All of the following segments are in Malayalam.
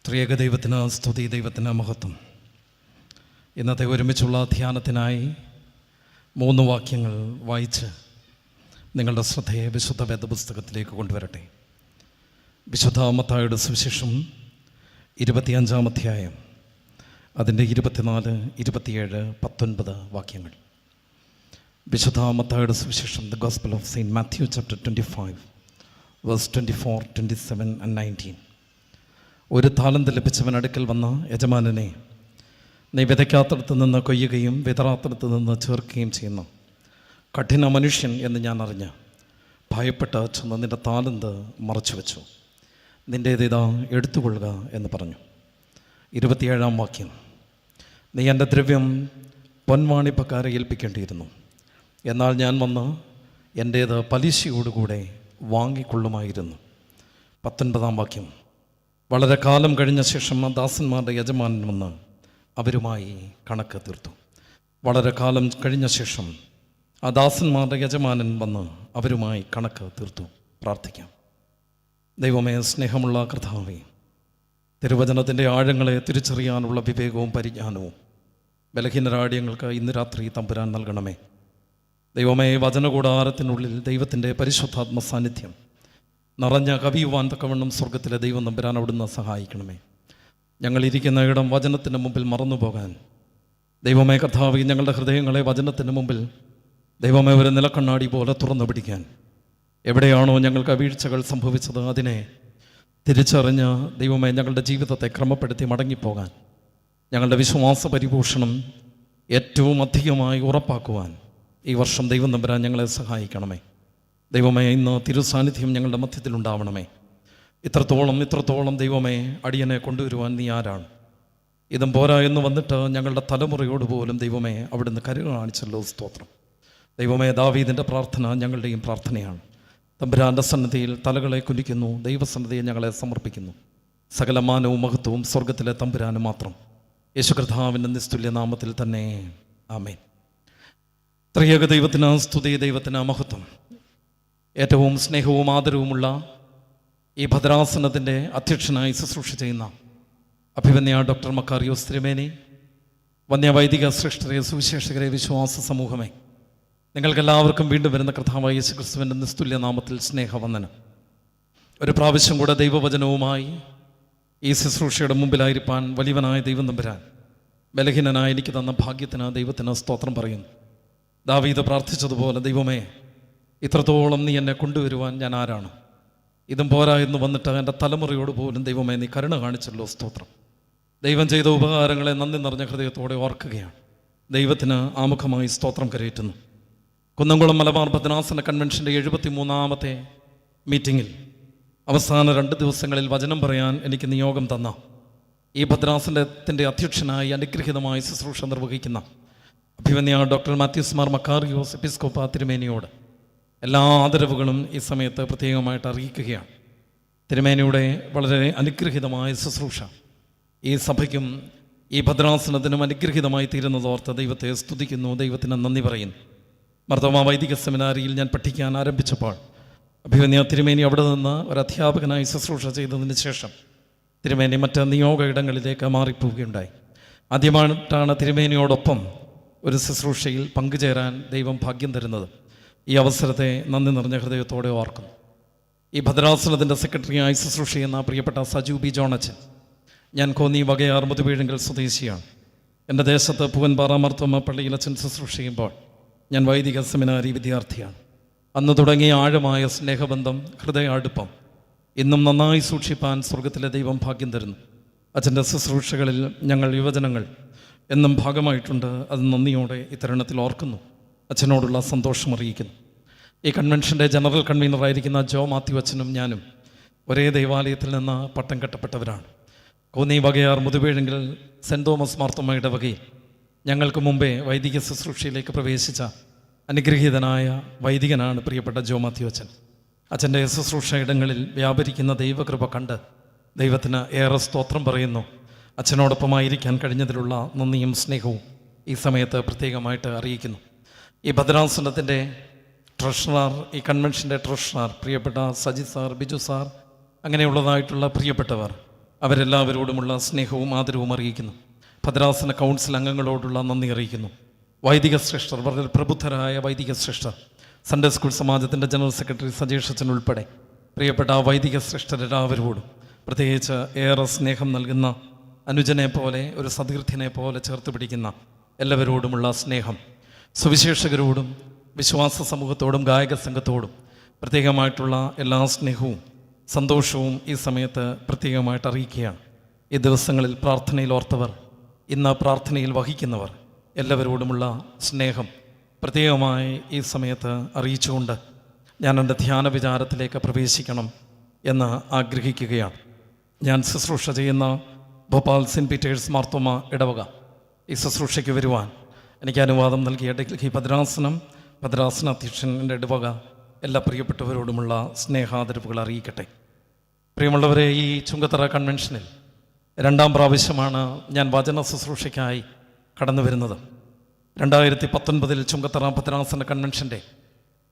ത്രിയേക ദൈവത്തിന് സ്തുതി, ദൈവത്തിന് മഹത്വം. ഇന്നത്തെ ഒരുമിച്ചുള്ള ധ്യാനത്തിനായി 3 വാക്യങ്ങൾ വായിച്ച് നിങ്ങളുടെ ശ്രദ്ധയെ വിശുദ്ധ വേദപുസ്തകത്തിലേക്ക് കൊണ്ടുവരട്ടെ. വിശുദ്ധ മത്തായിയുടെ സുവിശേഷം 25-ാം അധ്യായം, അതിൻ്റെ 24, 27, 19 വാക്യങ്ങൾ. വിശുദ്ധ മത്തായിയുടെ സുവിശേഷം, the gospel of saint Matthew chapter 25 verse 24, 27 and 19. ഒരു താലന്ത് ലഭിച്ചവൻ അടുക്കൽ വന്ന യജമാനനെ, നീ വിതയ്ക്കാത്തടത്ത് നിന്ന് കൊയ്യുകയും വിതറാത്തടത്ത് നിന്ന് ചേർക്കുകയും ചെയ്യുന്ന കഠിന മനുഷ്യൻ എന്ന് ഞാൻ അറിഞ്ഞ് ഭയപ്പെട്ട് ചെന്ന് നിൻ്റെ താലന്ത് മറച്ചു വെച്ചു, നിൻ്റേതിതാ എടുത്തുകൊള്ളുക എന്ന് പറഞ്ഞു. 27-ാം വാക്യം, നീ എൻ്റെ ദ്രവ്യം പൊൻവാണിപ്പക്കാരെ ഏൽപ്പിക്കേണ്ടിയിരുന്നു, എന്നാൽ ഞാൻ വന്ന് എൻ്റേത് പലിശയോടുകൂടെ വാങ്ങിക്കൊള്ളുമായിരുന്നു. 19-ാം വാക്യം, വളരെ കാലം കഴിഞ്ഞ ശേഷം ആ ദാസന്മാരുടെ യജമാനൻ വന്ന് അവരുമായി കണക്ക് തീർത്തു. വളരെ കാലം കഴിഞ്ഞ ശേഷം ആ ദാസന്മാരുടെ യജമാനൻ വന്ന് അവരുമായി കണക്ക് തീർത്തു. പ്രാർത്ഥിക്കാം. ദൈവമേ, സ്നേഹമുള്ള കർത്താവേ, തിരുവചനത്തിൻ്റെ ആഴങ്ങളെ തിരിച്ചറിയാനുള്ള വിവേകവും പരിജ്ഞാനവും ബലഹീനരാടിയങ്ങൾക്ക് ഇന്ന് രാത്രി തമ്പുരാൻ നൽകണമേ. ദൈവമേ, വചനകൂടാരത്തിനുള്ളിൽ ദൈവത്തിൻ്റെ പരിശുദ്ധാത്മ സാന്നിധ്യം നിറഞ്ഞ കവിയുവാൻ തക്കവണ്ണം സ്വർഗത്തിലെ ദൈവം തമ്പുരാൻ അവിടുന്ന് സഹായിക്കണമേ. ഞങ്ങളിരിക്കുന്ന ഇടം വചനത്തിൻ്റെ മുമ്പിൽ മറന്നുപോകാൻ ദൈവമേ കർത്താവേ, ഞങ്ങളുടെ ഹൃദയങ്ങളെ വചനത്തിൻ്റെ മുമ്പിൽ ദൈവമേ ഒരു നിലക്കണ്ണാടി പോലെ തുറന്നു പിടിക്കാൻ, എവിടെയാണോ ഞങ്ങൾക്ക് വീഴ്ചകൾ സംഭവിച്ചത് അതിനെ തിരിച്ചറിഞ്ഞ് ദൈവമേ ഞങ്ങളുടെ ജീവിതത്തെ ക്രമപ്പെടുത്തി മടങ്ങിപ്പോകാൻ, ഞങ്ങളുടെ വിശ്വാസ പരിപോഷണം ഏറ്റവും അധികമായി ഉറപ്പാക്കുവാൻ ഈ വർഷം ദൈവം തമ്പുരാൻ ഞങ്ങളെ സഹായിക്കണമേ. ദൈവമേ, ഇന്ന് തിരുസാന്നിധ്യം ഞങ്ങളുടെ മധ്യത്തിലുണ്ടാവണമേ. ഇത്രത്തോളം ദൈവമേ അടിയനെ കൊണ്ടുവരുവാൻ നീ ആരാണ്? ഇതും പോരാ എന്ന് വന്നിട്ട് ഞങ്ങളുടെ തലമുറയോട് പോലും ദൈവമേ അവിടുന്ന് കരുണ കാണിച്ചല്ലോ. സ്തോത്രം. ദൈവമേ, ദാവീദിൻ്റെ പ്രാർത്ഥന ഞങ്ങളുടെയും പ്രാർത്ഥനയാണ്. തമ്പുരാൻ്റെ സന്നിധിയിൽ തലകളെ കുനിക്കുന്നു, ദൈവസന്നിധിയെ ഞങ്ങളെ സമർപ്പിക്കുന്നു. സകല മാനവും മഹത്വവും സ്വർഗത്തിലെ തമ്പുരാന് മാത്രം. യേശു കർത്താവിൻ്റെ നിസ്തുല്യ നാമത്തിൽ തന്നെ, ആമേൻ. ത്രിയേക ദൈവത്തിന് സ്തുതി, ദൈവത്തിന് മഹത്വം. ഏറ്റവും സ്നേഹവും ആദരവുമുള്ള ഈ ഭദ്രാസനത്തിൻ്റെ അധ്യക്ഷനായി ശുശ്രൂഷ ചെയ്യുന്ന അഭിവന്യ ഡോക്ടർ മക്കാറിയോസ് തിരുമേനി, വന്യവൈദിക ശ്രേഷ്ഠരെ, സുവിശേഷകരെ, വിശ്വാസ സമൂഹമേ, നിങ്ങൾക്കെല്ലാവർക്കും വീണ്ടും വരുന്ന കർത്താവായ യേശു ക്രിസ്തുവിൻ്റെ നിസ്തുല്യ നാമത്തിൽ സ്നേഹവന്ദനം. ഒരു പ്രാവശ്യം കൂടെ ദൈവവചനവുമായി ഈ ശുശ്രൂഷയുടെ മുമ്പിലായിരിക്കാൻ വലിയവനായ ദൈവം തമ്പുരാൻ ബലഹീനനായ എനിക്ക് തന്ന ഭാഗ്യത്തിന് ദൈവത്തിന് സ്തോത്രം പറയുന്നു. ദാവീദ് പ്രാർത്ഥിച്ചതുപോലെ, ദൈവമേ, ഇത്രത്തോളം നീ എന്നെ കൊണ്ടുവരുവാൻ ഞാൻ ആരാണ്? ഇതും പോരാ എന്ന് വന്നിട്ട് എൻ്റെ തലമുറയോട് പോലും ദൈവമേ നീ കരുണ കാണിച്ചല്ലോ. സ്തോത്രം. ദൈവം ചെയ്ത ഉപകാരങ്ങളെ നന്ദി നിറഞ്ഞ ഹൃദയത്തോടെ ഓർക്കുകയാണ്. ദൈവത്തിന് ആമുഖമായി സ്തോത്രം കരയറ്റുന്നു. കുന്നംകുളം മലബാർ ഭദ്രാസന കൺവെൻഷൻ്റെ 73-ാമത്തെ മീറ്റിങ്ങിൽ അവസാന 2 ദിവസങ്ങളിൽ വചനം പറയാൻ എനിക്ക് നിയോഗം തന്ന ഈ ഭദ്രാസനത്തിൻ്റെ അധ്യക്ഷനായി അനുഗ്രഹീതമായ ശുശ്രൂഷ നിർവഹിക്കുന്ന അഭിവന്യ ഡോക്ടർ മാത്യൂസ് മാർ മക്കാറിയോസ് എപ്പിസ്കോപ്പ തിരുമേനിയോട് എല്ലാ ആദരവുകളും ഈ സമയത്ത് പ്രത്യേകമായിട്ട് അറിയിക്കുകയാണ്. തിരുമേനിയുടെ വളരെ അനുഗ്രഹീതമായ ശുശ്രൂഷ ഈ സഭയ്ക്കും ഈ ഭദ്രാസനത്തിനും അനുഗ്രഹീതമായി തീരുന്നതോർത്ത് ദൈവത്തെ സ്തുതിക്കുന്നു, ദൈവത്തിന് നന്ദി പറയുന്നു. മർത്തോമാ വൈദിക സെമിനാരിയിൽ ഞാൻ പഠിക്കാൻ ആരംഭിച്ചപ്പോൾ അഭിവന്യ തിരുമേനി അവിടെ നിന്ന് ഒരു അധ്യാപകനായി ശുശ്രൂഷ ചെയ്തതിന് ശേഷം തിരുമേനി മറ്റ് നിയോഗ ഇടങ്ങളിലേക്ക് മാറിപ്പോവുകയുണ്ടായി. ആദ്യമായിട്ടാണ് തിരുമേനിയോടൊപ്പം ഒരു ശുശ്രൂഷയിൽ പങ്കുചേരാൻ ദൈവം ഭാഗ്യം തരുന്നത്. ഈ അവസരത്തെ നന്ദി നിറഞ്ഞ ഹൃദയത്തോടെ ഓർക്കുന്നു. ഈ ഭദ്രാസനത്തിൻ്റെ സെക്രട്ടറിയായി ശുശ്രൂഷ ചെയ്യുന്ന പ്രിയപ്പെട്ട സജു ബി ജോണച്ചൻ, ഞാൻ കോന്നി വകയാർ മുതുവീഴങ്കൽ സ്വദേശിയാണ്. എൻ്റെ ദേശത്ത് പൂവൻപാറ മർത്തോമ പള്ളിയിൽ അച്ഛൻ ശുശ്രൂഷ ചെയ്യുമ്പോൾ ഞാൻ വൈദിക സെമിനാരി വിദ്യാർത്ഥിയാണ്. അന്ന് തുടങ്ങിയ ആഴമായ സ്നേഹബന്ധം, ഹൃദയ അടുപ്പം ഇന്നും നന്നായി സൂക്ഷിപ്പാൻ സ്വർഗത്തിലെ ദൈവം ഭാഗ്യം തരുന്നു. അച്ഛൻ്റെ ശുശ്രൂഷകളിൽ ഞങ്ങൾ യുവജനങ്ങൾ എന്നും ഭാഗമായിട്ടുണ്ട്. അത് നന്ദിയോടെ ഇത്തരുണത്തിൽ ഓർക്കുന്നു, അച്ഛനോടുള്ള സന്തോഷം അറിയിക്കുന്നു. ഈ കൺവെൻഷൻ്റെ ജനറൽ കൺവീനറായിരിക്കുന്ന ജോ മാത്യു അച്ഛനും ഞാനും ഒരേ ദൈവാലയത്തിൽ നിന്ന് പട്ടം കെട്ടപ്പെട്ടവരാണ്. കോന്നി വകയാർ മുതുവേഴെങ്കിൽ സെൻറ് തോമസ് മാർത്തോമയുടെ വകയിൽ ഞങ്ങൾക്ക് മുമ്പേ വൈദിക ശുശ്രൂഷയിലേക്ക് പ്രവേശിച്ച അനുഗ്രഹീതനായ വൈദികനാണ് പ്രിയപ്പെട്ട ജോ മാത്യു അച്ഛൻ. അച്ഛൻ്റെ ശുശ്രൂഷ ഇടങ്ങളിൽ വ്യാപരിക്കുന്ന ദൈവകൃപ കണ്ട് ദൈവത്തിന് ഏറെ സ്തോത്രം പറയുന്നു. അച്ഛനോടൊപ്പമായിരിക്കാൻ കഴിഞ്ഞതിലുള്ള നന്ദിയും സ്നേഹവും ഈ സമയത്ത് പ്രത്യേകമായിട്ട് അറിയിക്കുന്നു. ഈ ഭദ്രാസനത്തിൻ്റെ ട്രഷറർ, ഈ കൺവെൻഷൻ്റെ ട്രഷറർ പ്രിയപ്പെട്ട സജി സാർ, ബിജു സാർ, അങ്ങനെയുള്ളതായിട്ടുള്ള പ്രിയപ്പെട്ടവർ, അവരെല്ലാവരോടുമുള്ള സ്നേഹവും ആദരവും അറിയിക്കുന്നു. ഭദ്രാസന കൗൺസിൽ അംഗങ്ങളോടുള്ള നന്ദി അറിയിക്കുന്നു. വൈദിക ശ്രേഷ്ഠർ, വളരെ പ്രബുദ്ധരായ വൈദിക ശ്രേഷ്ഠർ, സൺഡേ സ്കൂൾ സമാജത്തിൻ്റെ ജനറൽ സെക്രട്ടറി സജേഷ് അച്ഛൻ ഉൾപ്പെടെ പ്രിയപ്പെട്ട വൈദിക ശ്രേഷ്ഠരെല്ലാവരോടും, പ്രത്യേകിച്ച് ഏറെ സ്നേഹം നൽകുന്ന അനുജനെ പോലെ, ഒരു സതീർത്ഥ്യനെ പോലെ ചേർത്ത് പിടിക്കുന്ന എല്ലാവരോടുമുള്ള സ്നേഹം, സുവിശേഷകരോടും വിശ്വാസ സമൂഹത്തോടും ഗായക സംഘത്തോടും പ്രത്യേകമായിട്ടുള്ള എല്ലാ സ്നേഹവും സന്തോഷവും ഈ സമയത്ത് പ്രത്യേകമായിട്ട് അറിയിക്കുകയാണ്. ഈ ദിവസങ്ങളിൽ പ്രാർത്ഥനയിൽ ഓർത്തവർ, ഇന്ന് പ്രാർത്ഥനയിൽ വഹിക്കുന്നവർ എല്ലാവരോടുമുള്ള സ്നേഹം പ്രത്യേകമായി ഈ സമയത്ത് അറിയിച്ചുകൊണ്ട് ഞാൻ എൻ്റെ ധ്യാന വിചാരത്തിലേക്ക് പ്രവേശിക്കണം എന്ന് ആഗ്രഹിക്കുകയാണ്. ഞാൻ ശുശ്രൂഷ ചെയ്യുന്ന ഭോപ്പാൽ സെൻറ്റ് പീറ്റേഴ്സ് മാർത്തോമ ഇടവക ഈ ശുശ്രൂഷയ്ക്ക് വരുവാൻ എനിക്ക് അനുവാദം നൽകിയ ഡൽഹി ഭദ്രാസന അധ്യക്ഷൻ്റെ ഇടവക എല്ലാ പ്രിയപ്പെട്ടവരോടുമുള്ള സ്നേഹാദരവുകൾ അറിയിക്കട്ടെ. പ്രിയമുള്ളവരെ, ഈ ചുങ്കത്തറ കൺവെൻഷനിൽ 2ാം പ്രാവശ്യമാണ് ഞാൻ വചന ശുശ്രൂഷയ്ക്കായി കടന്നു വരുന്നത്. 2019 ചുങ്കത്തറ ഭദ്രാസന കൺവെൻഷൻ്റെ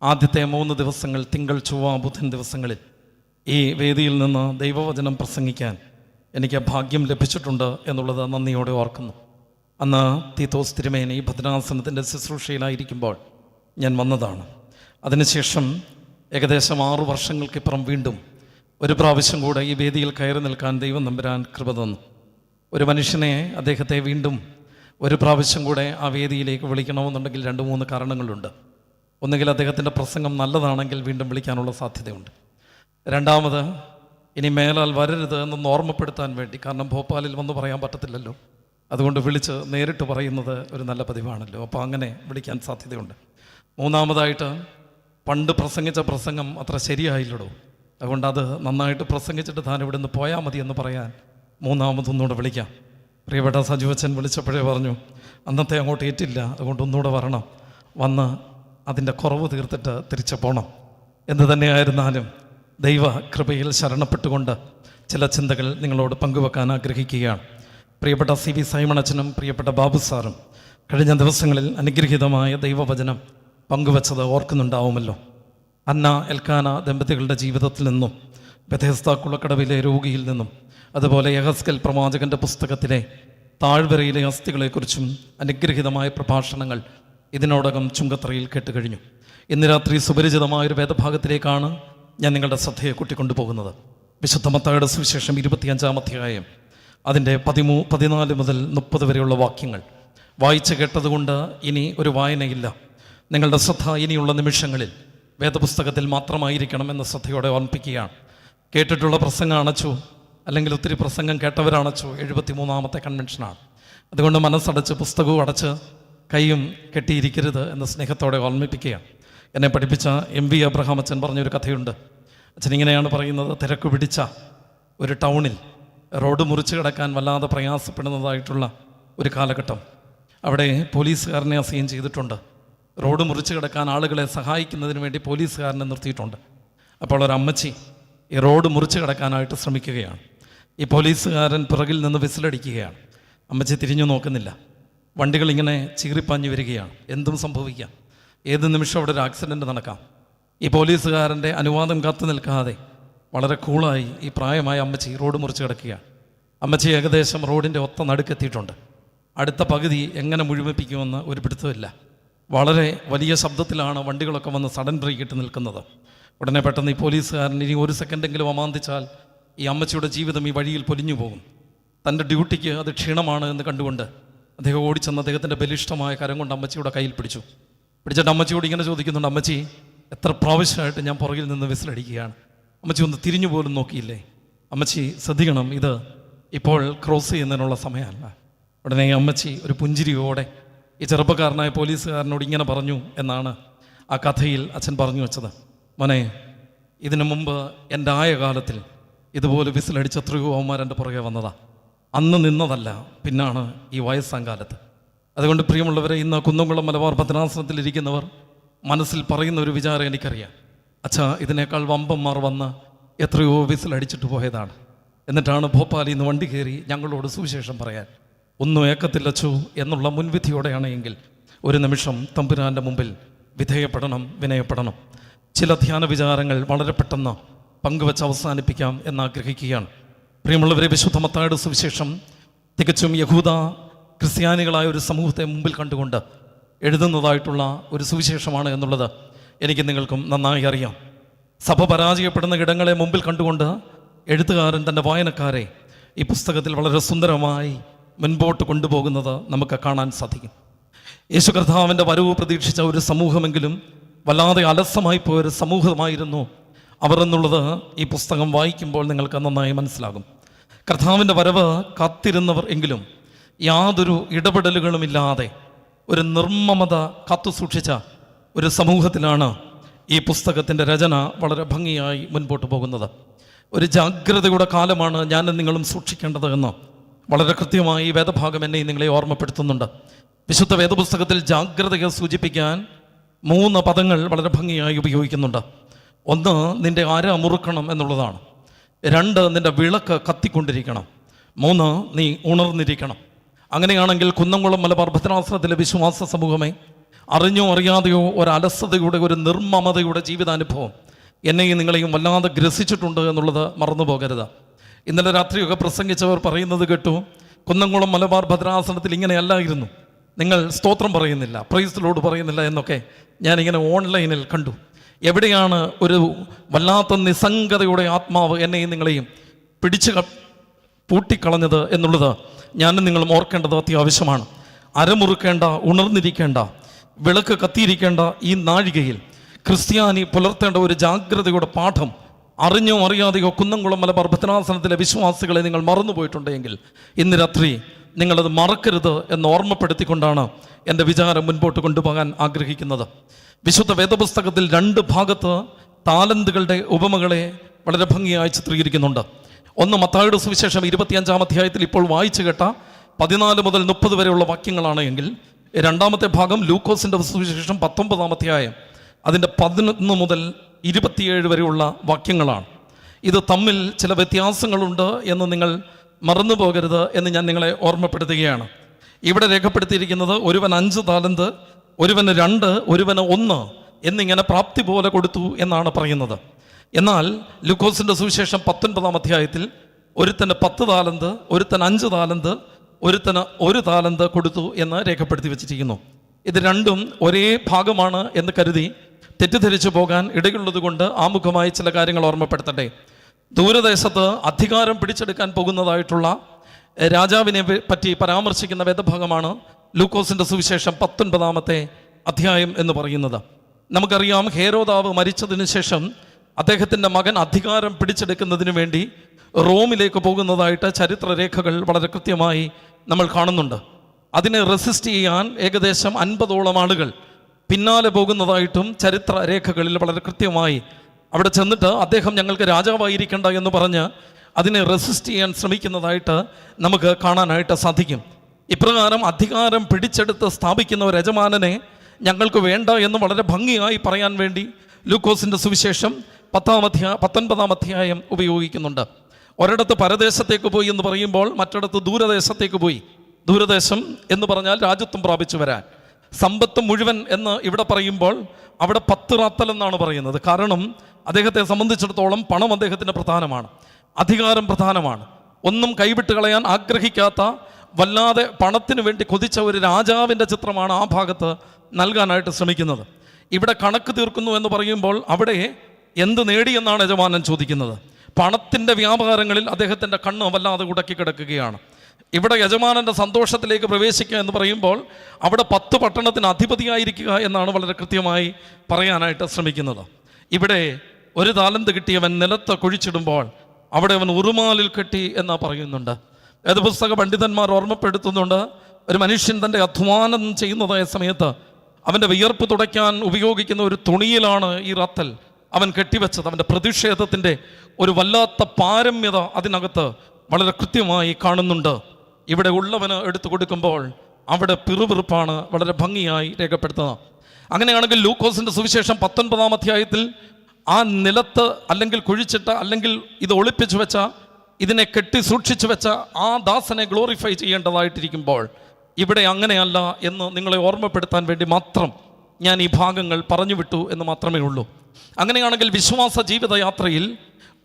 ആദ്യത്തെ 3 ദിവസങ്ങൾ, തിങ്കൾ, ചൊവ്വ, ബുധൻ ദിവസങ്ങളിൽ ഈ വേദിയിൽ നിന്ന് ദൈവവചനം പ്രസംഗിക്കാൻ എനിക്ക് ഭാഗ്യം ലഭിച്ചിട്ടുണ്ട് എന്നുള്ളത് നന്ദിയോടെ ഓർക്കുന്നു. അന്ന് തീത്തോസ് തിരുമേനി ഭദ്രാസനത്തിൻ്റെ ശുശ്രൂഷയിലായിരിക്കുമ്പോൾ ഞാൻ വന്നതാണ്. അതിനുശേഷം ഏകദേശം 6 വർഷങ്ങൾക്കിപ്പുറം വീണ്ടും ഒരു പ്രാവശ്യം കൂടെ ഈ വേദിയിൽ കയറി നിൽക്കാൻ ദൈവം നമ്പുരാൻ കൃപ തന്നു. ഒരു മനുഷ്യനെ, അദ്ദേഹത്തെ വീണ്ടും ഒരു പ്രാവശ്യം കൂടെ ആ വേദിയിലേക്ക് വിളിക്കണമെന്നുണ്ടെങ്കിൽ 2-3 കാരണങ്ങളുണ്ട്. ഒന്നുകിൽ അദ്ദേഹത്തിൻ്റെ പ്രസംഗം നല്ലതാണെങ്കിൽ വീണ്ടും വിളിക്കാനുള്ള സാധ്യതയുണ്ട്. രണ്ടാമത്, ഇനി മേലാൽ വരരുത് എന്നൊന്ന് ഓർമ്മപ്പെടുത്താൻ വേണ്ടി, കാരണം ഭോപ്പാലിൽ വന്ന് പറയാൻ പറ്റത്തില്ലല്ലോ, അതുകൊണ്ട് വിളിച്ച് നേരിട്ട് പറയുന്നത് ഒരു നല്ല പതിവാണല്ലോ, അപ്പോൾ അങ്ങനെ വിളിക്കാൻ സാധ്യതയുണ്ട്. മൂന്നാമതായിട്ട്, പണ്ട് പ്രസംഗിച്ച പ്രസംഗം അത്ര ശരിയായില്ലടോ, അതുകൊണ്ട് അത് നന്നായിട്ട് പ്രസംഗിച്ചിട്ട് താൻ ഇവിടെ നിന്ന് പോയാൽ മതി എന്ന് പറയാൻ മൂന്നാമതൊന്നുകൂടെ വിളിക്കാം. പ്രിയപ്പെട്ട സജുവച്ചൻ വിളിച്ചപ്പോഴേ പറഞ്ഞു, അന്നത്തെ അങ്ങോട്ട് ഏറ്റില്ല, അതുകൊണ്ട് ഒന്നുകൂടെ വരണം, വന്ന് അതിൻ്റെ കുറവ് തീർത്തിട്ട് തിരിച്ചു പോകണം. എന്ന് തന്നെയായിരുന്നാലും ദൈവ കൃപയിൽ ശരണപ്പെട്ടുകൊണ്ട് ചില ചിന്തകൾ നിങ്ങളോട് പങ്കുവെക്കാൻ ആഗ്രഹിക്കുകയാണ്. പ്രിയപ്പെട്ട CV സൈമൺ അച്ഛനും പ്രിയപ്പെട്ട ബാബു സാറും കഴിഞ്ഞ ദിവസങ്ങളിൽ അനുഗ്രഹീതമായ ദൈവവചനം പങ്കുവച്ചത് ഓർക്കുന്നുണ്ടാവുമല്ലോ. അന്ന എൽക്കാന ദമ്പതികളുടെ ജീവിതത്തിൽ നിന്നും, ബെഥെസ്ദ കുളക്കടവിലെ രോഗിയിൽ നിന്നും, അതുപോലെ യഹസ്കേൽ പ്രവാചകൻ്റെ പുസ്തകത്തിലെ താഴ്വരയിലെ അസ്ഥികളെക്കുറിച്ചും അനുഗ്രഹീതമായ പ്രഭാഷണങ്ങൾ ഇതിനോടകം ചുങ്കത്തറയിൽ കേട്ടുകഴിഞ്ഞു. ഇന്ന് രാത്രി സുപരിചിതമായൊരു വേദഭാഗത്തിലേക്കാണ് ഞാൻ നിങ്ങളുടെ ശ്രദ്ധയെ കൂട്ടിക്കൊണ്ടുപോകുന്നത്. വിശുദ്ധ മത്തായിയുടെ സുവിശേഷം 25-ാം അധ്യായം അതിൻ്റെ 14 മുതൽ 30 വരെയുള്ള വാക്യങ്ങൾ വായിച്ച് കേട്ടതുകൊണ്ട് ഇനി ഒരു വായനയില്ല. നിങ്ങളുടെ ശ്രദ്ധ ഇനിയുള്ള നിമിഷങ്ങളിൽ വേദപുസ്തകത്തിൽ മാത്രമായിരിക്കണം എന്ന ശ്രദ്ധയോടെ ഓർമ്മിപ്പിക്കുകയാണ്. കേട്ടിട്ടുള്ള പ്രസംഗം അണച്ചു, അല്ലെങ്കിൽ ഒത്തിരി പ്രസംഗം കേട്ടവരണച്ചു. 73-ാമത്തെ കൺവെൻഷനാണ്. അതുകൊണ്ട് മനസ്സടച്ച് പുസ്തകവും അടച്ച് കൈയും കെട്ടിയിരിക്കരുത് എന്ന സ്നേഹത്തോടെ ഓർമ്മിപ്പിക്കുകയാണ്. എന്നെ പഠിപ്പിച്ച MV അബ്രഹാം അച്ഛൻ പറഞ്ഞൊരു കഥയുണ്ട്. അച്ഛൻ ഇങ്ങനെയാണ് പറയുന്നത്: തിരക്ക് പിടിച്ച ഒരു ടൗണിൽ റോഡ് മുറിച്ച് കിടക്കാൻ വല്ലാതെ പ്രയാസപ്പെടുന്നതായിട്ടുള്ള ഒരു കാലഘട്ടം. അവിടെ പോലീസുകാരനെ അസൈൻ ചെയ്തിട്ടുണ്ട്. റോഡ് മുറിച്ച് കിടക്കാൻ ആളുകളെ സഹായിക്കുന്നതിന് വേണ്ടി പോലീസുകാരനെ നിർത്തിയിട്ടുണ്ട്. അപ്പോൾ ഒരമ്മച്ചി ഈ റോഡ് മുറിച്ച് കിടക്കാനായിട്ട് ശ്രമിക്കുകയാണ്. ഈ പോലീസുകാരൻ പിറകിൽ നിന്ന് വിസിലടിക്കുകയാണ്. അമ്മച്ചി തിരിഞ്ഞു നോക്കുന്നില്ല. വണ്ടികളിങ്ങനെ ചീറിപ്പാഞ്ഞു വരികയാണ്. എന്തും സംഭവിക്കാം, ഏത് നിമിഷം അവിടെ ഒരു ആക്സിഡൻറ്റ് നടക്കാം. ഈ പോലീസുകാരൻ്റെ അനുവാദം കാത്തു നിൽക്കാതെ വളരെ കൂളായി ഈ പ്രായമായ അമ്മച്ചി റോഡ് മുറിച്ച് കിടക്കുകയാണ്. അമ്മച്ചി ഏകദേശം റോഡിൻ്റെ ഒത്ത നടുക്കെത്തിയിട്ടുണ്ട്. അടുത്ത പകുതി എങ്ങനെ മുഴുമിപ്പിക്കുമെന്ന് ഒരു പിടുത്തമില്ല. വളരെ വലിയ ശബ്ദത്തിലാണ് വണ്ടികളൊക്കെ വന്ന് സഡൻ ബ്രേക്ക് ഇട്ട് നിൽക്കുന്നത്. ഉടനെ പെട്ടെന്ന് ഈ പോലീസുകാരൻ ഇനി ഒരു സെക്കൻഡെങ്കിലും അമാന്തിച്ചാൽ ഈ അമ്മച്ചിയുടെ ജീവിതം ഈ വഴിയിൽ പൊലിഞ്ഞു പോകും. തൻ്റെ ഡ്യൂട്ടിക്ക് അത് ക്ഷീണമാണ് എന്ന് കണ്ടുകൊണ്ട് അദ്ദേഹം ഓടിച്ചെന്ന് അദ്ദേഹത്തിൻ്റെ ബലിഷ്ഠമായ കരം കൊണ്ട് അമ്മച്ചിയുടെ കയ്യിൽ പിടിച്ചിട്ട് അമ്മച്ചിയോട് ഇങ്ങനെ ചോദിക്കുന്നുണ്ട്: അമ്മച്ചി, എത്ര പ്രാവശ്യമായിട്ട് ഞാൻ പുറകിൽ നിന്ന് വിസിലടിക്കുകയാണ്, അമ്മച്ചി ഒന്ന് തിരിഞ്ഞു പോലും നോക്കിയില്ലേ? അമ്മച്ചി ശ്രദ്ധിക്കണം, ഇത് ഇപ്പോൾ ക്രോസ് ചെയ്യുന്നതിനുള്ള സമയമല്ല. ഉടനെ അമ്മച്ചി ഒരു പുഞ്ചിരിയോടെ ഈ ചെറുപ്പക്കാരനായ പോലീസുകാരനോട് ഇങ്ങനെ പറഞ്ഞു എന്നാണ് ആ കഥയിൽ അച്ഛൻ പറഞ്ഞു വെച്ചത്: മോനെ, ഇതിനു മുമ്പ് എൻ്റെ ആയ കാലത്തിൽ ഇതുപോലെ വിസിലടിച്ച എത്രയോ അവന്മാർ എൻ്റെ പുറകെ വന്നതാ. അന്ന് നിന്നതല്ല, പിന്നാണ് ഈ വയസ്സാം കാലത്ത്. അതുകൊണ്ട് പ്രിയമുള്ളവരെ, ഇന്ന് കുന്നംകുളം മലബാർ ഭദ്രാസനത്തിലിരിക്കുന്നവർ മനസ്സിൽ പറയുന്ന ഒരു വിചാരം എനിക്കറിയാം. അച്ഛാ, ഇതിനേക്കാൾ വമ്പന്മാർ വന്ന് എത്രയോ വിസിലടിച്ചിട്ട് പോയതാണ്. എന്നിട്ടാണ് ഭോപ്പാലിൽ നിന്ന് വണ്ടി കയറി ഞങ്ങളോട് സുവിശേഷം പറയാൻ. ഒന്നും ഏക്കത്തില്ലച്ചു എന്നുള്ള മുൻവിധിയോടെയാണ് എങ്കിൽ ഒരു നിമിഷം തമ്പുരാൻ്റെ മുമ്പിൽ വിധേയപ്പെടണം, വിനയപ്പെടണം. ചില ധ്യാന വിചാരങ്ങൾ വളരെ പെട്ടെന്ന് പങ്കുവെച്ച് അവസാനിപ്പിക്കാം എന്നാഗ്രഹിക്കുകയാണ്. പ്രിയമുള്ളവരെ, വിശുദ്ധ മത്തായിയുടെ സുവിശേഷം തികച്ചും യഹൂദ ക്രിസ്ത്യാനികളായ ഒരു സമൂഹത്തെ മുമ്പിൽ കണ്ടുകൊണ്ട് എഴുതുന്നതായിട്ടുള്ള ഒരു സുവിശേഷമാണ് എന്നുള്ളത് എനിക്ക് നിങ്ങൾക്കും നന്നായി അറിയാം. സഭ പരാജയപ്പെടുന്ന ഇടങ്ങളെ മുമ്പിൽ കണ്ടുകൊണ്ട് എഴുത്തുകാരൻ തൻ്റെ വായനക്കാരെ ഈ പുസ്തകത്തിൽ വളരെ സുന്ദരമായി മുൻപോട്ട് കൊണ്ടുപോകുന്നത് നമുക്ക് കാണാൻ സാധിക്കും. യേശു കർത്താവിൻ്റെ വരവ് പ്രതീക്ഷിച്ച ഒരു സമൂഹമെങ്കിലും വല്ലാതെ അലസമായി പോയൊരു സമൂഹമായിരുന്നു അവർ എന്നുള്ളത് ഈ പുസ്തകം വായിക്കുമ്പോൾ നിങ്ങൾക്ക് നന്നായി മനസ്സിലാകും. കർത്താവിൻ്റെ വരവ് കാത്തിരുന്നവർ എങ്കിലും യാതൊരു ഇടപെടലുകളുമില്ലാതെ ഒരു നിർമ്മമത കാത്തു സൂക്ഷിച്ച ഒരു സമൂഹത്തിലാണ് ഈ പുസ്തകത്തിൻ്റെ രചന വളരെ ഭംഗിയായി മുൻപോട്ട് പോകുന്നത്. ഒരു ജാഗ്രതയുടെ കാലമാണ് ഞാനും നിങ്ങളും സൂക്ഷിക്കേണ്ടത് എന്ന് വളരെ കൃത്യമായി വേദഭാഗം എന്നെ നിങ്ങളെ ഓർമ്മപ്പെടുത്തുന്നുണ്ട്. വിശുദ്ധ വേദപുസ്തകത്തിൽ ജാഗ്രതയെ സൂചിപ്പിക്കാൻ 3 പദങ്ങൾ വളരെ ഭംഗിയായി ഉപയോഗിക്കുന്നുണ്ട്. 1, നിൻ്റെ അര മുറുക്കണം എന്നുള്ളതാണ്. 2, നിൻ്റെ വിളക്ക് കത്തിക്കൊണ്ടിരിക്കണം. 3, നീ ഉണർന്നിരിക്കണം. അങ്ങനെയാണെങ്കിൽ കുന്നംകുളം മലബാർ ഭദ്രാസനത്തിലെ വിശ്വാസ സമൂഹമേ, അറിഞ്ഞോ അറിയാതെയോ ഒരു അലസതയുടെ, ഒരു നിർമ്മമതയുടെ ജീവിതാനുഭവം എന്നെയും നിങ്ങളെയും വല്ലാതെ ഗ്രസിച്ചിട്ടുണ്ട് എന്നുള്ളത് മറന്നു പോകരുത്. ഇന്നലെ രാത്രിയൊക്കെ പ്രസംഗിച്ചവർ പറയുന്നത് കേട്ടു, കുന്നംകുളം മലബാർ ഭദ്രാസനത്തിൽ ഇങ്ങനെയല്ലായിരുന്നു, നിങ്ങൾ സ്തോത്രം പറയുന്നില്ല, പ്രൈസ് ലോർഡ് പറയുന്നില്ല എന്നൊക്കെ ഞാനിങ്ങനെ ഓൺലൈനിൽ കണ്ടു. എവിടെയാണ് ഒരു വല്ലാത്ത നിസ്സംഗതയുടെ ആത്മാവ് എന്നെയും നിങ്ങളെയും പിടിച്ച് പൂട്ടിക്കളഞ്ഞത് എന്നുള്ളത് ഞാനും നിങ്ങളും ഓർക്കേണ്ടത് അത്യാവശ്യമാണ്. അരമുറുക്കേണ്ട, ഉണർന്നിരിക്കേണ്ട, വിളക്ക് കത്തിയിരിക്കേണ്ട ഈ നാഴികയിൽ ക്രിസ്ത്യാനി പുലർത്തേണ്ട ഒരു ജാഗ്രതയുടെ പാഠം അറിഞ്ഞോ അറിയാതെയോ കുന്നംകുളം മലബാർ ഭദ്രാസനത്തിലെ വിശ്വാസികളെ നിങ്ങൾ മറന്നുപോയിട്ടുണ്ടെങ്കിൽ ഇന്ന് രാത്രി നിങ്ങളത് മറക്കരുത് എന്ന് ഓർമ്മപ്പെടുത്തിക്കൊണ്ടാണ് എൻ്റെ വിചാരം മുൻപോട്ട് കൊണ്ടുപോകാൻ ആഗ്രഹിക്കുന്നത്. വിശുദ്ധ വേദപുസ്തകത്തിൽ 2 ഭാഗത്ത് താലന്തുകളുടെ ഉപമകളെ വളരെ ഭംഗിയായി ചിത്രീകരിക്കുന്നുണ്ട്. 1 മത്തായിയുടെ സുവിശേഷം 25-ാം അധ്യായത്തിൽ ഇപ്പോൾ വായിച്ചു കേട്ട 14 മുതൽ 30 വരെയുള്ള വാക്യങ്ങളാണ് എങ്കിൽ, രണ്ടാമത്തെ ഭാഗം ലൂക്കോസിൻ്റെ സുവിശേഷം 19-ാം അധ്യായം അതിൻ്റെ 11 മുതൽ 27 വരെയുള്ള വാക്യങ്ങളാണ്. ഇത് തമ്മിൽ ചില വ്യത്യാസങ്ങളുണ്ട് എന്ന് നിങ്ങൾ മറന്നു പോകരുത് എന്ന് ഞാൻ നിങ്ങളെ ഓർമ്മപ്പെടുത്തുകയാണ്. ഇവിടെ രേഖപ്പെടുത്തിയിരിക്കുന്നത് ഒരുവൻ 5 താലന്ത്, ഒരുവന് 2, ഒരുവന് 1 എന്നിങ്ങനെ പ്രാപ്തി പോലെ കൊടുത്തു എന്നാണ് പറയുന്നത്. എന്നാൽ ലൂക്കോസിൻ്റെ സുവിശേഷം 19-ാം അധ്യായത്തിൽ ഒരുത്തന് 10 താലന്ത്, ഒരുത്തന് 5 താലന്ത്, ഒരുത്തന് 1 താലന്ത് കൊടുത്തു എന്ന് രേഖപ്പെടുത്തി വെച്ചിരിക്കുന്നു. ഇത് രണ്ടും ഒരേ ഭാഗമാണ് എന്ന് കരുതി തെറ്റിദ്ധരിച്ചു പോകാൻ ഇടയുള്ളത് കൊണ്ട് ആമുഖമായി ചില കാര്യങ്ങൾ ഓർമ്മപ്പെടുത്തട്ടെ. ദൂരദേശത്ത് അധികാരം പിടിച്ചെടുക്കാൻ പോകുന്നതായിട്ടുള്ള രാജാവിനെ പറ്റി പരാമർശിക്കുന്ന വേദഭാഗമാണ് ലൂക്കോസിൻ്റെ സുവിശേഷം 19-ാമത്തെ അധ്യായം എന്ന് പറയുന്നത്. നമുക്കറിയാം, ഹേരോദാവ് മരിച്ചതിന് ശേഷം അദ്ദേഹത്തിൻ്റെ മകൻ അധികാരം പിടിച്ചെടുക്കുന്നതിന് വേണ്ടി റോമിലേക്ക് പോകുന്നതായിട്ട് ചരിത്രരേഖകൾ വളരെ കൃത്യമായി നമ്മൾ കാണുന്നുണ്ട്. അതിനെ റെസിസ്റ്റ് ചെയ്യാൻ ഏകദേശം 50ഓളം ആളുകൾ പിന്നാലെ പോകുന്നതായിട്ടും ചരിത്രരേഖകളിൽ വളരെ കൃത്യമായി അവിടെ ചെന്നിട്ട് അദ്ദേഹം ഞങ്ങൾക്ക് രാജാവായിരിക്കേണ്ട എന്ന് പറഞ്ഞ് അതിനെ റെസിസ്റ്റ് ചെയ്യാൻ ശ്രമിക്കുന്നതായിട്ട് നമുക്ക് കാണാനായിട്ട് സാധിക്കും. ഇപ്രകാരം അധികാരം പിടിച്ചെടുത്ത് സ്ഥാപിക്കുന്ന ഒരു യജമാനനെ ഞങ്ങൾക്ക് വേണ്ട എന്ന് വളരെ ഭംഗിയായി പറയാൻ വേണ്ടി ലൂക്കോസിൻ്റെ സുവിശേഷം 19-ാം അധ്യായം ഉപയോഗിക്കുന്നുണ്ട്. ഒരിടത്ത് പരദേശത്തേക്ക് പോയി എന്ന് പറയുമ്പോൾ മറ്റിടത്ത് ദൂരദേശത്തേക്ക് പോയി. ദൂരദേശം എന്ന് പറഞ്ഞാൽ രാജ്യത്വം പ്രാപിച്ചു വരാൻ. സമ്പത്ത് മുഴുവൻ എന്ന് ഇവിടെ പറയുമ്പോൾ അവിടെ 10 റാത്തൽ എന്നാണ് പറയുന്നത്. കാരണം അദ്ദേഹത്തെ സംബന്ധിച്ചിടത്തോളം പണം അദ്ദേഹത്തിന് പ്രധാനമാണ്, അധികാരം പ്രധാനമാണ്. ഒന്നും കൈവിട്ട് കളയാൻ ആഗ്രഹിക്കാത്ത, വല്ലാതെ പണത്തിന് വേണ്ടി കൊതിച്ച ഒരു രാജാവിൻ്റെ ചിത്രമാണ് ആ ഭാഗത്ത് നൽകാനായിട്ട് ശ്രമിക്കുന്നത്. ഇവിടെ കണക്ക് തീർക്കുന്നു എന്ന് പറയുമ്പോൾ അവിടെ എന്ത് നേടിയെന്നാണ് യജമാനൻ ചോദിക്കുന്നത്. പണത്തിൻ്റെ വ്യാപാരങ്ങളിൽ അദ്ദേഹത്തിൻ്റെ കണ്ണ് വല്ലാതെ ഉടക്കി കിടക്കുകയാണ്. ഇവിടെ യജമാനൻ്റെ സന്തോഷത്തിലേക്ക് പ്രവേശിക്കുക എന്ന് പറയുമ്പോൾ അവിടെ 10 പട്ടണത്തിന് അധിപതിയായിരിക്കുക എന്നാണ് വളരെ കൃത്യമായി പറയാനായിട്ട് ശ്രമിക്കുന്നത്. ഇവിടെ 1 താലന്ത് കിട്ടിയവൻ നിലത്ത് കുഴിച്ചിടുമ്പോൾ അവിടെ അവൻ ഉറുമാലിൽ കെട്ടി എന്ന് പറയുന്നുണ്ട്. വേദപുസ്തക പണ്ഡിതന്മാർ ഓർമ്മപ്പെടുത്തുന്നുണ്ട്, ഒരു മനുഷ്യൻ തൻ്റെ അധ്വാനം ചെയ്യുന്നതായ സമയത്ത് അവൻ്റെ വിയർപ്പ് തുടയ്ക്കാൻ ഉപയോഗിക്കുന്ന ഒരു തുണിയിലാണ് ഈ റാത്തൽ അവൻ കെട്ടിവെച്ചത്. അവൻ്റെ പ്രതിഷേധത്തിൻ്റെ ഒരു വല്ലാത്ത പാരമ്യത അതിനകത്ത് വളരെ കൃത്യമായി കാണുന്നുണ്ട്. ഇവിടെ ഉള്ളവന് എടുത്തു കൊടുക്കുമ്പോൾ അവിടെ പിറുപിറുപ്പാണ് വളരെ ഭംഗിയായി രേഖപ്പെടുത്തുന്നത്. അങ്ങനെയാണെങ്കിൽ ലൂക്കോസിൻ്റെ സുവിശേഷം 19-ാം അധ്യായത്തിൽ ആ നിലത്ത് അല്ലെങ്കിൽ കുഴിച്ചിട്ട അല്ലെങ്കിൽ ഇത് ഒളിപ്പിച്ചു വെച്ച, ഇതിനെ കെട്ടി സൂക്ഷിച്ചു വെച്ച ആ ദാസനെ ഗ്ലോറിഫൈ ചെയ്യേണ്ടതായിട്ടിരിക്കുമ്പോൾ ഇവിടെ അങ്ങനെയല്ല എന്ന് നിങ്ങളെ ഓർമ്മപ്പെടുത്താൻ വേണ്ടി മാത്രം ഞാൻ ഈ ഭാഗങ്ങൾ പറഞ്ഞു വിട്ടു എന്ന് മാത്രമേ ഉള്ളൂ. അങ്ങനെയാണെങ്കിൽ വിശ്വാസ ജീവിതയാത്രയിൽ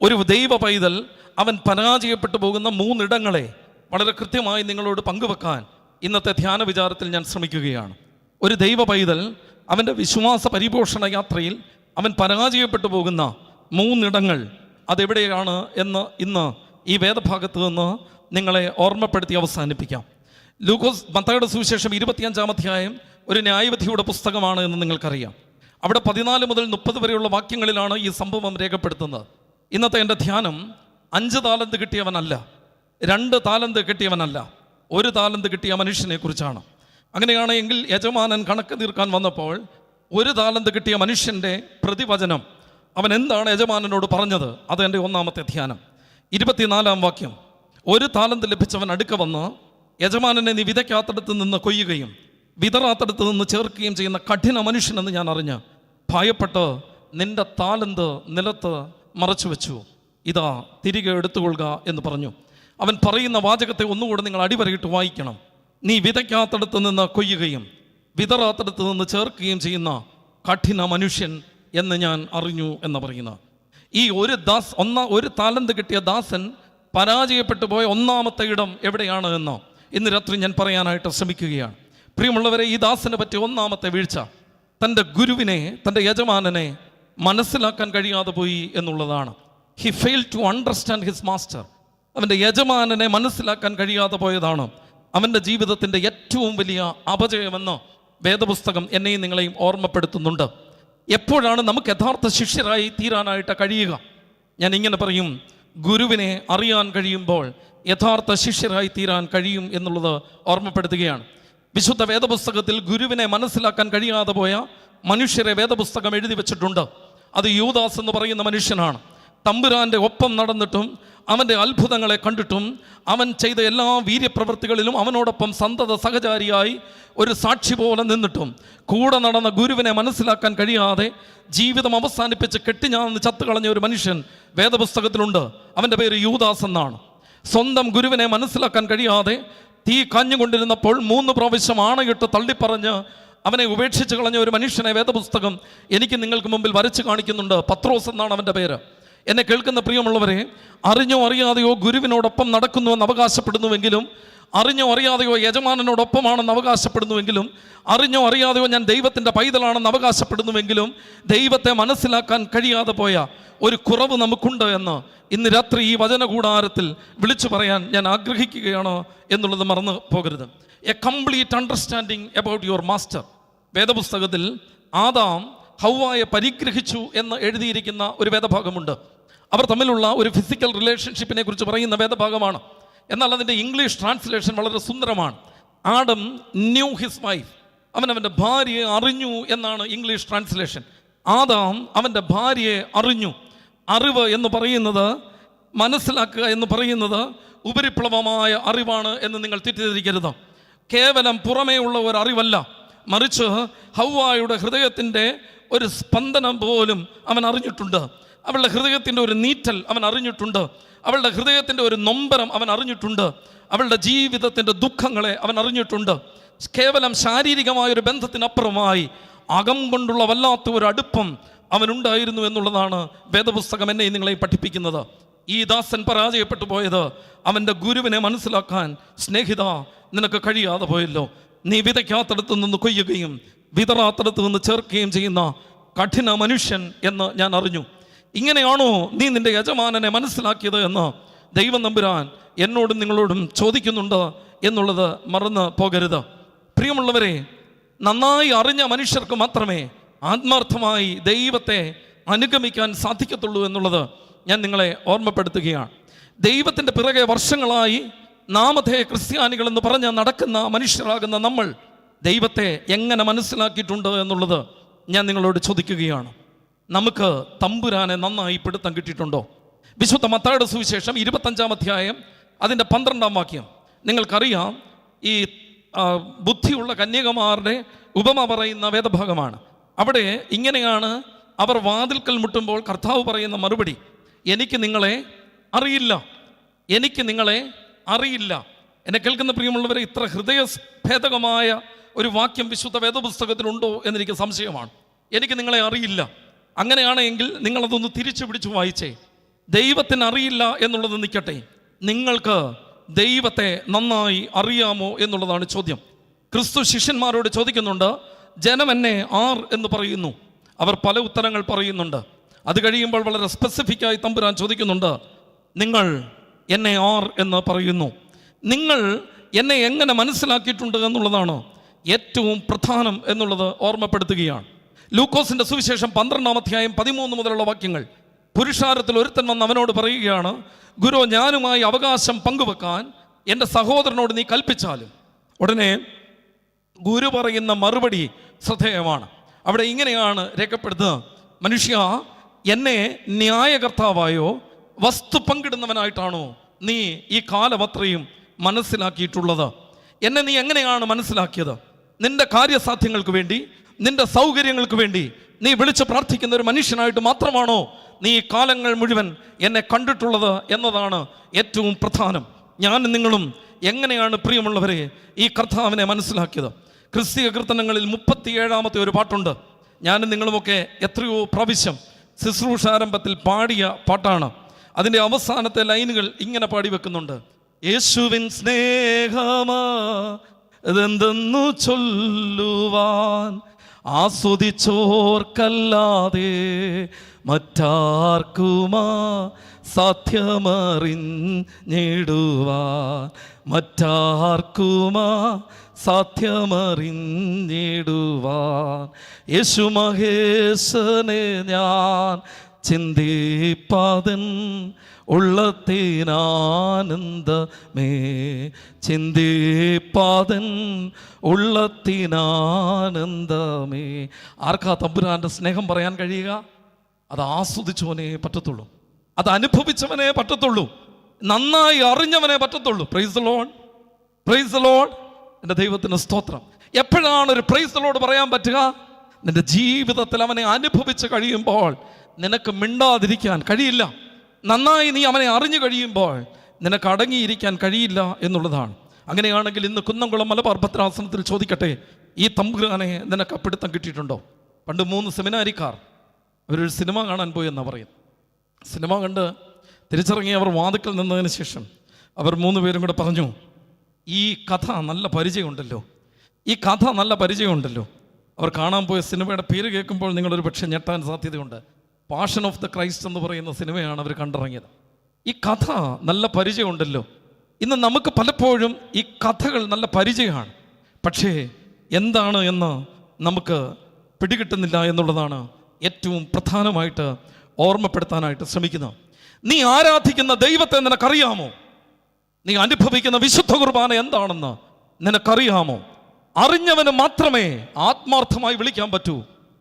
ഒരു ദൈവ പൈതൽ അവൻ പരാജയപ്പെട്ടു പോകുന്ന 3 ഇടങ്ങളെ വളരെ കൃത്യമായി നിങ്ങളോട് പങ്കുവെക്കാൻ ഇന്നത്തെ ധ്യാന വിചാരത്തിൽ ഞാൻ ശ്രമിക്കുകയാണ്. ഒരു ദൈവ പൈതൽ അവൻ്റെ വിശ്വാസ പരിപോഷണ യാത്രയിൽ അവൻ പരാജയപ്പെട്ടു പോകുന്ന 3 ഇടങ്ങൾ അതെവിടെയാണ് എന്ന് ഇന്ന് ഈ വേദഭാഗത്ത് നിന്ന് നിങ്ങളെ ഓർമ്മപ്പെടുത്തി അവസാനിപ്പിക്കാം. മത്തായിയുടെ സുവിശേഷം 25-ാം അധ്യായം ഒരു ന്യായവിധിയുടെ പുസ്തകമാണ് എന്ന് നിങ്ങൾക്കറിയാം. അവിടെ 14 മുതൽ 30 വരെയുള്ള വാക്യങ്ങളിലാണ് ഈ സംഭവം രേഖപ്പെടുത്തുന്നത്. ഇന്നത്തെ എൻ്റെ ധ്യാനം 5 താലന്ത് കിട്ടിയവനല്ല, 2 താലന്ത് കിട്ടിയവനല്ല, 1 താലന്ത് കിട്ടിയ മനുഷ്യനെ കുറിച്ചാണ്. അങ്ങനെയാണെങ്കിൽ യജമാനൻ കണക്ക് തീർക്കാൻ വന്നപ്പോൾ 1 താലന്ത് കിട്ടിയ മനുഷ്യൻ്റെ പ്രതിവചനം അവൻ എന്താണ് യജമാനനോട് പറഞ്ഞത്? അത് എൻ്റെ 1-ാമത്തെ ധ്യാനം. 24-ാം വാക്യം, 1 താലന്ത് ലഭിച്ചവൻ അടുക്ക വന്ന് യജമാനനെ നീ വിതയ്ക്കാത്തടത്ത് നിന്ന് കൊയ്യുകയും വിതറാത്തടത്ത് നിന്ന് ചേർക്കുകയും ചെയ്യുന്ന കഠിന മനുഷ്യനെന്ന് ഞാൻ അറിഞ്ഞ് ഭയപ്പെട്ട് നിന്റെ താലന്ത് നിലത്ത് മറച്ചു വെച്ചു, ഇതാ തിരികെ എടുത്തുകൊള്ളുക എന്ന് പറഞ്ഞു. അവൻ പറയുന്ന വാചകത്തെ ഒന്നുകൂടെ നിങ്ങൾ അടിവരയിട്ട് വായിക്കണം. നീ വിതയ്ക്കാത്തടത്ത് നിന്ന് കൊയ്യുകയും വിതറാത്തടത്ത് നിന്ന് ചേർക്കുകയും ചെയ്യുന്ന കഠിന മനുഷ്യൻ എന്ന് ഞാൻ അറിഞ്ഞു എന്ന് പറയുന്ന ഈ ഒരു താലന്ത് കിട്ടിയ ദാസൻ പരാജയപ്പെട്ടു പോയ 1-ാമത്തെ ഇടം എവിടെയാണ് എന്ന് ഇന്ന് രാത്രി ഞാൻ പറയാനായിട്ട് ശ്രമിക്കുകയാണ്. പ്രിയമുള്ളവരെ, ഈ ദാസനെ പറ്റിയ 1-ാമത്തെ വീഴ്ച തൻ്റെ ഗുരുവിനെ, തൻ്റെ യജമാനനെ മനസ്സിലാക്കാൻ കഴിയാതെ പോയി എന്നുള്ളതാണ്. He fail to understand his master. അവൻ്റെ യജമാനനെ മനസ്സിലാക്കാൻ കഴിയാതെ പോയതാണ് അവൻ്റെ ജീവിതത്തിൻ്റെ ഏറ്റവും വലിയ അപജയമെന്ന് വേദപുസ്തകം എന്നെയും നിങ്ങളെയും ഓർമ്മപ്പെടുത്തുന്നുണ്ട്. എപ്പോഴാണ് നമുക്ക് യഥാർത്ഥ ശിഷ്യരായി തീരാനായിട്ട് കഴിയുക? ഞാൻ ഇങ്ങനെ പറയും, ഗുരുവിനെ അറിയാൻ കഴിയുമ്പോൾ യഥാർത്ഥ ശിഷ്യരായി തീരാൻ കഴിയും എന്നുള്ളത് ഓർമ്മപ്പെടുത്തുകയാണ്. വിശുദ്ധ വേദപുസ്തകത്തിൽ ഗുരുവിനെ മനസ്സിലാക്കാൻ കഴിയാതെ പോയ മനുഷ്യരെ വേദപുസ്തകം എഴുതി വെച്ചിട്ടുണ്ട്. അത് യൂദാസ് എന്ന് പറയുന്ന മനുഷ്യനാണ്. തമ്പുരാൻ്റെ ഒപ്പം നടന്നിട്ടും അവൻ്റെ അത്ഭുതങ്ങളെ കണ്ടിട്ടും അവൻ ചെയ്ത എല്ലാ വീര്യപ്രവൃത്തികളിലും അവനോടൊപ്പം സന്തത സഹചാരിയായി ഒരു സാക്ഷി പോലെ നിന്നിട്ടും കൂടെ നടന്ന ഗുരുവിനെ മനസ്സിലാക്കാൻ കഴിയാതെ ജീവിതം അവസാനിപ്പിച്ച് കെട്ടിഞ്ഞാന്ന് ചത്തുകളഞ്ഞ ഒരു മനുഷ്യൻ വേദപുസ്തകത്തിലുണ്ട്. അവൻ്റെ പേര് യൂദാസ് എന്നാണ്. സ്വന്തം ഗുരുവിനെ മനസ്സിലാക്കാൻ കഴിയാതെ തീ കാഞ്ഞുകൊണ്ടിരുന്നപ്പോൾ 3 പ്രാവശ്യം ആണയിട്ട് തള്ളിപ്പറഞ്ഞ് അവനെ ഉപേക്ഷിച്ച് കളഞ്ഞ ഒരു മനുഷ്യനെ വേദപുസ്തകം എനിക്ക് നിങ്ങൾക്ക് മുമ്പിൽ വരച്ച് കാണിക്കുന്നുണ്ട്. പത്രോസ് എന്നാണ് അവൻ്റെ പേര്. എന്നെ കേൾക്കുന്ന പ്രിയമുള്ളവരെ, അറിഞ്ഞോ അറിയാതെയോ ഗുരുവിനോടൊപ്പം നടക്കുന്നുവെന്ന് അവകാശപ്പെടുന്നുവെങ്കിലും, അറിഞ്ഞോ അറിയാതെയോ യജമാനനോടൊപ്പമാണെന്ന് അവകാശപ്പെടുന്നുവെങ്കിലും, അറിഞ്ഞോ അറിയാതെയോ ഞാൻ ദൈവത്തിൻ്റെ പൈതലാണെന്ന് അവകാശപ്പെടുന്നുവെങ്കിലും ദൈവത്തെ മനസ്സിലാക്കാൻ കഴിയാതെ പോയ ഒരു കുറവ് നമുക്കുണ്ട് എന്ന് ഇന്ന് രാത്രി ഈ വചനകൂടാരത്തിൽ വിളിച്ചു പറയാൻ ഞാൻ ആഗ്രഹിക്കുകയാണ് എന്നുള്ളത് മറന്നു പോകരുത്. A complete understanding about your master. വേദപുസ്തകത്തിൽ ആദാം ഹവ്വായെ പരിഗ്രഹിച്ചു എന്ന് എഴുതിയിരിക്കുന്ന ഒരു വേദഭാഗമുണ്ട്. അവർ തമ്മിലുള്ള ഒരു ഫിസിക്കൽ റിലേഷൻഷിപ്പിനെ കുറിച്ച് പറയുന്ന വേദഭാഗമാണ്. എന്നാൽ അതിൻ്റെ ഇംഗ്ലീഷ് ട്രാൻസ്ലേഷൻ വളരെ സുന്ദരമാണ്. ആഡം ന്യൂ ഹിസ് വൈഫ്, അവൻ അവൻ്റെ ഭാര്യയെ അറിഞ്ഞു എന്നാണ് ഇംഗ്ലീഷ് ട്രാൻസ്ലേഷൻ. ആദാം അവൻ്റെ ഭാര്യയെ അറിഞ്ഞു. അറിവ് എന്ന് പറയുന്നത്, മനസ്സിലാക്കുക എന്ന് പറയുന്നത് ഉപരിപ്ലവമായ അറിവാണ് എന്ന് നിങ്ങൾ തെറ്റിദ്ധരിക്കരുത്. കേവലം പുറമേ ഉള്ള ഒരു അറിവല്ല, മറിച്ച് ഹവ്വായുടെ ഹൃദയത്തിൻ്റെ ഒരു സ്പന്ദനം പോലും അവൻ അറിഞ്ഞിട്ടുണ്ട്. അവളുടെ ഹൃദയത്തിൻ്റെ ഒരു നീറ്റൽ അവൻ അറിഞ്ഞിട്ടുണ്ട്. അവളുടെ ഹൃദയത്തിൻ്റെ ഒരു നൊമ്പരം അവൻ അറിഞ്ഞിട്ടുണ്ട്. അവളുടെ ജീവിതത്തിൻ്റെ ദുഃഖങ്ങളെ അവൻ അറിഞ്ഞിട്ടുണ്ട്. കേവലം ശാരീരികമായൊരു ബന്ധത്തിനപ്പുറമായി അകം കൊണ്ടുള്ള വല്ലാത്ത ഒരു അടുപ്പം അവനുണ്ടായിരുന്നു എന്നുള്ളതാണ് വേദപുസ്തകം എന്നെ നിങ്ങളെ പഠിപ്പിക്കുന്നത്. ഈ ദാസൻ പരാജയപ്പെട്ടു പോയത് അവൻ്റെ ഗുരുവിനെ മനസ്സിലാക്കാൻ സ്നേഹിത നിനക്ക് കഴിയാതെ പോയല്ലോ. നീ വിതയ്ക്കാത്തടത്ത് നിന്ന് കൊയ്യുകയും വിതറാത്തടത്ത് നിന്ന് ചേർക്കുകയും ചെയ്യുന്ന കഠിന മനുഷ്യൻ എന്ന് ഞാൻ അറിഞ്ഞു. ഇങ്ങനെയാണോ നീ നിന്റെ യജമാനനെ മനസ്സിലാക്കിയത് എന്ന് ദൈവം തമ്പുരാൻ എന്നോടും നിങ്ങളോടും ചോദിക്കുന്നുണ്ട് എന്നുള്ളത് മറന്ന് പോകരുത്. പ്രിയമുള്ളവരെ, നന്നായി അറിഞ്ഞ മനുഷ്യർക്ക് മാത്രമേ ആത്മാർത്ഥമായി ദൈവത്തെ അനുഗമിക്കാൻ സാധിക്കത്തുള്ളൂ എന്നുള്ളത് ഞാൻ നിങ്ങളെ ഓർമ്മപ്പെടുത്തുകയാണ്. ദൈവത്തിൻ്റെ പിറകെ വർഷങ്ങളായി നാമധേയ ക്രിസ്ത്യാനികൾ എന്ന് പറഞ്ഞ് നടക്കുന്ന മനുഷ്യരാകുന്ന നമ്മൾ ദൈവത്തെ എങ്ങനെ മനസ്സിലാക്കിയിട്ടുണ്ട് എന്നുള്ളത് ഞാൻ നിങ്ങളോട് ചോദിക്കുകയാണ്. നമുക്ക് തമ്പുരാനെ നന്നായി പിടുത്തം കിട്ടിയിട്ടുണ്ടോ? വിശുദ്ധ മത്തായിയുടെ സുവിശേഷം 25-ാം അധ്യായം അതിൻ്റെ 12-ാം വാക്യം നിങ്ങൾക്കറിയാം. ഈ ബുദ്ധിയുള്ള കന്യകമാരുടെ ഉപമ പറയുന്ന വേദഭാഗമാണ്. അവിടെ ഇങ്ങനെയാണ് അവർ വാതിൽക്കൽ മുട്ടുമ്പോൾ കർത്താവ് പറയുന്ന മറുപടി, എനിക്ക് നിങ്ങളെ അറിയില്ല, എനിക്ക് നിങ്ങളെ അറിയില്ല. എന്നെ കേൾക്കുന്ന പ്രിയമുള്ളവരെ, ഇത്ര ഹൃദയഭേദകമായ ഒരു വാക്യം വിശുദ്ധ വേദപുസ്തകത്തിലുണ്ടോ എന്നെനിക്ക് സംശയമാണ്. എനിക്ക് നിങ്ങളെ അറിയില്ല. അങ്ങനെയാണെങ്കിൽ നിങ്ങളതൊന്ന് തിരിച്ചു പിടിച്ച് വായിച്ചേ. ദൈവത്തിന് അറിയില്ല എന്നുള്ളത് നിൽക്കട്ടെ, നിങ്ങൾക്ക് ദൈവത്തെ നന്നായി അറിയാമോ എന്നുള്ളതാണ് ചോദ്യം. ക്രിസ്തു ശിഷ്യന്മാരോട് ചോദിക്കുന്നുണ്ട്, ജനം എന്നെ ആർ എന്ന് പറയുന്നു. അവർ പല ഉത്തരങ്ങൾ പറയുന്നുണ്ട്. അത് കഴിയുമ്പോൾ വളരെ സ്പെസിഫിക്കായി തമ്പുരാൻ ചോദിക്കുന്നുണ്ട്, നിങ്ങൾ എന്നെ ആർ എന്ന് പറയുന്നു. നിങ്ങൾ എന്നെ എങ്ങനെ മനസ്സിലാക്കിയിട്ടുണ്ട് എന്നുള്ളതാണ് ഏറ്റവും പ്രധാനം എന്നുള്ളത് ഓർമ്മപ്പെടുത്തുകയാണ്. ലൂക്കോസിന്റെ സുവിശേഷം 12-ാം അധ്യായം 13 മുതലുള്ള വാക്യങ്ങൾ. പുരുഷാരത്തിൽ ഒരുത്തൻ വന്ന് അവനോട് പറയുകയാണ്, ഗുരു, ഞാനുമായി അവകാശം പങ്കുവെക്കാൻ എൻ്റെ സഹോദരനോട് നീ കൽപ്പിച്ചാലും. ഉടനെ ഗുരു പറയുന്ന മറുപടി ശ്രദ്ധേയമാണ്. അവിടെ ഇങ്ങനെയാണ് രേഖപ്പെടുത്തുന്നത്, മനുഷ്യ, എന്നെ ന്യായകർത്താവായോ വസ്തു പങ്കിടുന്നവനായിട്ടാണോ നീ ഈ കാലമത്രയും മനസ്സിലാക്കിയിട്ടുള്ളത്? എന്നെ നീ എങ്ങനെയാണ് മനസ്സിലാക്കിയത്? നിന്റെ കാര്യസാധ്യങ്ങൾക്ക് വേണ്ടി, നിന്റെ സൗകര്യങ്ങൾക്ക് വേണ്ടി നീ വിളിച്ച് പ്രാർത്ഥിക്കുന്ന ഒരു മനുഷ്യനായിട്ട് മാത്രമാണോ നീ ഈ കാലങ്ങൾ മുഴുവൻ എന്നെ കണ്ടിട്ടുള്ളത് എന്നതാണ് ഏറ്റവും പ്രധാനം. ഞാനും നിങ്ങളും എങ്ങനെയാണ് പ്രിയമുള്ളവരെ ഈ കർത്താവിനെ മനസ്സിലാക്കിയത്? ക്രിസ്തീയ കീർത്തനങ്ങളിൽ 37-ാമത്തെ ഒരു പാട്ടുണ്ട്. ഞാനും നിങ്ങളുമൊക്കെ എത്രയോ പ്രാവശ്യം ശുശ്രൂഷാരംഭത്തിൽ പാടിയ പാട്ടാണ്. അതിൻ്റെ അവസാനത്തെ ലൈനുകൾ ഇങ്ങനെ പാടി വെക്കുന്നുണ്ട്, യേശുവിൻ സ്നേഹമാ ഇതെന്തെന്നു ചൊല്ലുവാൻ ആസ്വദിച്ചോർക്കല്ലാതെ മറ്റാർക്കുമാ സാധ്യമറിഞ്ഞിടുവാൻ, മറ്റാർക്കുമാ സാധ്യമറിഞ്ഞിടുവാൻ. യേശു മഹേശനെ ഞാൻ ചിന്തിപ്പാതൻ ഉള്ളത്തിനാനന്ദമേ, ചിന്തിപ്പാതൻ ഉള്ളത്തിനാനന്ദമേ. ആർക്കാ തമ്പുരാൻ്റെ സ്നേഹം പറയാൻ കഴിയുക? അത് ആസ്വദിച്ചവനേ പറ്റത്തുള്ളൂ, അത് അനുഭവിച്ചവനേ പറ്റത്തുള്ളൂ, നന്നായി അറിഞ്ഞവനേ പറ്റത്തുള്ളൂ. Praise the Lord, praise the Lord. എൻ്റെ ദൈവത്തിന് സ്തോത്രം. എപ്പോഴാണ് ഒരു പ്രൈസ് ദി ലോർഡ് പറയാൻ പറ്റുക? നിന്റെ ജീവിതത്തിൽ അവനെ അനുഭവിച്ച് കഴിയുമ്പോൾ നിനക്ക് മിണ്ടാതിരിക്കാൻ കഴിയില്ല. നന്നായി നീ അവനെ അറിഞ്ഞു കഴിയുമ്പോൾ നിനക്ക് അടങ്ങിയിരിക്കാൻ കഴിയില്ല എന്നുള്ളതാണ്. അങ്ങനെയാണെങ്കിൽ ഇന്ന് കുന്നംകുളം മലബാർ ഭദ്രാസനത്തിൽ ചോദിക്കട്ടെ, ഈ തമ്പുരാനെ നിനക്ക് പിടുത്തം കിട്ടിയിട്ടുണ്ടോ? പണ്ട് 3 സെമിനാരിക്കാർ അവരൊരു സിനിമ കാണാൻ പോയി എന്നാണ് പറയുന്നത്. സിനിമ കണ്ട് തിരിച്ചിറങ്ങി അവർ വാതിക്കൽ നിന്നതിന് ശേഷം അവർ 3 പേരും കൂടെ പറഞ്ഞു, ഈ കഥ നല്ല പരിചയമുണ്ടല്ലോ, ഈ കഥ നല്ല പരിചയമുണ്ടല്ലോ. അവർ കാണാൻ പോയ സിനിമയുടെ പേര് കേൾക്കുമ്പോൾ നിങ്ങളൊരു പക്ഷേ ഞെട്ടാൻ സാധ്യതയുണ്ട്. പാഷൻ ഓഫ് ദ ക്രൈസ്റ്റ് എന്ന് പറയുന്ന സിനിമയാണ് അവർ കണ്ടിറങ്ങിയത്. ഈ കഥ നല്ല പരിചയമുണ്ടല്ലോ. ഇന്ന് നമുക്ക് പലപ്പോഴും ഈ കഥകൾ നല്ല പരിചയമാണ്, പക്ഷേ എന്താണ് എന്ന് നമുക്ക് പിടികിട്ടുന്നില്ല എന്നുള്ളതാണ് ഏറ്റവും പ്രധാനമായിട്ട് ഓർമ്മപ്പെടുത്താനായിട്ട് ശ്രമിക്കുന്നത്. നീ ആരാധിക്കുന്ന ദൈവത്തെ നിനക്കറിയാമോ? നീ അനുഭവിക്കുന്ന വിശുദ്ധ കുർബാന എന്താണെന്ന് നിനക്കറിയാമോ? അറിഞ്ഞവന് മാത്രമേ ആത്മാർത്ഥമായി വിളിക്കാൻ പറ്റൂ,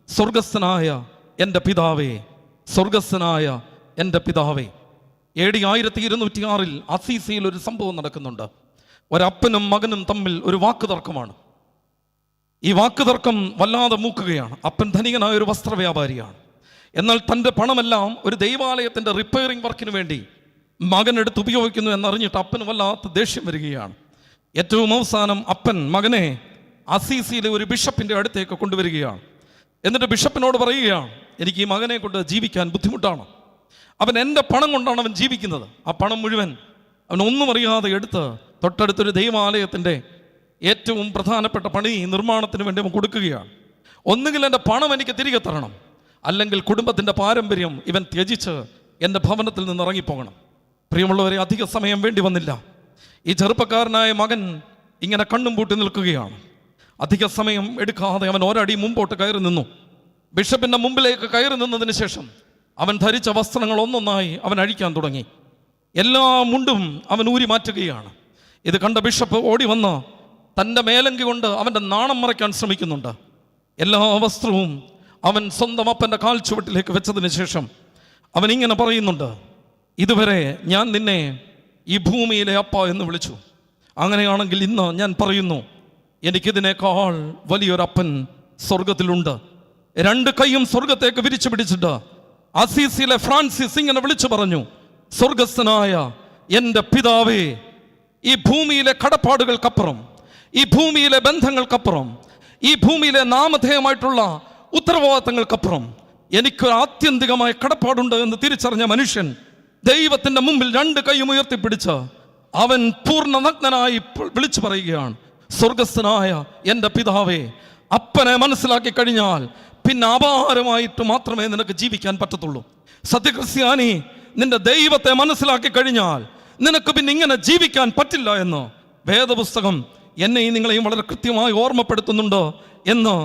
സ്വർഗസ്ഥനായ എൻ്റെ പിതാവേ, സ്വർഗസ്ഥനായ എൻ്റെ പിതാവേ. AD 1206 അസീസിയിൽ ഒരു സംഭവം നടക്കുന്നുണ്ട്. ഒരപ്പനും മകനും തമ്മിൽ ഒരു വാക്കുതർക്കമാണ്. ഈ വാക്കുതർക്കം വല്ലാതെ മൂക്കുകയാണ്. അപ്പൻ ധനികനായ ഒരു വസ്ത്രവ്യാപാരിയാണ്. എന്നാൽ തൻ്റെ പണമെല്ലാം ഒരു ദൈവാലയത്തിൻ്റെ റിപ്പയറിംഗ് വർക്കിന് വേണ്ടി മകൻ എടുത്ത് ഉപയോഗിക്കുന്നു എന്നറിഞ്ഞിട്ട് അപ്പന് വല്ലാത്ത ദേഷ്യം വരികയാണ്. ഏറ്റവും അവസാനം അപ്പൻ മകനെ അസീസിയിലെ ഒരു ബിഷപ്പിൻ്റെ അടുത്തേക്ക് കൊണ്ടുവരികയാണ്. എന്നിട്ട് ബിഷപ്പിനോട് പറയുകയാണ്, എനിക്ക് ഈ മകനെ കൊണ്ട് ജീവിക്കാൻ ബുദ്ധിമുട്ടാണ്. അവൻ എൻ്റെ പണം കൊണ്ടാണ് അവൻ ജീവിക്കുന്നത്. ആ പണം മുഴുവൻ അവൻ ഒന്നും അറിയാതെ എടുത്ത് തൊട്ടടുത്തൊരു ദൈവാലയത്തിൻ്റെ ഏറ്റവും പ്രധാനപ്പെട്ട പണി നിർമ്മാണത്തിന് വേണ്ടി അവൻ കൊടുക്കുകയാണ്. ഒന്നുകിൽ എൻ്റെ പണം എനിക്ക് തിരികെ തരണം, അല്ലെങ്കിൽ കുടുംബത്തിൻ്റെ പാരമ്പര്യം ഇവൻ ത്യജിച്ച് എൻ്റെ ഭവനത്തിൽ നിന്ന് ഇറങ്ങിപ്പോകണം. പ്രിയമുള്ളവരെ, അധിക സമയം വേണ്ടി വന്നില്ല. ഈ ചെറുപ്പക്കാരനായ മകൻ ഇങ്ങനെ കണ്ണും പൂട്ടി നിൽക്കുകയാണ്. അധിക സമയം എടുക്കാതെ അവൻ ഒരടി മുമ്പോട്ട് കയറി നിന്നു. ബിഷപ്പിൻ്റെ മുമ്പിലേക്ക് കയറി നിന്നതിന് ശേഷം അവൻ ധരിച്ച വസ്ത്രങ്ങൾ ഒന്നൊന്നായി അവൻ അഴിക്കാൻ തുടങ്ങി. എല്ലാ മുണ്ടും അവൻ ഊരി മാറ്റുകയാണ്. ഇത് കണ്ട ബിഷപ്പ് ഓടി വന്ന് തൻ്റെ മേലങ്കി കൊണ്ട് അവൻ്റെ നാണം മറയ്ക്കാൻ ശ്രമിക്കുന്നുണ്ട്. എല്ലാ വസ്ത്രവും അവൻ സ്വന്തം അപ്പൻ്റെ കാൽ ചുവട്ടിലേക്ക് വെച്ചതിന് ശേഷം അവൻ ഇങ്ങനെ പറയുന്നുണ്ട്, ഇതുവരെ ഞാൻ നിന്നെ ഈ ഭൂമിയിലെ അപ്പ എന്ന് വിളിച്ചു. അങ്ങനെയാണെങ്കിൽ ഇന്ന് ഞാൻ പറയുന്നു, എനിക്കിതിനേക്കാൾ വലിയൊരപ്പൻ സ്വർഗത്തിലുണ്ട്. 2 കൈയും സ്വർഗത്തേക്ക് വിരിച്ചു പിടിച്ചിട്ട് അസീസിയിലെ ഫ്രാൻസിസ് ഇങ്ങനെ വിളിച്ചു പറഞ്ഞു, സ്വർഗസ്ഥനായ എൻ്റെ പിതാവേ, ഈ ഭൂമിയിലെ കടപ്പാടുകൾക്കപ്പുറം, ഈ ഭൂമിയിലെ ബന്ധങ്ങൾക്കപ്പുറം, ഈ ഭൂമിയിലെ നാമധേയമായിട്ടുള്ള ഉത്തരവാദിത്തങ്ങൾക്കപ്പുറം എനിക്കൊരു ആത്യന്തികമായ കടപ്പാടുണ്ട് എന്ന് തിരിച്ചറിഞ്ഞ മനുഷ്യൻ ദൈവത്തിന്റെ മുമ്പിൽ 2 കൈയും ഉയർത്തിപ്പിടിച്ച് അവൻ പൂർണ്ണ നഗ്നനായി വിളിച്ചു പറയുകയാണ്, സ്വർഗസ്ഥനായ എൻ്റെ പിതാവേ, അപ്പനെ മനസ്സിലാക്കി കഴിഞ്ഞാൽ പിന്നെ അപാരമായിട്ട് മാത്രമേ നിനക്ക് ജീവിക്കാൻ പറ്റത്തുള്ളൂ. സത്യക്രിസ്ത്യാനി, നിന്റെ ദൈവത്തെ മനസ്സിലാക്കി കഴിഞ്ഞാൽ നിനക്ക് പിന്നെ ഇങ്ങനെ ജീവിക്കാൻ പറ്റില്ല എന്ന് വേദപുസ്തകം എന്നെയും നിങ്ങളെയും വളരെ കൃത്യമായി ഓർമ്മപ്പെടുത്തുന്നുണ്ട് എന്ന്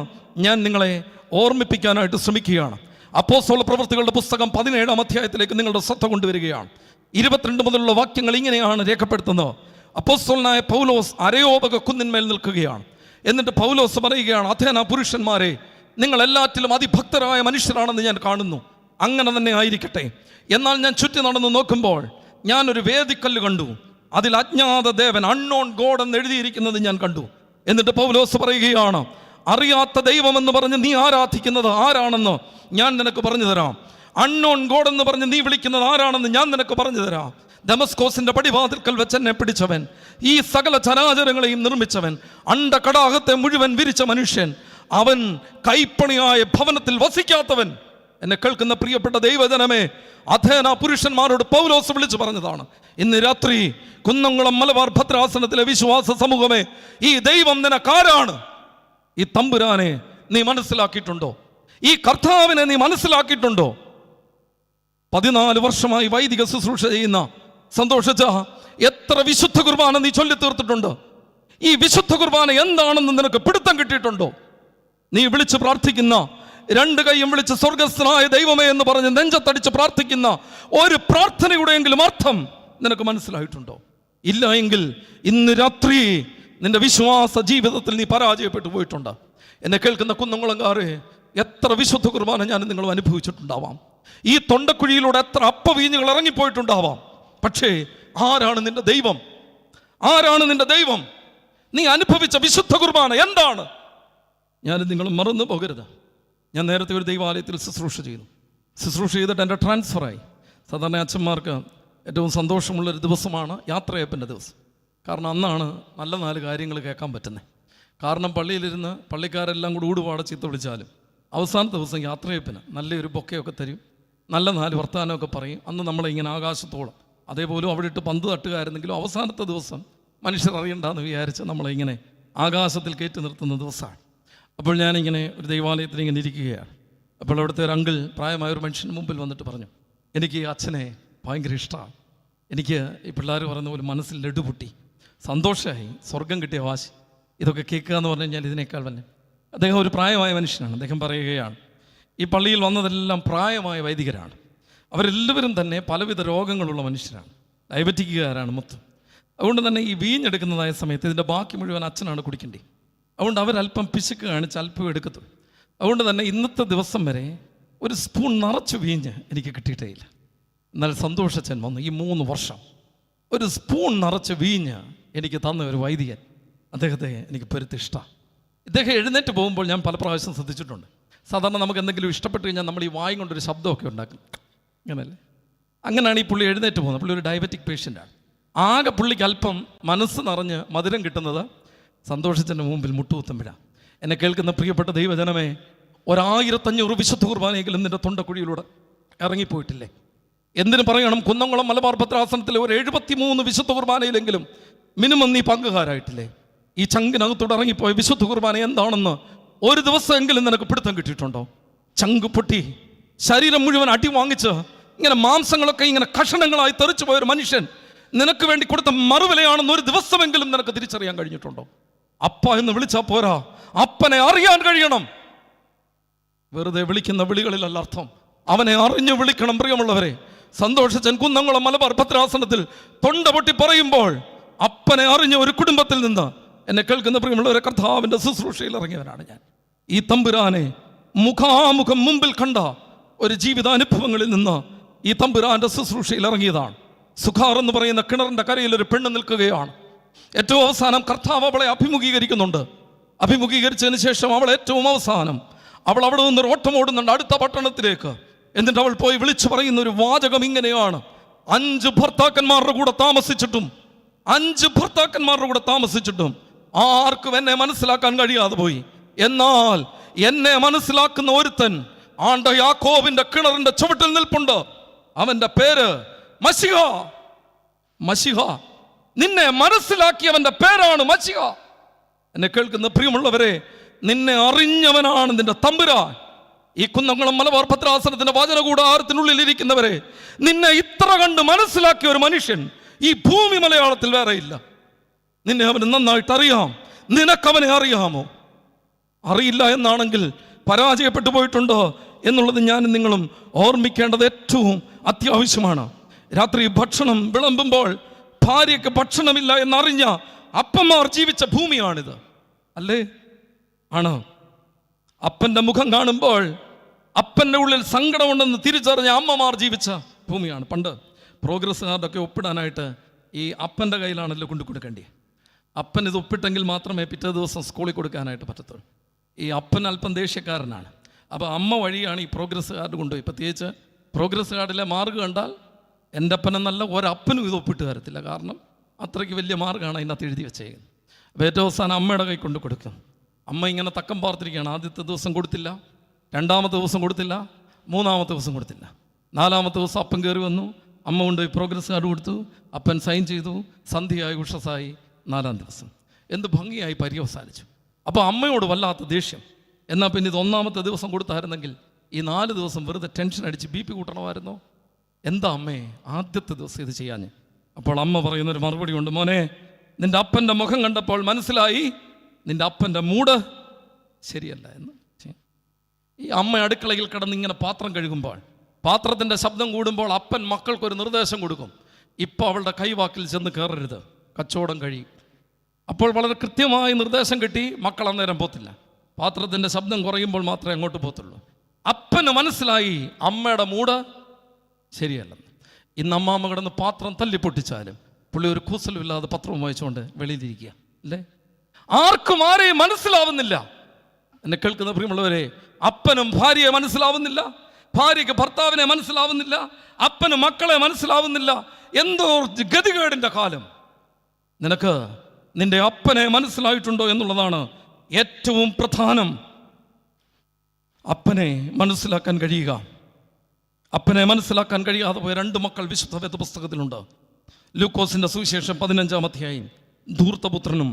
ഞാൻ നിങ്ങളെ ഓർമ്മിപ്പിക്കാനായിട്ട് ശ്രമിക്കുകയാണ്. അപ്പോസ്തല പ്രവൃത്തികളുടെ പുസ്തകം 17-ാം അധ്യായത്തിലേക്ക് നിങ്ങളുടെ ശ്രദ്ധ കൊണ്ടുവരികയാണ്. 22 മുതലുള്ള വാക്യങ്ങൾ ഇങ്ങനെയാണ് രേഖപ്പെടുത്തുന്നത്. അപ്പോസ്തലനായ പൗലോസ് അരയോപക കുന്നിന്മേൽ നിൽക്കുകയാണ്. എന്നിട്ട് പൗലോസ് പറയുകയാണ്, അഥേന പുരുഷന്മാരെ, നിങ്ങൾ എല്ലാറ്റിലും അതിഭക്തരായ മനുഷ്യരാണെന്ന് ഞാൻ കാണുന്നു. അങ്ങനെ തന്നെ ആയിരിക്കട്ടെ. എന്നാൽ ഞാൻ ചുറ്റി നടന്നു നോക്കുമ്പോൾ ഞാനൊരു വേദിക്കല്ല് കണ്ടു. അതിൽ അജ്ഞാത ദേവൻ, അൺനോൺ ഗോഡ് എന്ന് എഴുതിയിരിക്കുന്നത് ഞാൻ കണ്ടു. എന്നിട്ട് പൗലോസ് പറയുകയാണ്, അറിയാത്ത ദൈവമെന്ന് പറഞ്ഞ് നീ ആരാധിക്കുന്നത് ആരാണെന്ന് ഞാൻ നിനക്ക് പറഞ്ഞു തരാം. അൺനോൺ ഗോഡ് എന്ന് പറഞ്ഞ് നീ വിളിക്കുന്നത് ആരാണെന്ന് ഞാൻ നിനക്ക് പറഞ്ഞു തരാം. ദമസ്കോസിന്റെ പടിവാതിൽക്കൽ വെച്ച് എന്നെ പിടിച്ചവൻ, ഈ സകല ചരാചരങ്ങളെയും നിർമ്മിച്ചവൻ, അണ്ടകടാഹത്തെ മുഴുവൻ വിരിച്ച മനുഷ്യൻ, അവൻ കൈപ്പണിയായ ഭവനത്തിൽ വസിക്കാത്തവൻ. എന്നെ കേൾക്കുന്ന പ്രിയപ്പെട്ട ദൈവജനമേ, അഥേന പുരുഷന്മാരോട് പൗലോസ് വിളിച്ചു പറഞ്ഞതാണ്. ഇന്ന് രാത്രി കുന്നംകുളം മലബാർ ഭദ്രാസനത്തിലെ വിശ്വാസ സമൂഹമേ, ഈ ദൈവം നിനക്കാരാണ്? ഈ തമ്പുരാനെ നീ മനസ്സിലാക്കിയിട്ടുണ്ടോ? ഈ കർത്താവിനെ നീ മനസ്സിലാക്കിയിട്ടുണ്ടോ? 14 വർഷമായി വൈദിക ശുശ്രൂഷ ചെയ്യുന്ന സന്തോഷിച്ച എത്ര വിശുദ്ധ കുർബാന നീ ചൊല്ലി തീർത്തിട്ടുണ്ട്? ഈ വിശുദ്ധ കുർബാന എന്താണെന്ന് നിനക്ക് പിടുത്തം കിട്ടിയിട്ടുണ്ടോ? നീ വിളിച്ച് പ്രാർത്ഥിക്കുന്ന, 2 കൈയും വിളിച്ച് സ്വർഗസ്ഥനായ ദൈവമേ എന്ന് പറഞ്ഞ് നെഞ്ചത്തടിച്ച് പ്രാർത്ഥിക്കുന്ന ഒരു പ്രാർത്ഥനയുടെയെങ്കിലും അർത്ഥം നിനക്ക് മനസ്സിലായിട്ടുണ്ടോ? ഇല്ല എങ്കിൽ ഇന്ന് രാത്രി നിന്റെ വിശ്വാസ ജീവിതത്തിൽ നീ പരാജയപ്പെട്ടു പോയിട്ടുണ്ട്. എന്നെ കേൾക്കുന്ന കുന്നംകുളംകാരെ, എത്ര വിശുദ്ധ കുർബാന ഞാൻ നിങ്ങൾ അനുഭവിച്ചിട്ടുണ്ടാവാം. ഈ തൊണ്ടക്കുഴിയിലൂടെ എത്ര അപ്പവീഞ്ഞുകൾ ഇറങ്ങിപ്പോയിട്ടുണ്ടാവാം. പക്ഷേ ആരാണ് നിന്റെ ദൈവം? ആരാണ് നിന്റെ ദൈവം? നീ അനുഭവിച്ച വിശുദ്ധ കുർബാന എന്താണ്? ഞാൻ നിങ്ങൾ മറന്നു പോകരുത്. ഞാൻ നേരത്തെ ഒരു ദൈവാലയത്തിൽ ശുശ്രൂഷ ചെയ്തു. ശുശ്രൂഷ ചെയ്തിട്ട് എൻ്റെ ട്രാൻസ്ഫറായി. സാധാരണ അച്ഛന്മാർക്ക് ഏറ്റവും സന്തോഷമുള്ളൊരു ദിവസമാണ് യാത്രയപ്പൻ്റെ ദിവസം. കാരണം അന്നാണ് നല്ല 4 കാര്യങ്ങൾ കേൾക്കാൻ പറ്റുന്നത്. കാരണം പള്ളിയിലിരുന്ന് പള്ളിക്കാരെല്ലാം കൂടി ഊടുപാടെ ചീത്ത വിളിച്ചാലും അവസാനത്തെ ദിവസം യാത്രയപ്പിന് നല്ലൊരു ബൊക്കയൊക്കെ തരും, നല്ല 4 വർത്തമാനമൊക്കെ പറയും. അന്ന് നമ്മളിങ്ങനെ ആകാശത്തോളം, അതേപോലും അവിടെ ഇട്ട് പന്ത് തട്ടുകയായിരുന്നെങ്കിലും അവസാനത്തെ ദിവസം മനുഷ്യർ അറിയണ്ടെന്ന് വിചാരിച്ച് നമ്മളിങ്ങനെ ആകാശത്തിൽ കയറ്റി നിർത്തുന്ന ദിവസമാണ്. അപ്പോൾ ഞാനിങ്ങനെ ഒരു ദൈവാലയത്തിൽ ഇങ്ങനെ ഇരിക്കുകയാണ്. അപ്പോൾ അവിടുത്തെ ഒരു അങ്കിൾ, പ്രായമായൊരു മനുഷ്യന് മുമ്പിൽ വന്നിട്ട് പറഞ്ഞു, എനിക്ക് ഈ അച്ഛനെ ഭയങ്കര ഇഷ്ടമാണ്. എനിക്ക് ഈ പിള്ളേർ പറയുന്ന പോലെ മനസ്സിൽ ലഡുപൊട്ടി, സന്തോഷമായി, സ്വർഗം കിട്ടിയ വാശി. ഇതൊക്കെ കേൾക്കുക എന്ന് പറഞ്ഞു കഴിഞ്ഞാൽ ഇതിനേക്കാൾ തന്നെ. അദ്ദേഹം ഒരു പ്രായമായ മനുഷ്യനാണ്. അദ്ദേഹം പറയുകയാണ്, ഈ പള്ളിയിൽ വന്നതെല്ലാം പ്രായമായ വൈദികരാണ്. അവരെല്ലാവരും തന്നെ പലവിധ രോഗങ്ങളുള്ള മനുഷ്യരാണ്, ഡയബറ്റിക്കുകാരാണ് മൊത്തം. അതുകൊണ്ട് തന്നെ ഈ വീഞ്ഞെടുക്കുന്നതായ സമയത്ത് ഇതിൻ്റെ ബാക്കി മുഴുവൻ അച്ഛനാണ് കുടിക്കേണ്ടത്. അതുകൊണ്ട് അവരല്പം പിശുക്ക് കാണിച്ച് അല്പം എടുക്കത്തുള്ളൂ. അതുകൊണ്ട് തന്നെ ഇന്നത്തെ ദിവസം വരെ ഒരു സ്പൂൺ നിറച്ച് വീഞ്ഞ് എനിക്ക് കിട്ടിയിട്ടേ ഇല്ല. എന്നാൽ സന്തോഷച്ചൻ വന്നു ഈ 3 വർഷം ഒരു സ്പൂൺ നിറച്ച് വീഞ്ഞ് എനിക്ക് തന്ന ഒരു വൈദികൻ, അദ്ദേഹത്തെ എനിക്ക് പെരുത്ത് ഇഷ്ടമാണ്. ഇദ്ദേഹം എഴുന്നേറ്റ് പോകുമ്പോൾ ഞാൻ പല പ്രാവശ്യം ശ്രദ്ധിച്ചിട്ടുണ്ട്. സാധാരണ നമുക്ക് എന്തെങ്കിലും ഇഷ്ടപ്പെട്ട് കഴിഞ്ഞാൽ നമ്മൾ ഈ വായും കൊണ്ടൊരു ശബ്ദമൊക്കെ ഉണ്ടാക്കും, അങ്ങനല്ലേ? അങ്ങനെയാണ് ഈ പുള്ളി എഴുന്നേറ്റ് പോകുന്നത്. പുള്ളി ഒരു ഡയബറ്റിക് പേഷ്യൻ്റാണ്. ആകെ പുള്ളിക്ക് അല്പം മനസ്സ് നിറഞ്ഞ് മധുരം കിട്ടുന്നത് സന്തോഷത്തിൻ്റെ മുമ്പിൽ മുട്ടുകുത്തുമ്പോഴാണ്. എന്നെ കേൾക്കുന്ന പ്രിയപ്പെട്ട ദൈവജനമേ, 1500 വിശുദ്ധ കുർബാനയെങ്കിലും നിൻ്റെ തൊണ്ടക്കുഴിയിലൂടെ ഇറങ്ങിപ്പോയിട്ടില്ലേ? എന്തിനു പറയണം, കുന്നംകുളം മലബാർ ഭദ്രാസനത്തിലെ ഒരു 73 വിശുദ്ധ കുർബാനയിലെങ്കിലും മിനിമം നീ പങ്കുകാരായിട്ടില്ലേ? ഈ ചങ്കിനകത്തോടെ ഇറങ്ങിപ്പോയ വിശുദ്ധ കുർബാന എന്താണെന്ന് ഒരു ദിവസമെങ്കിലും നിനക്ക് പിടുത്തം കിട്ടിയിട്ടുണ്ടോ? ചങ്ക് പൊട്ടി ശരീരം മുഴുവൻ അടി വാങ്ങിച്ച് ഇങ്ങനെ മാംസങ്ങളൊക്കെ ഇങ്ങനെ കഷണങ്ങളായി തെറിച്ചു പോയൊരു മനുഷ്യൻ നിനക്ക് വേണ്ടി കൊടുത്ത മറുവിലയാണെന്ന് ഒരു ദിവസമെങ്കിലും നിനക്ക് തിരിച്ചറിയാൻ കഴിഞ്ഞിട്ടുണ്ടോ? അപ്പ എന്ന് വിളിച്ചാൽ പോരാ, അപ്പനെ അറിയാൻ കഴിയണം. വെറുതെ വിളിക്കുന്ന വിളികളിലല്ല അർത്ഥം, അവനെ അറിഞ്ഞു വിളിക്കണം. പ്രിയമുള്ളവരെ, സന്തോഷിച്ചൻ കുന്നംകുളം മലബാർ ഭദ്രാസനത്തിൽ തൊണ്ട പൊട്ടി പറയുമ്പോൾ അപ്പനെ അറിഞ്ഞ ഒരു കുടുംബത്തിൽ നിന്ന് എന്നെ കേൾക്കുന്ന പ്രിയമുള്ളവരെ, കർത്താവിൻ്റെ ശുശ്രൂഷയിൽ ഇറങ്ങിയവനാണ് ഞാൻ. ഈ തമ്പുരാനെ മുഖാമുഖം മുമ്പിൽ കണ്ട ഒരു ജീവിതാനുഭവങ്ങളിൽ നിന്ന് ഈ തമ്പുരാന്റെ ശുശ്രൂഷയിൽ ഇറങ്ങിയതാണ്. സുഖാർ എന്ന് പറയുന്ന കിണറിന്റെ കരയിൽ ഒരു പെണ്ണ് നിൽക്കുകയാണ്. ഏറ്റവും അവസാനം കർത്താവ് അവളെ അഭിമുഖീകരിക്കുന്നുണ്ട്. അഭിമുഖീകരിച്ചതിന് ശേഷം അവൾ ഏറ്റവും അവസാനം അവൾ അവിടെ നിന്ന് ഓട്ടം ഓടുന്നുണ്ട് അടുത്ത പട്ടണത്തിലേക്ക്. എന്നിട്ട് അവൾ പോയി വിളിച്ചു പറയുന്ന ഒരു വാചകം ഇങ്ങനെയാണ്: 5 ഭർത്താക്കന്മാരുടെ കൂടെ താമസിച്ചിട്ടും ആർക്കും എന്നെ മനസ്സിലാക്കാൻ കഴിയാതെ പോയി. എന്നാൽ എന്നെ മനസ്സിലാക്കുന്ന ഒരുത്തൻ ആണ്ട യാക്കോബിന്റെ കിണറിന്റെ ചുവട്ടിൽ നിൽപ്പുണ്ട്. അവന്റെ പേര് മശിഹ. മശിഹ, നിന്നെ മനസ്സിലാക്കിയവന്റെ പേരാണ് മശിഹ. എന്നെ കേൾക്കുന്ന പ്രിയമുള്ളവരെ, നിന്നെ അറിഞ്ഞവനാണ് നിന്റെ തമ്പുരാൻ. ഈ കുന്നംകുളം മലബാർ ഭദ്രാസനത്തിന്റെ വചനകൂടാരത്തിനുള്ളിൽ ഇരിക്കുന്നവരെ, നിന്നെ ഇത്ര കണ്ട് മനസ്സിലാക്കിയ ഒരു മനുഷ്യൻ ഈ ഭൂമി മലയാളത്തിൽ വേറെ ഇല്ല. നിന്നെ അവന് നന്നായിട്ട് അറിയാം. നിനക്കവനെ അറിയാമോ? അറിയില്ല എന്നാണെങ്കിൽ പരാജയപ്പെട്ടു പോയിട്ടുണ്ടോ എന്നുള്ളത് ഞാനും നിങ്ങളും ഓർമ്മിക്കേണ്ടത് ഏറ്റവും അത്യാവശ്യമാണ്. രാത്രി ഭക്ഷണം വിളമ്പുമ്പോൾ ഭാര്യയ്ക്ക് ഭക്ഷണമില്ല എന്നറിഞ്ഞ അപ്പന്മാർ ജീവിച്ച ഭൂമിയാണിത്, അല്ലേ? ആണ്. അപ്പൻ്റെ മുഖം കാണുമ്പോൾ അപ്പൻ്റെ ഉള്ളിൽ സങ്കടമുണ്ടെന്ന് തിരിച്ചറിഞ്ഞ അമ്മമാർ ജീവിച്ച ഭൂമിയാണ്. പണ്ട് പ്രോഗ്രസ്സുകാരുടെയൊക്കെ ഒപ്പിടാനായിട്ട് ഈ അപ്പൻ്റെ കയ്യിലാണല്ലോ കൊണ്ടു കൊടുക്കേണ്ടി. അപ്പൻ ഇത് ഒപ്പിട്ടെങ്കിൽ മാത്രമേ പിറ്റേ ദിവസം സ്കൂളിൽ കൊടുക്കാനായിട്ട് പറ്റത്തുള്ളൂ. ഈ അപ്പൻ അല്പം ദേഷ്യക്കാരനാണ്. അപ്പോൾ അമ്മ വഴിയാണ് ഈ പ്രോഗ്രസ് കാർഡ് കൊണ്ടുപോയി. പ്രത്യേകിച്ച് പ്രോഗ്രസ് കാർഡിലെ മാർക്ക് കണ്ടാൽ എൻ്റെ അപ്പനെന്നല്ല ഒരപ്പനും ഇത് ഒപ്പിട്ട് തരത്തില്ല. കാരണം അത്രയ്ക്ക് വലിയ മാർക്കാണ് അതിനകത്ത് എഴുതി വെച്ചേക്കുന്നത്. അപ്പോൾ ഏറ്റവും അവസാനം അമ്മയുടെ കൈ കൊണ്ട് കൊടുക്കും. അമ്മ ഇങ്ങനെ തക്കം പാർത്തിരിക്കുകയാണ്. ആദ്യത്തെ ദിവസം കൊടുത്തില്ല, രണ്ടാമത്തെ ദിവസം കൊടുത്തില്ല, മൂന്നാമത്തെ ദിവസം കൊടുത്തില്ല, നാലാമത്തെ ദിവസം അപ്പൻ കയറി വന്നു. അമ്മ കൊണ്ടുപോയി പ്രോഗ്രസ് കാർഡ് കൊടുത്തു. അപ്പൻ സൈൻ ചെയ്തു. സന്ധ്യയായി, ഉഷസായി. നാലാം ദിവസം എന്ത് ഭംഗിയായി പര്യവസാനിച്ചു. അപ്പോൾ അമ്മയോട് വല്ലാത്ത ദേഷ്യം. എന്നാൽ പിന്നെ ഇത് ഒന്നാമത്തെ ദിവസം കൊടുത്തായിരുന്നെങ്കിൽ ഈ 4 ദിവസം വെറുതെ ടെൻഷൻ അടിച്ച് BP കൂട്ടണമായിരുന്നോ? എന്താ അമ്മേ ആദ്യത്തെ ദിവസം ഇത് ചെയ്യാഞ്ഞ്? അപ്പോൾ അമ്മ പറയുന്നൊരു മറുപടി ഉണ്ട്. മോനെ, നിൻ്റെ അപ്പൻ്റെ മുഖം കണ്ടപ്പോൾ മനസ്സിലായി നിൻ്റെ അപ്പൻ്റെ മൂഡ് ശരിയല്ല എന്ന്. ഈ അമ്മ അടുക്കളയിൽ കിടന്ന് ഇങ്ങനെ പാത്രം കഴുകുമ്പോൾ പാത്രത്തിൻ്റെ ശബ്ദം കൂടുമ്പോൾ അപ്പൻ മക്കൾക്കൊരു നിർദ്ദേശം കൊടുക്കും. ഇപ്പോൾ അവളുടെ കൈവാക്കിൽ ചെന്ന് കയറരുത്, കച്ചവടം കഴിയും. അപ്പോൾ വളരെ കൃത്യമായി നിർദ്ദേശം കിട്ടി. മക്കൾ അന്നേരം പോത്തില്ല. പാത്രത്തിൻ്റെ ശബ്ദം കുറയുമ്പോൾ മാത്രമേ അങ്ങോട്ട് പോത്തുള്ളൂ. അപ്പന് മനസ്സിലായി അമ്മയുടെ മൂഡ് ശരിയല്ലെന്ന്. ഇന്ന് അമ്മാമ്മ കിടന്ന് പാത്രം തല്ലിപ്പൊട്ടിച്ചാലും പുള്ളി ഒരു കൂസലുമില്ലാതെ പത്രവും വായിച്ചുകൊണ്ട് വെളിയിലിരിക്കുക, അല്ലേ? ആർക്കും ആരെയും മനസ്സിലാവുന്നില്ല. എന്നെ കേൾക്കുന്ന പ്രിയമുള്ളവരെ, അപ്പനും ഭാര്യയെ മനസ്സിലാവുന്നില്ല, ഭാര്യയ്ക്ക് ഭർത്താവിനെ മനസ്സിലാവുന്നില്ല, അപ്പന് മക്കളെ മനസ്സിലാവുന്നില്ല. എന്തോ ഗതികേടിൻ്റെ കാലം. നിനക്ക് നിന്റെ അപ്പനെ മനസ്സിലായിട്ടുണ്ടോ എന്നുള്ളതാണ് ഏറ്റവും പ്രധാനം. അപ്പനെ മനസ്സിലാക്കാൻ കഴിയുക. അപ്പനെ മനസ്സിലാക്കാൻ കഴിയാതെ പോയ 2 മക്കൾ വിശുദ്ധ വേദപുസ്തകത്തിലുണ്ട്. ലൂക്കോസിൻ്റെ സുവിശേഷം 15-ാം അധ്യായം, ധൂർത്തപുത്രനും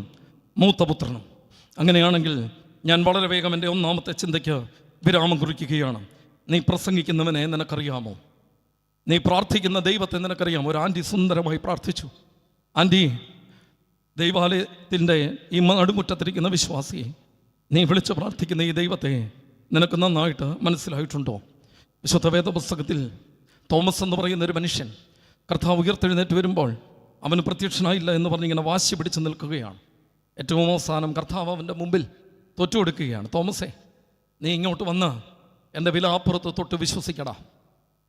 മൂത്തപുത്രനും. അങ്ങനെയാണെങ്കിൽ ഞാൻ വളരെ വേഗം എൻ്റെ ഒന്നാമത്തെ ചിന്തയ്ക്ക് വിരാമം കുറിക്കുകയാണ്. നീ പ്രസംഗിക്കുന്നവനെ നിനക്കറിയാമോ? നീ പ്രാർത്ഥിക്കുന്ന ദൈവത്തെ നിനക്കറിയാമോ? ഒരു ആൻറ്റി സുന്ദരമായി പ്രാർത്ഥിച്ചു. ആൻറ്റി, ദൈവാലയത്തിൻ്റെ ഈ നടുമുറ്റത്തിരിക്കുന്ന വിശ്വാസിയെ, നീ വിളിച്ച് പ്രാർത്ഥിക്കുന്ന ഈ ദൈവത്തെ നിനക്ക് നന്നായിട്ട് മനസ്സിലായിട്ടുണ്ടോ? വിശുദ്ധ വേദപുസ്തകത്തിൽ തോമസ് എന്ന് പറയുന്ന ഒരു മനുഷ്യൻ കർത്താവ് ഉയർത്തെഴുന്നേറ്റ് വരുമ്പോൾ അവന് പ്രത്യക്ഷനായില്ല എന്ന് പറഞ്ഞിങ്ങനെ വാശി പിടിച്ച് നിൽക്കുകയാണ്. ഏറ്റവും അവസാനം കർത്താവ് അവൻ്റെ മുമ്പിൽ തൊറ്റുകൊടുക്കുകയാണ്. തോമസേ, നീ ഇങ്ങോട്ട് വന്ന് എൻ്റെ വിലാപ്പുറത്ത് തൊട്ട് വിശ്വസിക്കടാ.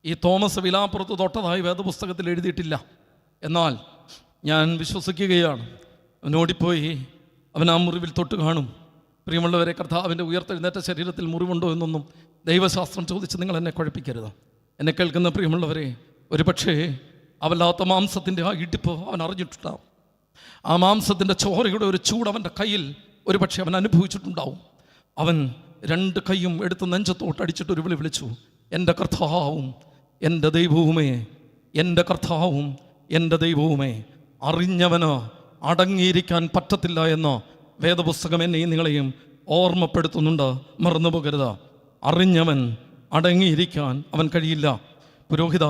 ഈ തോമസ് വിലാപ്പുറത്ത് തൊട്ടതായി വേദപുസ്തകത്തിൽ എഴുതിയിട്ടില്ല. എന്നാൽ ഞാൻ വിശ്വസിക്കുകയാണ്. അവനോടിപ്പോയി അവൻ ആ മുറിവിൽ തൊട്ട് കാണും. പ്രിയമുള്ളവരെ, കർത്താവിൻ്റെ ഉയർത്തെഴുന്നേറ്റ ശരീരത്തിൽ മുറിവുണ്ടോ എന്നൊന്നും ദൈവശാസ്ത്രം ചോദിച്ച് നിങ്ങൾ എന്നെ കുഴപ്പിക്കരുത്. എന്നെ കേൾക്കുന്ന പ്രിയമുള്ളവരെ, ഒരു പക്ഷേ അവല്ലാത്ത മാംസത്തിൻ്റെ ആ ഇടിപ്പ് അവൻ അറിഞ്ഞിട്ടുണ്ടാവും. ആ മാംസത്തിൻ്റെ ചോരയുടെ ഒരു ചൂട് അവൻ്റെ കയ്യിൽ ഒരു പക്ഷേ അവൻ അനുഭവിച്ചിട്ടുണ്ടാവും. അവൻ 2 കൈയും എടുത്ത് നെഞ്ചത്തോട്ട് അടിച്ചിട്ട് ഒരു വിളി വിളിച്ചു, എൻ്റെ കർത്താവും എൻ്റെ ദൈവവുമേ, എൻ്റെ കർത്താവും എൻ്റെ ദൈവവുമേ. അറിഞ്ഞവന് അടങ്ങിയിരിക്കാൻ പറ്റത്തില്ല എന്ന് വേദപുസ്തകം എന്നെയും നിങ്ങളെയും ഓർമ്മപ്പെടുത്തുന്നുണ്ട്. മറന്നു പോകരുത്. അറിഞ്ഞവൻ അടങ്ങിയിരിക്കാൻ അവൻ കഴിയില്ല. പുരോഹിത,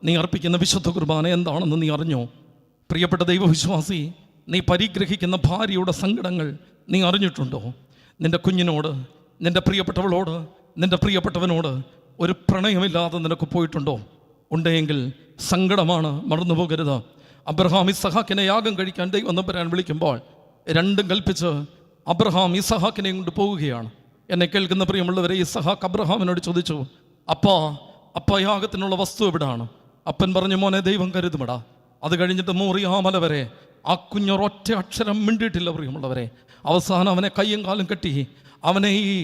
നീ അർപ്പിക്കുന്ന വിശുദ്ധ കുർബാന എന്താണെന്ന് നീ അറിഞ്ഞോ? പ്രിയപ്പെട്ട ദൈവവിശ്വാസി, നീ പരിഗ്രഹിക്കുന്ന ഭാര്യയുടെ സങ്കടങ്ങൾ നീ അറിഞ്ഞിട്ടുണ്ടോ? നിൻ്റെ കുഞ്ഞിനോട്, നിൻ്റെ പ്രിയപ്പെട്ടവളോട്, നിൻ്റെ പ്രിയപ്പെട്ടവനോട് ഒരു പ്രണയമില്ലാതെ നിനക്ക് പോയിട്ടുണ്ടോ? ഉണ്ടെങ്കിൽ സങ്കടമാണ്, മറന്നു പോകരുത്. അബ്രഹാം ഇസഹാക്കിനെ യാഗം കഴിക്കാൻ ദൈവം നമ്പരാൻ വിളിക്കുമ്പോൾ 2 കൽപ്പിച്ച് അബ്രഹാം ഇസഹാക്കിനെ കൊണ്ട് പോവുകയാണ്. എന്നെ കേൾക്കുന്ന പ്രിയമുള്ളവരെ, ഇസഹാക്ക് അബ്രഹാമിനോട് ചോദിച്ചു, അപ്പ യാഗത്തിനുള്ള വസ്തു എവിടാണ്? അപ്പൻ പറഞ്ഞു, മോനെ, ദൈവം കരുതുമടാ. അത് കഴിഞ്ഞിട്ട് മോറിയാമല വരെ ആ കുഞ്ഞൊരൊറ്റ അക്ഷരം മിണ്ടിയിട്ടില്ല. പ്രിയമുള്ളവരെ, അവസാനം അവനെ കയ്യും കാലും കെട്ടി അവനെ ഈ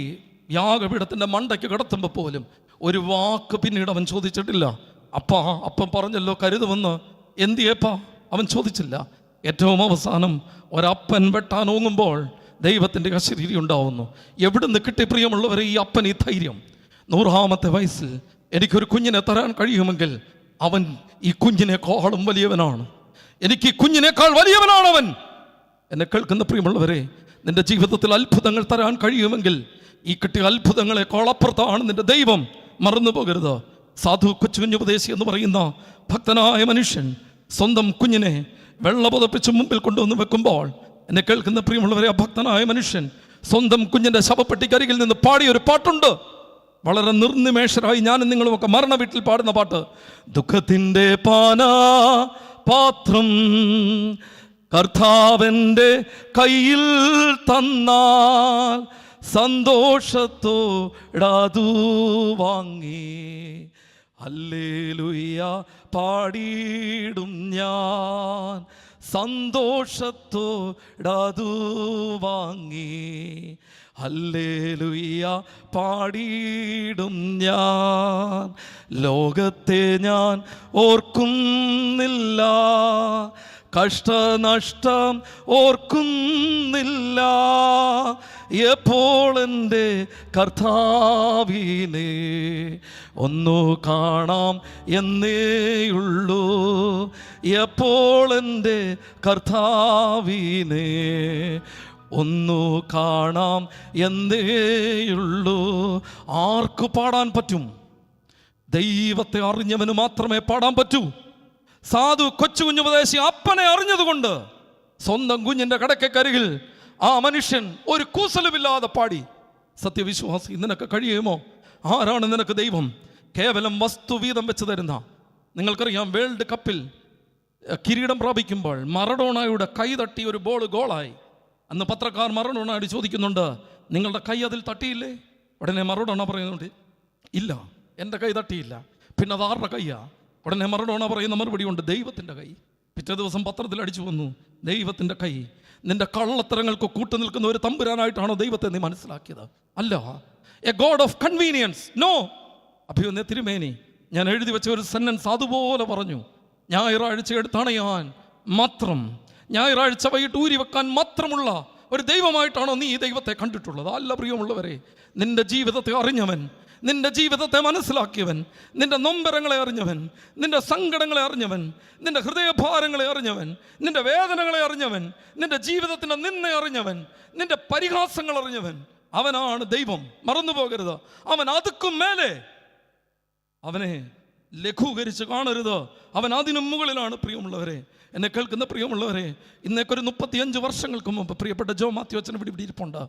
യാഗപീഠത്തിൻ്റെ മണ്ടയ്ക്ക് കിടത്തുമ്പോൾ പോലും ഒരു വാക്ക് പിന്നീട് അവൻ ചോദിച്ചിട്ടില്ല. അപ്പം പറഞ്ഞല്ലോ കരുതുമെന്ന്, എന്തിയേപ്പാ അവൻ ചോദിച്ചില്ല. ഏറ്റവും അവസാനം ഒരപ്പൻ വെട്ടാൻ ഓങ്ങുമ്പോൾ ദൈവത്തിൻ്റെ അശരീരി ഉണ്ടാവുന്നു. എവിടുന്ന് കിട്ടി പ്രിയമുള്ളവരെ ഈ അപ്പൻ ഈ ധൈര്യം? 100-ാമത്തെ വയസ്സിൽ എനിക്കൊരു കുഞ്ഞിനെ തരാൻ കഴിയുമെങ്കിൽ അവൻ ഈ കുഞ്ഞിനേക്കാളും വലിയവനാണ്. എനിക്ക് ഈ കുഞ്ഞിനേക്കാൾ വലിയവനാണ് അവൻ. എന്നെ കേൾക്കുന്ന പ്രിയമുള്ളവരെ, നിന്റെ ജീവിതത്തിൽ അത്ഭുതങ്ങൾ തരാൻ കഴിയുമെങ്കിൽ ഈ കിട്ടിയ അത്ഭുതങ്ങളെക്കാൾ അപ്പുറത്താണ് നിന്റെ ദൈവം. മറന്നു പോകരുത്. സാധു കൊച്ചുകുഞ്ഞുപദേശി എന്ന് പറയുന്ന ഭക്തനായ മനുഷ്യൻ സ്വന്തം കുഞ്ഞിനെ വെള്ള പുതപ്പിച്ച് മുമ്പിൽ കൊണ്ടുവന്ന് വെക്കുമ്പോൾ, എന്നെ കേൾക്കുന്ന പ്രിയമുള്ളവരെ, ആ ഭക്തനായ മനുഷ്യൻ സ്വന്തം കുഞ്ഞിൻ്റെ ശവപ്പെട്ടിക്കരികിൽ നിന്ന് പാടിയൊരു പാട്ടുണ്ട്. വളരെ നിർനിമേഷരായി ഞാനും നിങ്ങളുമൊക്കെ മരണ വീട്ടിൽ പാടുന്ന പാട്ട്. ദുഃഖത്തിൻ്റെ പാനം കർത്താവിൻ്റെ കയ്യിൽ തന്നാൽ സന്തോഷത്തോടതു വാങ്ങി ഹല്ലേലൂയ പാടിയിടും ഞാൻ. സന്തോഷത്തോടതു വാങ്ങി ഹല്ലേലൂയ പാടിയിടും ഞാൻ. ലോകത്തെ ഞാൻ ഓർക്കുന്നില്ല, കഷ്ടനഷ്ടം ഓർക്കുന്നില്ല, എപ്പോൾ എൻ്റെ കർത്താവിനെ ഒന്നു കാണാം എന്നേയുള്ളൂ, എപ്പോൾ എൻ്റെ കർത്താവിനെ ഒന്നു കാണാം എന്നേയുള്ളൂ. ആർക്ക് പാടാൻ പറ്റും? ദൈവത്തെ അറിഞ്ഞവന് മാത്രമേ പാടാൻ പറ്റൂ. സാധു കൊച്ചു കുഞ്ഞുപദേശി അപ്പനെ അറിഞ്ഞതുകൊണ്ട് സ്വന്തം കുഞ്ഞിൻ്റെ കടക്കക്കരികിൽ ആ മനുഷ്യൻ ഒരു കൂസലുമില്ലാതെ പാടി. സത്യവിശ്വാസി, നിനക്ക് കഴിയുമോ? ആരാണ് നിനക്ക് ദൈവം? കേവലം വസ്തുവീതം വെച്ച് തരുന്ന. നിങ്ങൾക്കറിയാം, വേൾഡ് കപ്പിൽ കിരീടം പ്രാപിക്കുമ്പോൾ മറഡോണയുടെ കൈ തട്ടി ഒരു ബോൾ ഗോളായി. അന്ന് പത്രക്കാർ മറഡോണയോട് ചോദിക്കുന്നുണ്ട്, നിങ്ങളുടെ കൈ അതിൽ തട്ടിയില്ലേ? ഉടനെ മറഡോണ പറയുന്നുണ്ട്, ഇല്ല, എൻ്റെ കൈ തട്ടിയില്ല. പിന്നെ അത് ആരുടെ കൈയാ? ഉടനെ മറഡോണ പറയുന്ന മറുപടി ഉണ്ട്, ദൈവത്തിൻ്റെ കൈ. പിറ്റേ ദിവസം പത്രത്തിൽ അടിച്ചു വന്നു, ദൈവത്തിൻ്റെ കൈ. നിന്റെ കള്ളത്തരങ്ങൾക്ക് കൂട്ടു നിൽക്കുന്ന ഒരു തമ്പുരാനായിട്ടാണോ ദൈവത്തെ നീ മനസ്സിലാക്കിയത്? അല്ല, a god of convenience. No. Abhimanyu Thirumeni, ഞാൻ എഴുതി വെച്ച ഒരു സെന്റൻസ് അതുപോലെ പറഞ്ഞു. ഞായറാഴ്ച എടുത്തണയാൻ മാത്രം, ഞായറാഴ്ച വൈകിട്ട് ഊരി വെക്കാൻ മാത്രമുള്ള ഒരു ദൈവമായിട്ടാണോ നീ ഈ ദൈവത്തെ കണ്ടിട്ടുള്ളത്? അല്ല പ്രിയമുള്ളവരെ, നിന്റെ ജീവിതത്തെ അറിഞ്ഞവൻ, നിന്റെ ജീവിതത്തെ മനസ്സിലാക്കിയവൻ, നിന്റെ നൊമ്പരങ്ങളെ അറിഞ്ഞവൻ, നിന്റെ സങ്കടങ്ങളെ അറിഞ്ഞവൻ, നിന്റെ ഹൃദയഭാരങ്ങളെ അറിഞ്ഞവൻ, നിന്റെ വേദനകളെ അറിഞ്ഞവൻ, നിന്റെ ജീവിതത്തിൻ്റെ നിന്നെ അറിഞ്ഞവൻ, നിന്റെ പരിഹാസങ്ങൾ അറിഞ്ഞവൻ, അവനാണ് ദൈവം. മറന്നു പോകരുത്. അവൻ അതുക്കും മേലെ. അവനെ ലഘൂകരിച്ച് കാണരുത്. അവൻ അതിനും മുകളിലാണ്. പ്രിയമുള്ളവരെ, എന്നെ കേൾക്കുന്ന പ്രിയമുള്ളവരെ, ഇന്നേക്കൊരു 35 വർഷങ്ങൾക്ക് മുമ്പ് പ്രിയപ്പെട്ട ജോ മാത്യു അച്ഛൻ ഇവിടെ ഇരിപ്പുണ്ട്.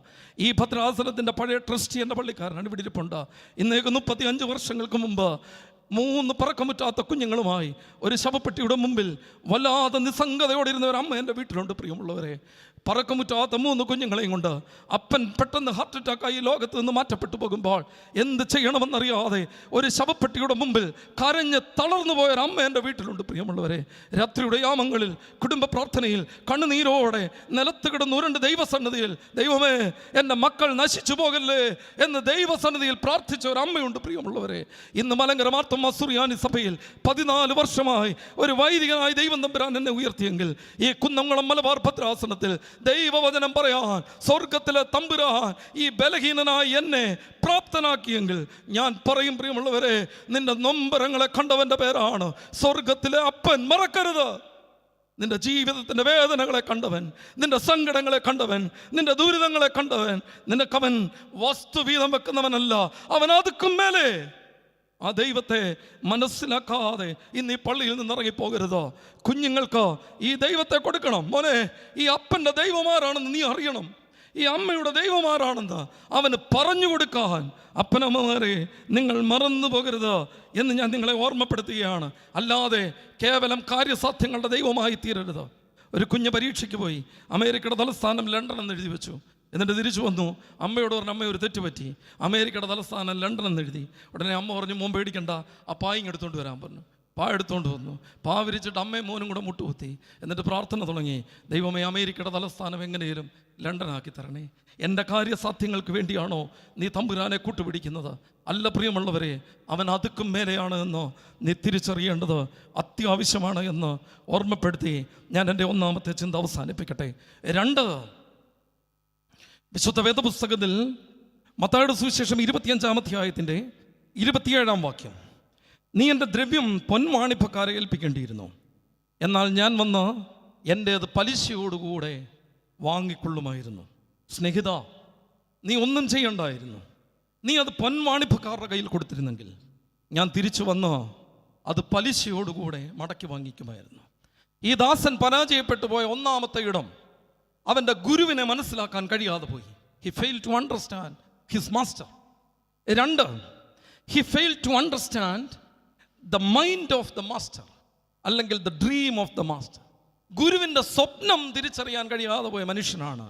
ഈ ഭദ്രാസനത്തിൻ്റെ പഴയ ട്രസ്റ്റി എൻ്റെ പള്ളിക്കാരനാണ് ഇവിടെ ഇരിപ്പുണ്ട്. ഇന്നേക്ക് 35 വർഷങ്ങൾക്ക് മുമ്പ് 3 പറക്കമുറ്റാത്ത കുഞ്ഞുങ്ങളുമായി ഒരു ശവപ്പെട്ടിയുടെ മുമ്പിൽ വല്ലാതെ നിസ്സംഗതയോടെ ഇരുന്ന ഒരു അമ്മ എൻ്റെ വീട്ടിലുണ്ട്. പ്രിയമുള്ളവരെ, പറക്കമുറ്റാത്ത 3 കുഞ്ഞുങ്ങളെയും കൊണ്ട് അപ്പൻ പെട്ടെന്ന് ഹാർട്ട് അറ്റാക്കായി ലോകത്ത് നിന്ന് മാറ്റപ്പെട്ടു പോകുമ്പോൾ എന്ത് ചെയ്യണമെന്നറിയാതെ ഒരു ശവപ്പെട്ടിയുടെ മുമ്പിൽ കരഞ്ഞ് തളർന്നു പോയൊരു അമ്മ എൻ്റെ വീട്ടിലുണ്ട്. പ്രിയമുള്ളവരെ, രാത്രിയുടെ യാമങ്ങളിൽ കുടുംബ പ്രാർത്ഥനയിൽ കണ്ണുനീരോടെ നിലത്ത് കിടന്നുരുണ്ട് ദൈവസന്നിധിയിൽ, ദൈവമേ എൻ്റെ മക്കൾ നശിച്ചു പോകല്ലേ എന്ന് ദൈവസന്നിധിയിൽ പ്രാർത്ഥിച്ച ഒരു അമ്മയുണ്ട്. പ്രിയമുള്ളവരെ, ഇന്ന് മലങ്കര മാർത്തോമാ സുറിയാനി സഭയിൽ 14 വർഷമായി ഒരു വൈദികനായി ദൈവം തമ്പുരാൻ എന്നെ ഉയർത്തിയെങ്കിൽ ഈ കുന്നംകുളം മലബാർ ഭദ്രാസനത്തിൽ ദൈവവചനം പറയാൻ സ്വർഗത്തിലെ തമ്പുരാൻ ഈ ബലഹീനനായി എന്നെ പ്രാപ്തനാക്കിയെങ്കിൽ ഞാൻ പറയും, പ്രിയമുള്ളവരെ, നിന്റെ നൊമ്പരങ്ങളെ കണ്ടവന്റെ പേരാണ് സ്വർഗത്തിലെ അപ്പൻ. മറക്കരുത്. നിന്റെ ജീവിതത്തിൻ്റെ വേദനകളെ കണ്ടവൻ, നിന്റെ സങ്കടങ്ങളെ കണ്ടവൻ, നിന്റെ ദുരിതങ്ങളെ കണ്ടവൻ. നിനക്കവൻ വസ്തുവീതം വെക്കുന്നവനല്ല, അവൻ അതുക്കും മേലെ. ആ ദൈവത്തെ മനസ്സിലാക്കാതെ ഇന്ന് ഈ പള്ളിയിൽ നിന്ന് ഇറങ്ങിപ്പോകരുതോ. കുഞ്ഞുങ്ങൾക്ക് ഈ ദൈവത്തെ കൊടുക്കണം. മോനെ, ഈ അപ്പൻ്റെ ദൈവമാരാണെന്ന് നീ അറിയണം. ഈ അമ്മയുടെ ദൈവമാരാണെന്ന് അവന് പറഞ്ഞു കൊടുക്കാൻ അപ്പനമ്മമാരെ നിങ്ങൾ മറന്നു പോകരുത് എന്ന് ഞാൻ നിങ്ങളെ ഓർമ്മപ്പെടുത്തുകയാണ്. അല്ലാതെ കേവലം കാര്യസാധ്യങ്ങളുടെ ദൈവമായി തീരരുത്. ഒരു കുഞ്ഞ് പരീക്ഷയ്ക്ക് പോയി അമേരിക്കയുടെ തലസ്ഥാനം ലണ്ടൻ എന്ന് എഴുതി വെച്ചു. എന്നിട്ട് തിരിച്ചു വന്നു. അമ്മയോട് പറഞ്ഞു, അമ്മ ഒരു തെറ്റ് പറ്റി, അമേരിക്കയുടെ തലസ്ഥാനം ലണ്ടൻ എന്ന് എഴുതി. ഉടനെ അമ്മ പറഞ്ഞു, മോൻ പേടിക്കണ്ട, ആ പായിങ് എടുത്തുകൊണ്ട് വരാൻ പറഞ്ഞു. പാ എടുത്തുകൊണ്ട് വന്നു. പാ വിരിച്ചിട്ട് അമ്മയും മോനും കൂടെ മുട്ടുകുത്തി. എന്നിട്ട് പ്രാർത്ഥന തുടങ്ങി, ദൈവമേ, അമേരിക്കയുടെ തലസ്ഥാനം എങ്ങനെയും ലണ്ടനാക്കി തരണേ. എൻ്റെ കാര്യസാധ്യങ്ങൾക്ക് വേണ്ടിയാണോ നീ തമ്പുരാനെ കൂട്ടുപിടിക്കുന്നത്? അല്ല പ്രിയമുള്ളവരെ, അവൻ അതുക്കും മേലെയാണ് എന്ന് നീ തിരിച്ചറിയേണ്ടത് അത്യാവശ്യമാണ് എന്ന് ഓർമ്മപ്പെടുത്തി ഞാൻ എൻ്റെ ഒന്നാമത്തെ ചിന്ത അവസാനിപ്പിക്കട്ടെ. 2, വിശുദ്ധ വേദപുസ്തകത്തിൽ മത്തായിയുടെ സുവിശേഷം 25-ാം അധ്യായത്തിൻ്റെ 27-ാം വാക്യം. നീ എൻ്റെ ദ്രവ്യം പൊൻവാണിപ്പക്കാരെ ഏൽപ്പിക്കേണ്ടിയിരുന്നു. എന്നാൽ ഞാൻ വന്ന് എൻ്റേത് പലിശയോടുകൂടെ വാങ്ങിക്കൊള്ളുമായിരുന്നു. സ്നേഹിത, നീ ഒന്നും ചെയ്യണ്ടായിരുന്നു. നീ അത് പൊൻവാണിപ്പക്കാരുടെ കയ്യിൽ കൊടുത്തിരുന്നെങ്കിൽ ഞാൻ തിരിച്ചു വന്ന് അത് പലിശയോടുകൂടെ മടക്കി വാങ്ങിക്കുമായിരുന്നു. ഈ ദാസൻ പരാജയപ്പെട്ടു പോയ ഒന്നാമത്തെ ഇടം, അവൻ്റെ ഗുരുവിനെ മനസ്സിലാക്കാൻ കഴിയാതെ പോയി. He fail to understand his master. 2, he fail to understand the mind of the master, അല്ലെങ്കിൽ the dream of the master. ഗുരുവിൻ്റെ സ്വപ്നം തിരിച്ചറിയാൻ കഴിയാതെ പോയ മനുഷ്യനാണ്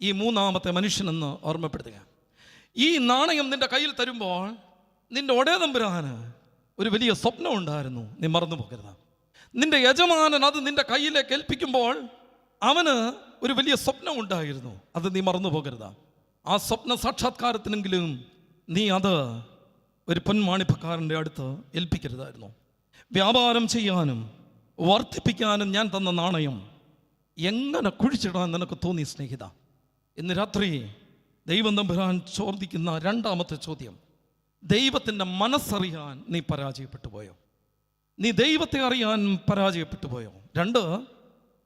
ഈ മൂന്നാമത്തെ മനുഷ്യനെന്ന് ഓർമ്മപ്പെടുത്തുക. ഈ നാണയം നിന്റെ കയ്യിൽ തരുമ്പോൾ നിന്റെ ഒടേതമ്പുരാന് ഒരു വലിയ സ്വപ്നം ഉണ്ടായിരുന്നു, നീ മറന്നു പോകരുത്. നിന്റെ യജമാനൻ അത് നിന്റെ കയ്യിലേക്ക് ഏൽപ്പിക്കുമ്പോൾ അവന് ഒരു വലിയ സ്വപ്നം ഉണ്ടായിരുന്നു, അത് നീ മറന്നു പോകരുത്. ആ സ്വപ്ന സാക്ഷാത്കാരത്തിനെങ്കിലും നീ അത് ഒരു പൊന്മാണിപ്പക്കാരൻ്റെ അടുത്ത് ഏൽപ്പിക്കരുതായിരുന്നു. വ്യാപാരം ചെയ്യാനും വർദ്ധിപ്പിക്കാനും ഞാൻ തന്ന നാണയം എങ്ങനെ കുഴിച്ചിടാൻ നിനക്ക് തോന്നി സ്നേഹിത? ഇന്ന് രാത്രി ദൈവം തമ്പുരാൻ ചോദിക്കുന്ന രണ്ടാമത്തെ ചോദ്യം, ദൈവത്തിൻ്റെ മനസ്സറിയാൻ നീ പരാജയപ്പെട്ടു പോയോ? നീ ദൈവത്തെ അറിയാൻ പരാജയപ്പെട്ടു പോയോ? 2,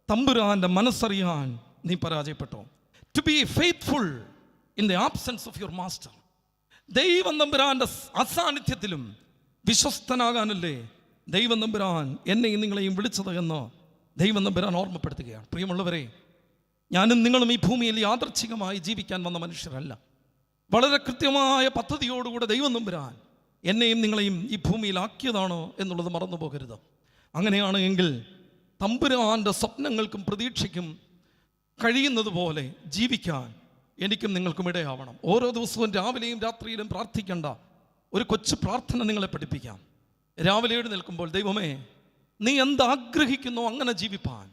തമ്പുരാൻ്റെ മനസ്സറിയാൻ നീ പരാജയപ്പെട്ടോ? To be faithful in the absence of your master. ദൈവം തമ്പുരാൻ്റെ അസാന്നിധ്യത്തിലും വിശ്വസ്തനാകാനല്ലേ ദൈവം തമ്പുരാൻ എന്നെയും നിങ്ങളെയും വിളിച്ചത് എന്ന് ദൈവം തമ്പുരാൻ ഓർമ്മപ്പെടുത്തുകയാണ്. പ്രിയമുള്ളവരെ, ഞാനും നിങ്ങളും ഈ ഭൂമിയിൽ യാദർച്ഛികമായി ജീവിക്കാൻ വന്ന മനുഷ്യരല്ല. വളരെ കൃത്യമായ പദ്ധതിയോടുകൂടെ ദൈവം തമ്പുരാൻ എന്നെയും നിങ്ങളെയും ഈ ഭൂമിയിലാക്കിയതാണോ എന്നുള്ളത് മറന്നു പോകരുത്. അങ്ങനെയാണ് എങ്കിൽ തമ്പുരാൻ്റെ സ്വപ്നങ്ങൾക്കും പ്രതീക്ഷയ്ക്കും കഴിയുന്നത് പോലെ ജീവിക്കാൻ എനിക്കും നിങ്ങൾക്കും ഇടയാവണം. ഓരോ ദിവസവും രാവിലെയും രാത്രിയിലും പ്രാർത്ഥിക്കേണ്ട ഒരു കൊച്ചു പ്രാർത്ഥന നിങ്ങളെ പഠിപ്പിക്കാം. രാവിലെ എഴുന്നേൽക്കുമ്പോൾ, ദൈവമേ, നീ എന്താഗ്രഹിക്കുന്നോ അങ്ങനെ ജീവിപ്പാൻ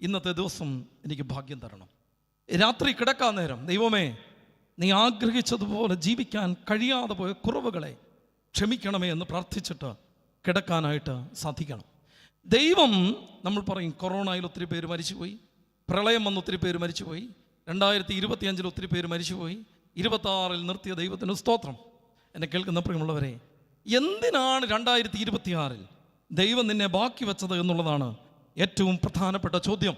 ഇന്നത്തെ ദിവസം എനിക്ക് ഭാഗ്യം തരണം. രാത്രി കിടക്കാൻ നേരം, ദൈവമേ, നീ ആഗ്രഹിച്ചതുപോലെ ജീവിക്കാൻ കഴിയാതെ പോയ കുറവുകളെ ക്ഷമിക്കണമേ എന്ന് പ്രാർത്ഥിച്ചിട്ട് കിടക്കാനായിട്ട് സാധിക്കണം. ദൈവം, നമ്മൾ പറയും കൊറോണയിൽ ഒത്തിരി പേര് മരിച്ചുപോയി, പ്രളയം വന്ന് ഒത്തിരി പേര് മരിച്ചുപോയി, 2025 ഒത്തിരി പേര് മരിച്ചുപോയി, 26 നിർത്തിയ ദൈവത്തിന് സ്തോത്രം. എന്നെ കേൾക്കുന്ന പ്രിയമുള്ളവരെ, എന്തിനാണ് 2026 ദൈവം നിന്നെ ബാക്കി വെച്ചത് എന്നുള്ളതാണ് ഏറ്റവും പ്രധാനപ്പെട്ട ചോദ്യം.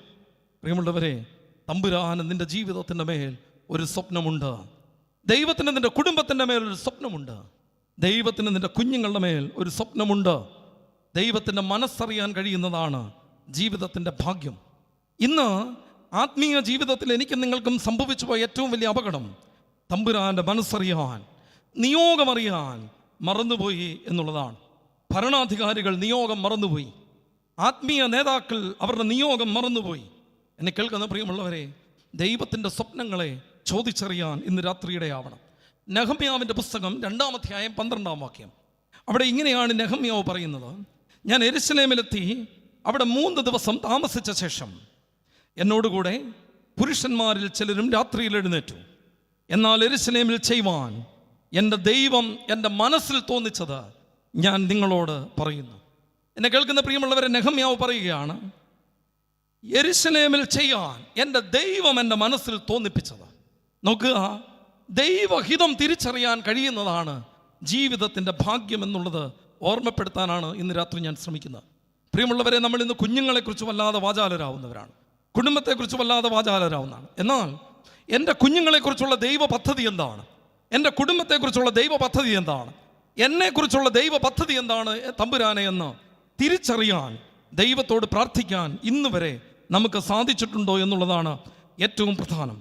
പ്രിയമുള്ളവരെ, തമ്പുരാന് നിന്റെ ജീവിതത്തിൻ്റെ മേൽ ഒരു സ്വപ്നമുണ്ട്. ദൈവത്തിന് നിന്റെ കുടുംബത്തിൻ്റെ മേൽ ഒരു സ്വപ്നമുണ്ട്. ദൈവത്തിന് നിന്റെ കുഞ്ഞുങ്ങളുടെ മേൽ ഒരു സ്വപ്നമുണ്ട്. ദൈവത്തിൻ്റെ മനസ്സറിയാൻ കഴിയുന്നതാണ് ജീവിതത്തിൻ്റെ ഭാഗ്യം. ഇന്ന് ആത്മീയ ജീവിതത്തിൽ എനിക്കും നിങ്ങൾക്കും സംഭവിച്ചു പോയ ഏറ്റവും വലിയ അപകടം, തമ്പുരാൻ്റെ മനസ്സറിയാൻ, നിയോഗമറിയാൻ മറന്നുപോയി എന്നുള്ളതാണ്. ഭരണാധികാരികൾ നിയോഗം മറന്നുപോയി, ആത്മീയ നേതാക്കൾ അവരുടെ നിയോഗം മറന്നുപോയി. എന്നെ കേൾക്കുന്ന പ്രിയമുള്ളവരെ, ദൈവത്തിൻ്റെ സ്വപ്നങ്ങളെ ചോദിച്ചറിയാൻ ഇന്ന് രാത്രിയുടെ ആവണം. നെഹമ്യാവിൻ്റെ പുസ്തകം 2-ാം അധ്യായം 12-ാം വാക്യം, അവിടെ ഇങ്ങനെയാണ് നെഹമ്യാവ് പറയുന്നത്: ഞാൻ യെരൂശലേമിലെത്തി അവിടെ 3 ദിവസം താമസിച്ച ശേഷം എന്നോടുകൂടെ പുരുഷന്മാരിൽ ചിലരും രാത്രിയിൽ എഴുന്നേറ്റു. എന്നാൽ യെരൂശലേമിൽ ചെയ്യുവാൻ എൻ്റെ ദൈവം എൻ്റെ മനസ്സിൽ തോന്നിച്ചത് ഞാൻ നിങ്ങളോട് പറയുന്നു. എന്നെ കേൾക്കുന്ന പ്രിയമുള്ളവരെ, നെഹമ്യാവ് പറയുകയാണ്, യെരൂശലേമിൽ ചെയ്യാൻ എൻ്റെ ദൈവം എൻ്റെ മനസ്സിൽ തോന്നിപ്പിച്ചത്. നോക്കുക, ദൈവഹിതം തിരിച്ചറിയാൻ കഴിയുന്നതാണ് ജീവിതത്തിൻ്റെ ഭാഗ്യം എന്നുള്ളത് ഓർമ്മപ്പെടുത്താനാണ് ഇന്ന് രാത്രി ഞാൻ ശ്രമിക്കുന്നത്. പ്രിയമുള്ളവരെ, നമ്മൾ ഇന്ന് കുഞ്ഞുങ്ങളെക്കുറിച്ച് വല്ലാതെ വാചാലരാവുന്നവരാണ്, കുടുംബത്തെക്കുറിച്ച് വല്ലാതെ വാചാലരാവുന്നതാണ്. എന്നാൽ എൻ്റെ കുഞ്ഞുങ്ങളെക്കുറിച്ചുള്ള ദൈവ പദ്ധതി എന്താണ്? എൻ്റെ കുടുംബത്തെക്കുറിച്ചുള്ള ദൈവ പദ്ധതി എന്താണ്? എന്നെക്കുറിച്ചുള്ള ദൈവ പദ്ധതി എന്താണ് തമ്പുരാനെ എന്ന് തിരിച്ചറിയാൻ, ദൈവത്തോട് പ്രാർത്ഥിക്കാൻ ഇന്ന് വരെ നമുക്ക് സാധിച്ചിട്ടുണ്ടോ എന്നുള്ളതാണ് ഏറ്റവും പ്രധാനം.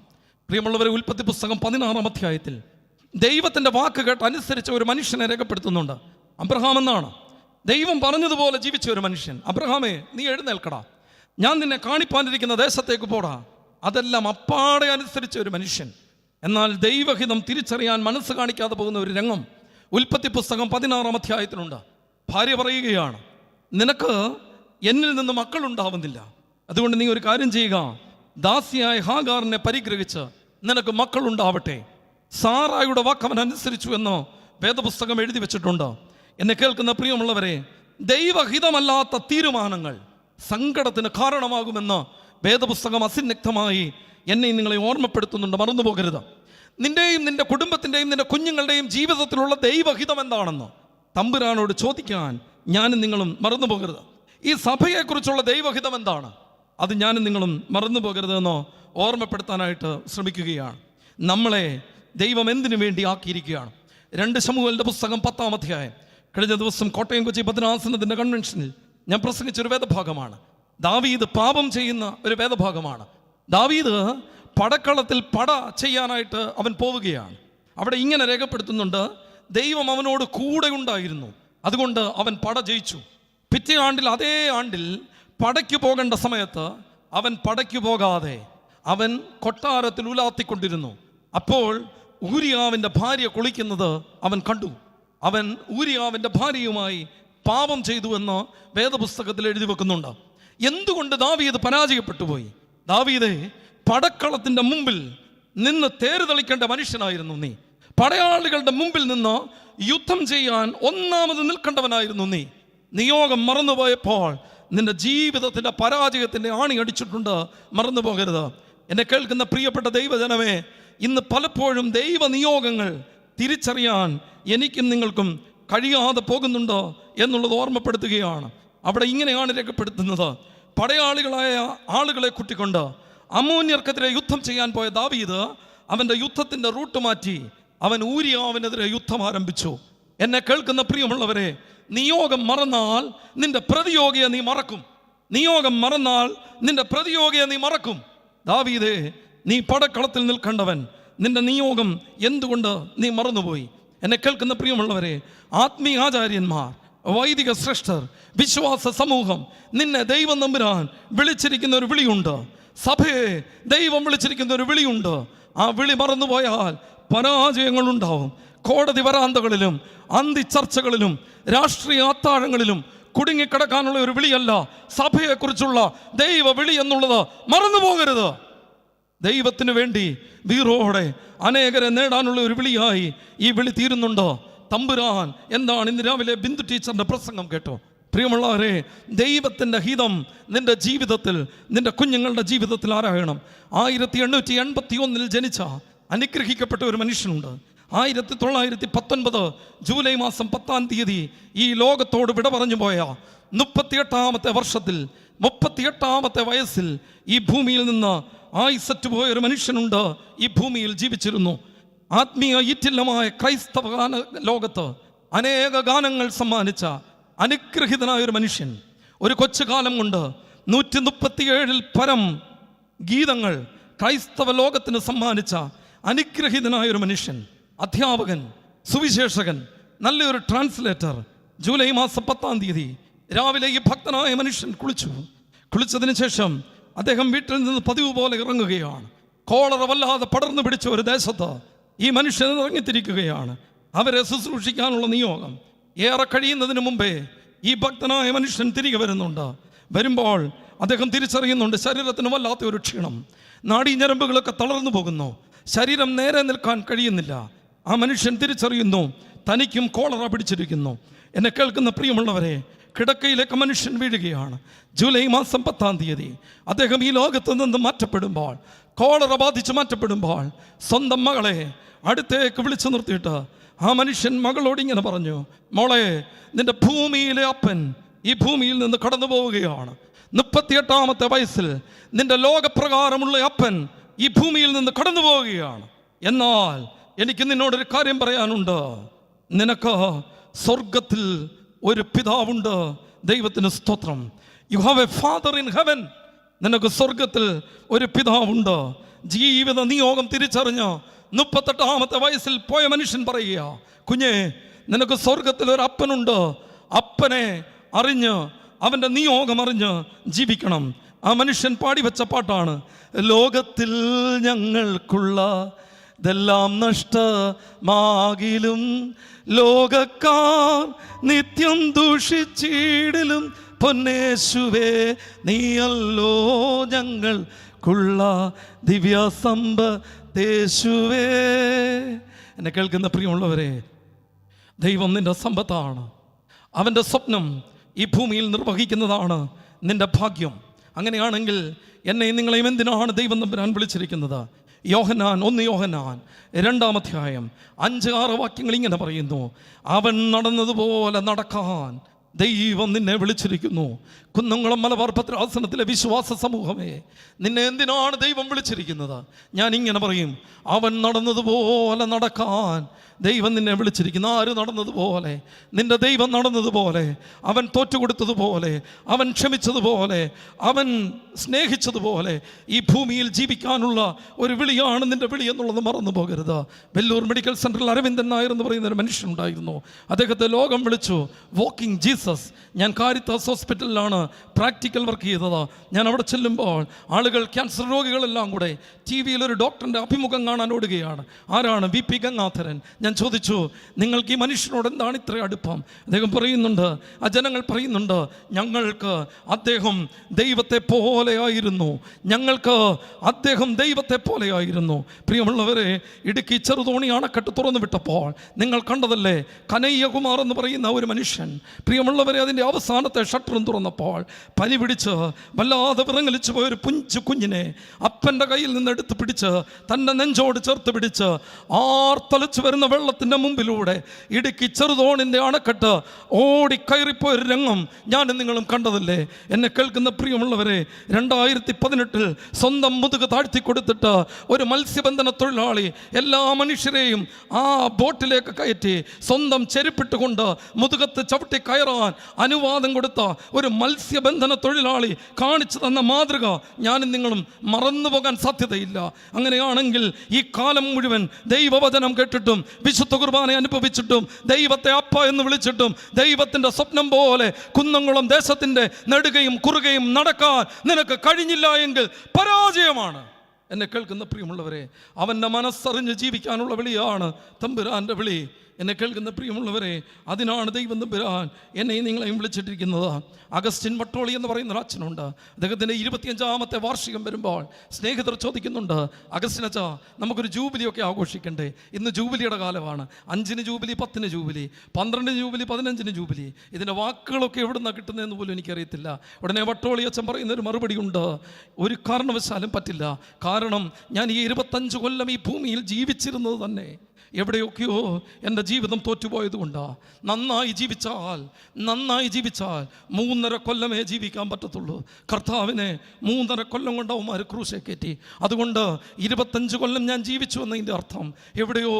പ്രിയമുള്ളവരെ, ഉൽപ്പത്തി പുസ്തകം 16-ാം അധ്യായത്തിൽ ദൈവത്തിൻ്റെ വാക്ക് കേട്ട് അനുസരിച്ച ഒരു മനുഷ്യനെ രേഖപ്പെടുത്തുന്നുണ്ട്. അബ്രഹാം എന്നാണ്. ദൈവം പറഞ്ഞതുപോലെ ജീവിച്ച ഒരു മനുഷ്യൻ. അബ്രഹാമേ, നീ എഴുന്നേൽക്കടാ, ഞാൻ നിന്നെ കാണിപ്പാനിരിക്കുന്ന ദേശത്തേക്ക് പോടാ. അതെല്ലാം അപ്പാടെ അനുസരിച്ച ഒരു മനുഷ്യൻ. എന്നാൽ ദൈവഹിതം തിരിച്ചറിയാൻ മനസ്സ് കാണിക്കാതെ പോകുന്ന ഒരു രംഗം ഉൽപ്പത്തി പുസ്തകം 16-ാം അധ്യായത്തിലുണ്ട്. ഭാര്യ പറയുകയാണ്, നിനക്ക് എന്നിൽ നിന്ന് മക്കളുണ്ടാവുന്നില്ല, അതുകൊണ്ട് നീ ഒരു കാര്യം ചെയ്യുക, ദാസിയായ ഹാഗാറിനെ പരിഗ്രഹിച്ച് നിനക്ക് മക്കളുണ്ടാവട്ടെ. സാറായുടെ വാക്ക് അവൻ അനുസരിച്ചു എന്ന് വേദപുസ്തകം എഴുതി വെച്ചിട്ടുണ്ട്. എന്നെ കേൾക്കുന്ന പ്രിയമുള്ളവരെ, ദൈവഹിതമല്ലാത്ത തീരുമാനങ്ങൾ സങ്കടത്തിന് കാരണമാകുമെന്ന് വേദപുസ്തകം അസിന്നക്തമായി എന്നെയും നിങ്ങളെ ഓർമ്മപ്പെടുത്തുന്നുണ്ട്. മറന്നു പോകരുത്. നിന്റെയും നിന്റെ കുടുംബത്തിൻ്റെയും നിന്റെ കുഞ്ഞുങ്ങളുടെയും ജീവിതത്തിലുള്ള ദൈവഹിതം എന്താണെന്ന് തമ്പുരാനോട് ചോദിക്കാൻ ഞാനും നിങ്ങളും മറന്നു പോകരുത്. ഈ സഭയെക്കുറിച്ചുള്ള ദൈവഹിതം എന്താണ്? അത് ഞാനും നിങ്ങളും മറന്നു പോകരുതെന്നോ ഓർമ്മപ്പെടുത്താനായിട്ട് ശ്രമിക്കുകയാണ്. നമ്മളെ ദൈവം എന്തിനു വേണ്ടി ആക്കിയിരിക്കുകയാണ്? 2 ശമൂവേലിന്റെ പുസ്തകം 10-ാം അധ്യായം. കഴിഞ്ഞ ദിവസം കോട്ടയം കൊച്ചി ഭദ്രാസനത്തിൻ്റെ കൺവെൻഷനിൽ ഞാൻ പ്രസംഗിച്ചൊരു വേദഭാഗമാണ്. ദാവീദ് പാപം ചെയ്യുന്ന ഒരു വേദഭാഗമാണ്. ദാവീദ് പടക്കളത്തിൽ പട ചെയ്യാനായിട്ട് അവൻ പോവുകയാണ്. അവിടെ ഇങ്ങനെ രേഖപ്പെടുത്തുന്നുണ്ട്, ദൈവം അവനോട് കൂടെ ഉണ്ടായിരുന്നു, അതുകൊണ്ട് അവൻ പട ജയിച്ചു. പിറ്റേ ആണ്ടിൽ, അതേ ആണ്ടിൽ പടയ്ക്ക് പോകേണ്ട സമയത്ത് അവൻ പടയ്ക്ക് പോകാതെ അവൻ കൊട്ടാരത്തിൽ ഉലാത്തിക്കൊണ്ടിരുന്നു. അപ്പോൾ ഊരിയാവിൻ്റെ ഭാര്യ കുളിക്കുന്നത് അവൻ കണ്ടു. അവൻ ഊരിയാവിൻ്റെ ഭാര്യയുമായി പാപം ചെയ്തു എന്ന് വേദപുസ്തകത്തിൽ എഴുതി വെക്കുന്നുണ്ട്. എന്തുകൊണ്ട് ദാവീദ് പരാജയപ്പെട്ടു പോയി? ദാവീദേ, പടക്കളത്തിൻ്റെ മുമ്പിൽ നിന്ന് തേരുതെളിക്കേണ്ട മനുഷ്യനായിരുന്നു നീ. പടയാളികളുടെ മുമ്പിൽ നിന്ന് യുദ്ധം ചെയ്യാൻ ഒന്നാമത് നിൽക്കേണ്ടവനായിരുന്നു നീ. നിയോഗം മറന്നുപോയപ്പോൾ നിന്റെ ജീവിതത്തിൻ്റെ പരാജയത്തിൻ്റെ ആണി അടിച്ചിട്ടുണ്ട്. മറന്നു പോകരുത്. എന്നെ കേൾക്കുന്ന പ്രിയപ്പെട്ട ദൈവജനമേ, ഇന്ന് പലപ്പോഴും ദൈവ നിയോഗങ്ങൾ തിരിച്ചറിയാൻ എനിക്കും നിങ്ങൾക്കും കഴിയാതെ പോകുന്നുണ്ടോ എന്നുള്ളത് ഓർമ്മപ്പെടുത്തുകയാണ്. അവിടെ ഇങ്ങനെയാണ് രേഖപ്പെടുത്തുന്നത്, പടയാളികളായ ആളുകളെ കൂട്ടിക്കൊണ്ട് അമ്മോന്യർക്കെതിരെ യുദ്ധം ചെയ്യാൻ പോയ ദാവീദ് അവൻ്റെ യുദ്ധത്തിൻ്റെ റൂട്ട് മാറ്റി അവൻ ഊരിയാവിനെതിരെ യുദ്ധം ആരംഭിച്ചു. എന്നെ കേൾക്കുന്ന പ്രിയമുള്ളവരെ, നിയോഗം മറന്നാൽ നിന്റെ പ്രതിയോഗിയെ നീ മറക്കും. നിയോഗം മറന്നാൽ നിന്റെ പ്രതിയോഗിയെ നീ മറക്കും. ദാവീദേ, നീ പടക്കളത്തിൽ നിൽക്കേണ്ടവൻ, നിന്റെ നിയോഗം എന്തുകൊണ്ട് നീ മറന്നുപോയി? എന്നെ കേൾക്കുന്ന പ്രിയമുള്ളവരെ, ആത്മീയാചാര്യന്മാർ, വൈദിക ശ്രേഷ്ഠർ, വിശ്വാസ സമൂഹം, നിന്നെ ദൈവം നമ്പുരാൻ വിളിച്ചിരിക്കുന്ന ഒരു വിളിയുണ്ട്. സഭയെ ദൈവം വിളിച്ചിരിക്കുന്ന ഒരു വിളിയുണ്ട്. ആ വിളി മറന്നുപോയാൽ പരാജയങ്ങളുണ്ടാവും. കോടതി വരാന്തകളിലും അന്തിച്ചർച്ചകളിലും രാഷ്ട്രീയ അത്താഴങ്ങളിലും കുടുങ്ങിക്കിടക്കാനുള്ള ഒരു വിളിയല്ല സഭയെക്കുറിച്ചുള്ള ദൈവ വിളി എന്നുള്ളത് മറന്നു പോകരുത്. ദൈവത്തിന് വേണ്ടി വീറോടെ അനേകരെ നേടാനുള്ള ഒരു വിളിയായി ഈ വിളി തീരുന്നുണ്ടോ? തമ്പുരാൻ എന്താണ്? ഇന്ന് രാവിലെ ബിന്ദു ടീച്ചറിൻ്റെ പ്രസംഗം കേട്ടോ. പ്രിയമുള്ളവരെ, ദൈവത്തിൻ്റെ ഹിതം നിന്റെ ജീവിതത്തിൽ, നിന്റെ കുഞ്ഞുങ്ങളുടെ ജീവിതത്തിൽ ആരായണം. 1881 ജനിച്ച അനുഗ്രഹിക്കപ്പെട്ട ഒരു മനുഷ്യനുണ്ട്. 1919 ജൂലൈ മാസം 10-ാം തീയതി ഈ ലോകത്തോട് വിട പറഞ്ഞു പോയ 38-ാമത്തെ വർഷത്തിൽ 38-ാമത്തെ വയസ്സിൽ ഈ ഭൂമിയിൽ നിന്ന് ആയിസറ്റ് പോയ ഒരു മനുഷ്യനുണ്ട്. ഈ ഭൂമിയിൽ ജീവിച്ചിരുന്നു. ആത്മീയ ഈറ്റില്ലമായ ക്രൈസ്തവ ഗാന ലോകത്ത് അനേക ഗാനങ്ങൾ സമ്മാനിച്ച അനുഗ്രഹിതനായ ഒരു മനുഷ്യൻ. ഒരു കൊച്ചുകാലം കൊണ്ട് 137 പരം ഗീതങ്ങൾ ക്രൈസ്തവ ലോകത്തിന് സമ്മാനിച്ച അനുഗ്രഹിതനായ ഒരു മനുഷ്യൻ, അധ്യാപകൻ, സുവിശേഷകൻ, നല്ലൊരു ട്രാൻസ്ലേറ്റർ. ജൂലൈ മാസം 10-ാം തീയതി രാവിലെ ഈ ഭക്തനായ മനുഷ്യൻ കുളിച്ചതിന് ശേഷം അദ്ദേഹം വീട്ടിൽ നിന്ന് പതിവ് പോലെ ഇറങ്ങുകയാണ്. കോളറ വല്ലാതെ പടർന്നു പിടിച്ച ഒരു ദേശത്ത് ഈ മനുഷ്യൻ ഇറങ്ങിത്തിരിക്കുകയാണ്. അവരെ ശുശ്രൂഷിക്കാനുള്ള നിയോഗം ഏറെ കഴിയുന്നതിന് മുമ്പേ ഈ ഭക്തനായ മനുഷ്യൻ തിരികെ വരുന്നുണ്ട്. വരുമ്പോൾ അദ്ദേഹം തിരിച്ചറിയുന്നുണ്ട്, ശരീരത്തിന് വല്ലാത്ത ഒരു ക്ഷീണം, നാഡീഞരമ്പുകളൊക്കെ തളർന്നു പോകുന്നു, ശരീരം നേരെ നിൽക്കാൻ കഴിയുന്നില്ല. ആ മനുഷ്യൻ തിരിച്ചറിയുന്നു തനിക്കും കോളറ പിടിച്ചിരിക്കുന്നു. എന്നെ കേൾക്കുന്ന പ്രിയമുള്ളവരെ, കിടക്കയിലേക്ക് മനുഷ്യൻ വീഴുകയാണ്. ജൂലൈ മാസം 10-ാം തീയതി അദ്ദേഹം ഈ ലോകത്ത് നിന്ന് മാറ്റപ്പെടുമ്പോൾ, കോളറ ബാധിച്ച് മാറ്റപ്പെടുമ്പോൾ, സ്വന്തം മകളെ അടുത്തേക്ക് വിളിച്ചു നിർത്തിയിട്ട് ആ മനുഷ്യൻ മകളോട് ഇങ്ങനെ പറഞ്ഞു, മോളെ, നിന്റെ ഭൂമിയിലെ അപ്പൻ ഈ ഭൂമിയിൽ നിന്ന് കടന്നു പോവുകയാണ്. 38-ാമത്തെ വയസ്സിൽ നിന്റെ ലോകപ്രകാരമുള്ള അപ്പൻ ഈ ഭൂമിയിൽ നിന്ന് കടന്നു പോവുകയാണ്. എന്നാൽ എനിക്ക് നിന്നോടൊരു കാര്യം പറയാനുണ്ട്. നിനക്ക് സ്വർഗത്തിൽ ഒരു പിതാവുണ്ട്. ദൈവത്തിന് സ്തോത്രം. You have A father in heaven. നിനക്ക് സ്വർഗത്തിൽ ഒരു പിതാവുണ്ട്. ജീവിത നിയോഗം തിരിച്ചറിഞ്ഞ് 38-ാമത്തെ വയസ്സിൽ പോയ മനുഷ്യൻ പറയുക, കുഞ്ഞെ, നിനക്ക് സ്വർഗത്തിൽ ഒരു അപ്പനുണ്ട്. അപ്പനെ അറിഞ്ഞ് അവൻ്റെ നിയോഗം അറിഞ്ഞ് ജീവിക്കണം. ആ മനുഷ്യൻ പാടിവെച്ച പാട്ടാണ്, ലോകത്തിൽ ഞങ്ങൾക്കുള്ള ഇതെല്ലാം നഷ്ടമാകിലും ലോകക്കാർ നിത്യം ദൂഷിച്ചിടിലും പൊന്നേശുവേ നീയല്ലോ ഞങ്ങൾക്കുള്ള ദിവ്യ സമ്പത്തേശുവേ. എന്നെ കേൾക്കുന്ന പ്രിയമുള്ളവരെ, ദൈവം നിന്റെ സമ്പത്താണ്. അവൻ്റെ സ്വപ്നം ഈ ഭൂമിയിൽ നിർവഹിക്കുന്നതാണ് നിന്റെ ഭാഗ്യം. അങ്ങനെയാണെങ്കിൽ എന്നെയും നിങ്ങളെയും എന്തിനാണ് ദൈവം തമ്പുരാൻ വിളിച്ചിരിക്കുന്നത്? 1 യോഹന്നാൻ 2-ാം അധ്യായം 5-6 വാക്യങ്ങൾ ഇങ്ങനെ പറയുന്നു, അവൻ നടന്നതുപോലെ നടക്കാൻ ദൈവം നിന്നെ വിളിച്ചിരിക്കുന്നു. കുന്നംകുളം മലബാർ ഭദ്രാസനത്തിലെ വിശ്വാസ സമൂഹമേ, നിന്നെ എന്തിനാണ് ദൈവം വിളിച്ചിരിക്കുന്നത്? ഞാൻ ഇങ്ങനെ പറയും, അവൻ നടന്നതുപോലെ നടക്കാൻ ദൈവം നിന്നെ വിളിച്ചിരിക്കുന്നു. ആര് നടന്നതുപോലെ? നിന്റെ ദൈവം നടന്നതുപോലെ, അവൻ തോറ്റുകൊടുത്തതുപോലെ, അവൻ ക്ഷമിച്ചതുപോലെ, അവൻ സ്നേഹിച്ചതുപോലെ ഈ ഭൂമിയിൽ ജീവിക്കാനുള്ള ഒരു വിളിയാണ് നിന്റെ വിളി എന്നുള്ളത് മറന്നു പോകരുത്. വെല്ലൂർ മെഡിക്കൽ സെൻ്ററിൽ അരവിന്ദൻ നായർ എന്ന് പറയുന്ന ഒരു മനുഷ്യനുണ്ടായിരുന്നു. അദ്ദേഹത്തെ ലോകം വിളിച്ചു വാക്കിംഗ് ജീസസ്. ഞാൻ കാരിത്താസ് ഹോസ്പിറ്റലിലാണ് പ്രാക്ടിക്കൽ വർക്ക് ചെയ്തത്. ഞാൻ അവിടെ ചെല്ലുമ്പോൾ ആളുകൾ, ക്യാൻസർ രോഗികളെല്ലാം കൂടെ TV-യിൽ ഒരു ഡോക്ടറിൻ്റെ അഭിമുഖം കാണാൻ ഓടുകയാണ്. ആരാണ്? VP ഗംഗാധരൻ. ഞാൻ ചോദിച്ചു, നിങ്ങൾക്ക് ഈ മനുഷ്യനോട് എന്താണ് ഇത്ര അടുപ്പം? അദ്ദേഹം പറയുന്നുണ്ട്, ആ ജനങ്ങൾ പറയുന്നുണ്ട്, ഞങ്ങൾക്ക് അദ്ദേഹം ദൈവത്തെ പോലെയായിരുന്നു, ഞങ്ങൾക്ക് അദ്ദേഹം ദൈവത്തെ പോലെയായിരുന്നു. പ്രിയമുള്ളവരെ, ഇടുക്കി ചെറുതോണി അണക്കെട്ട് തുറന്നു വിട്ടപ്പോൾ നിങ്ങൾ കണ്ടതല്ലേ, കനയ്യകുമാർ എന്ന് പറയുന്ന ഒരു മനുഷ്യൻ, പ്രിയമുള്ളവരെ, അതിൻ്റെ അവസാനത്തെ ഷട്ടറും തുറന്നപ്പോൾ പനി പിടിച്ച് വല്ലാതെ വിറങ്ങലിച്ചു പോയൊരു കുഞ്ഞിനെ അപ്പൻ്റെ കയ്യിൽ നിന്ന് എടുത്ത് പിടിച്ച് തൻ്റെ നെഞ്ചോട് ചേർത്ത് പിടിച്ച് ആർത്തലച്ചു വരുന്ന വെള്ളത്തിൻ്റെ മുമ്പിലൂടെ ഇടുക്കി ചെറുതോണിൻ്റെ അണക്കെട്ട് ഓടിക്കയറിപ്പോയൊരു രംഗം ഞാനും നിങ്ങളും കണ്ടതല്ലേ. എന്നെ കേൾക്കുന്ന പ്രിയമുള്ളവരെ, 2018 സ്വന്തം മുതുക് താഴ്ത്തി കൊടുത്തിട്ട് ഒരു മത്സ്യബന്ധന തൊഴിലാളി എല്ലാ മനുഷ്യരെയും ആ ബോട്ടിലേക്ക് കയറ്റി സ്വന്തം ചെരുപ്പിട്ടുകൊണ്ട് മുതുകത്ത് ചവിട്ടി കയറാൻ അനുവാദം കൊടുത്ത ഒരു മത്സ്യബന്ധന തൊഴിലാളി കാണിച്ചു തന്ന മാതൃക ഞാനും നിങ്ങളും മറന്നു പോകാൻ സാധ്യതയില്ല. അങ്ങനെയാണെങ്കിൽ ഈ കാലം മുഴുവൻ ദൈവവചനം കേട്ടിട്ടും വിശുദ്ധ കുർബാന അനുഭവിച്ചിട്ടും ദൈവത്തെ അപ്പ എന്ന് വിളിച്ചിട്ടും ദൈവത്തിൻ്റെ സ്വപ്നം പോലെ കുന്നംകുളം ദേശത്തിൻ്റെ നെടുകയും കുറുകയും നടക്കാൻ നിനക്ക് കഴിഞ്ഞില്ല എങ്കിൽ പരാജയമാണ്. എന്നെ കേൾക്കുന്ന പ്രിയമുള്ളവരെ, അവൻ്റെ മനസ്സറിഞ്ഞ് ജീവിക്കാനുള്ള വിളിയാണ് തമ്പുരാൻ്റെ വിളി. എന്നെ കേൾക്കുന്ന പ്രിയമുള്ളവരെ, അതിനാണ് ദൈവം തമ്പുരാൻ എന്നെയും നിങ്ങളെയും വിളിച്ചിട്ടിരിക്കുന്നത്. അഗസ്റ്റിൻ വട്ടോളി എന്ന് പറയുന്ന ഒരു അച്ഛനുണ്ട്. അദ്ദേഹത്തിൻ്റെ 25ാമത്തെ വാർഷികം വരുമ്പോൾ സ്നേഹിതർ ചോദിക്കുന്നുണ്ട്, അഗസ്റ്റിനച്ചാ നമുക്കൊരു ജൂബിലിയൊക്കെ ആഘോഷിക്കണ്ടേ? ഇന്ന് ജൂബിലിയുടെ കാലമാണ്. 5-ന് ജൂബിലി, 10-ന് ജൂബിലി, 12-ന് ജൂബിലി, 15-ന് ജൂബിലി. ഇതിൻ്റെ വാക്കുകളൊക്കെ എവിടെ നിന്നാണ് കിട്ടുന്നതെന്ന് പോലും എനിക്കറിയത്തില്ല. ഉടനെ വട്ടോളി അച്ഛൻ പറയുന്നൊരു മറുപടി ഉണ്ട്, ഒരു കാരണവശാലും പറ്റില്ല. കാരണം ഞാൻ ഈ 25 കൊല്ലം ഈ ഭൂമിയിൽ ജീവിച്ചിരുന്നത് തന്നെ എവിടെയൊക്കെയോ എൻ്റെ ജീവിതം തോറ്റുപോയതുകൊണ്ടാണ്. നന്നായി ജീവിച്ചാൽ 3.5 കൊല്ലമേ ജീവിക്കാൻ പറ്റത്തുള്ളൂ. കർത്താവിനെ 3.5 കൊല്ലം കൊണ്ട് അവന്മാർ ക്രൂശെ കയറ്റി. അതുകൊണ്ട് 25 കൊല്ലം ഞാൻ ജീവിച്ചു എന്നതിൻ്റെ അർത്ഥം എവിടെയോ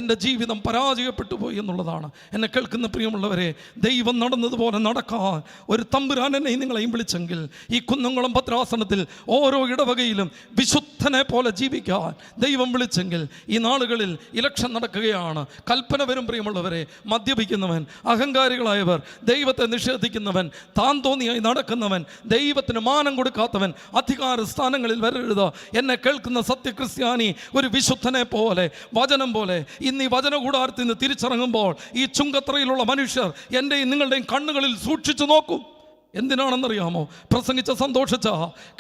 എൻ്റെ ജീവിതം പരാജയപ്പെട്ടു പോയി എന്നുള്ളതാണ്. എന്നെ കേൾക്കുന്ന പ്രിയമുള്ളവരെ, ദൈവം നടന്നതുപോലെ നടക്കാൻ ഒരു തമ്പുരാൻ എന്നെയും നിങ്ങളെയും വിളിച്ചെങ്കിൽ ഈ കുന്നംകുളം ഭദ്രാസനത്തിൽ ഓരോ ഇടവകയിലും വിശുദ്ധനെ പോലെ ജീവിക്കാൻ ദൈവം വിളിച്ചെങ്കിൽ ഈ നാളുകളിൽ ഇലക്ഷൻ നടക്കുകയാണ്. കൽപ്പന വരും പ്രിയമുള്ളവരെ. മദ്യപിക്കുന്നവൻ, അഹങ്കാരികളായവർ, ദൈവത്തെ നിഷേധിക്കുന്നവൻ, താൻ തോന്നിയായി നടക്കുന്നവൻ, ദൈവത്തിന് മാനം കൊടുക്കാത്തവൻ അധികാര സ്ഥാനങ്ങളിൽ വരരുത്. എന്നെ കേൾക്കുന്ന സത്യക്രിസ്ത്യാനി ഒരു വിശുദ്ധനെ പോലെ, വചനം പോലെ ഇന്ന് ഈ വചന കൂടാരത്തിൽ നിന്ന് തിരിച്ചിറങ്ങുമ്പോൾ ഈ ചുങ്കത്രയിലുള്ള മനുഷ്യർ എൻ്റെയും നിങ്ങളുടെയും കണ്ണുകളിൽ സൂക്ഷിച്ചു നോക്കും. എന്തിനാണെന്നറിയാമോ? പ്രസംഗിച്ച സന്തോഷിച്ച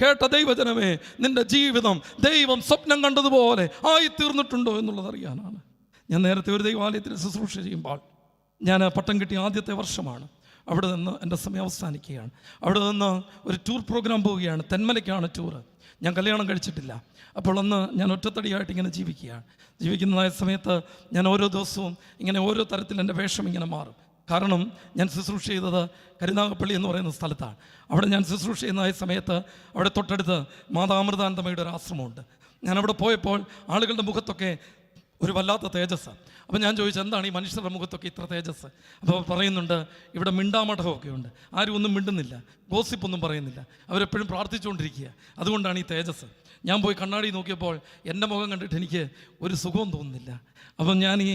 കേട്ട ദൈവജനമേ, നിന്റെ ജീവിതം ദൈവം സ്വപ്നം കണ്ടതുപോലെ ആയിത്തീർന്നിട്ടുണ്ടോ എന്നുള്ളതറിയാനാണ്. ഞാൻ നേരത്തെ ഒരു ദൈവാലയത്തിൽ ശുശ്രൂഷ ചെയ്യുമ്പോൾ, ഞാൻ പട്ടം കിട്ടിയ ആദ്യത്തെ വർഷമാണ്. അവിടെ നിന്ന് എൻ്റെ സമയം അവസാനിക്കുകയാണ്. അവിടെ നിന്ന് ഒരു ടൂർ പ്രോഗ്രാം പോവുകയാണ്. തെന്മലയ്ക്കാണ് ടൂറ്. ഞാൻ കല്യാണം കഴിച്ചിട്ടില്ല. അപ്പോൾ അന്ന് ഞാൻ ഒറ്റത്തടിയായിട്ട് ഇങ്ങനെ ജീവിക്കുന്നതായ സമയത്ത് ഞാൻ ഓരോ ദിവസവും ഇങ്ങനെ ഓരോ തരത്തിൽ എൻ്റെ വേഷം ഇങ്ങനെ മാറും. കാരണം ഞാൻ ശുശ്രൂഷ ചെയ്തത് കരുനാഗപ്പള്ളി എന്ന് പറയുന്ന സ്ഥലത്താണ്. അവിടെ ഞാൻ ശുശ്രൂഷ ചെയ്യുന്ന സമയത്ത് അവിടെ തൊട്ടടുത്ത് മാതാമൃതാനന്ദമയുടെ ഒരു ആശ്രമമുണ്ട്. ഞാനവിടെ പോയപ്പോൾ ആളുകളുടെ മുഖത്തൊക്കെ ഒരു വല്ലാത്ത തേജസ്. അപ്പോൾ ഞാൻ ചോദിച്ചു, എന്താണ് ഈ മനുഷ്യരുടെ മുഖത്തൊക്കെ ഇത്ര തേജസ്? അപ്പോൾ പറയുന്നുണ്ട്, ഇവിടെ മിണ്ടാമഠമൊക്കെ ഉണ്ട്, ആരും ഒന്നും മിണ്ടുന്നില്ല, ഗോസിപ്പൊന്നും പറയുന്നില്ല, അവരെപ്പോഴും പ്രാർത്ഥിച്ചുകൊണ്ടിരിക്കുക, അതുകൊണ്ടാണ് ഈ തേജസ്. ഞാൻ പോയി കണ്ണാടി നോക്കിയപ്പോൾ എൻ്റെ മുഖം കണ്ടിട്ട് എനിക്ക് ഒരു സുഖവും തോന്നുന്നില്ല. അപ്പം ഞാൻ ഈ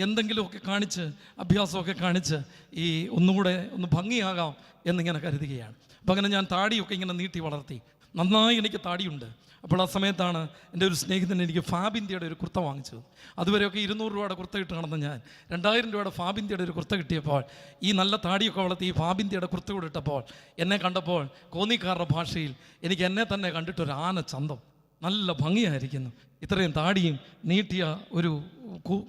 എന്തെങ്കിലുമൊക്കെ കാണിച്ച്, അഭ്യാസമൊക്കെ കാണിച്ച് ഈ ഒന്നുകൂടെ ഒന്ന് ഭംഗിയാകാം എന്നിങ്ങനെ കരുതുകയാണ്. അപ്പം അങ്ങനെ ഞാൻ താടിയൊക്കെ ഇങ്ങനെ നീട്ടി വളർത്തി. നന്നായി എനിക്ക് താടിയുണ്ട്. അപ്പോൾ ആ സമയത്താണ് എൻ്റെ ഒരു സ്നേഹിതൻ എനിക്ക് ഫാബിന്ത്യയുടെ ഒരു കുർത്ത വാങ്ങിച്ചത്. അതുവരെയൊക്കെ 200 രൂപയുടെ കുർത്ത ഇട്ട് നടന്ന ഞാൻ 2000 രൂപയുടെ ഫാബിന്ത്യയുടെ ഒരു കുർത്ത കിട്ടിയപ്പോൾ, ഈ നല്ല താടിയൊക്കെ വളർത്തി ഈ ഫാബിന്ത്യയുടെ കുർത്ത കൂടെ ഇട്ടപ്പോൾ എന്നെ കണ്ടപ്പോൾ കോന്നിക്കാരുടെ ഭാഷയിൽ എനിക്ക് എന്നെ തന്നെ കണ്ടിട്ടൊരു ആന ചന്തം. നല്ല ഭംഗിയായിരിക്കുന്നു, ഇത്രയും താടിയും നീട്ടിയ ഒരു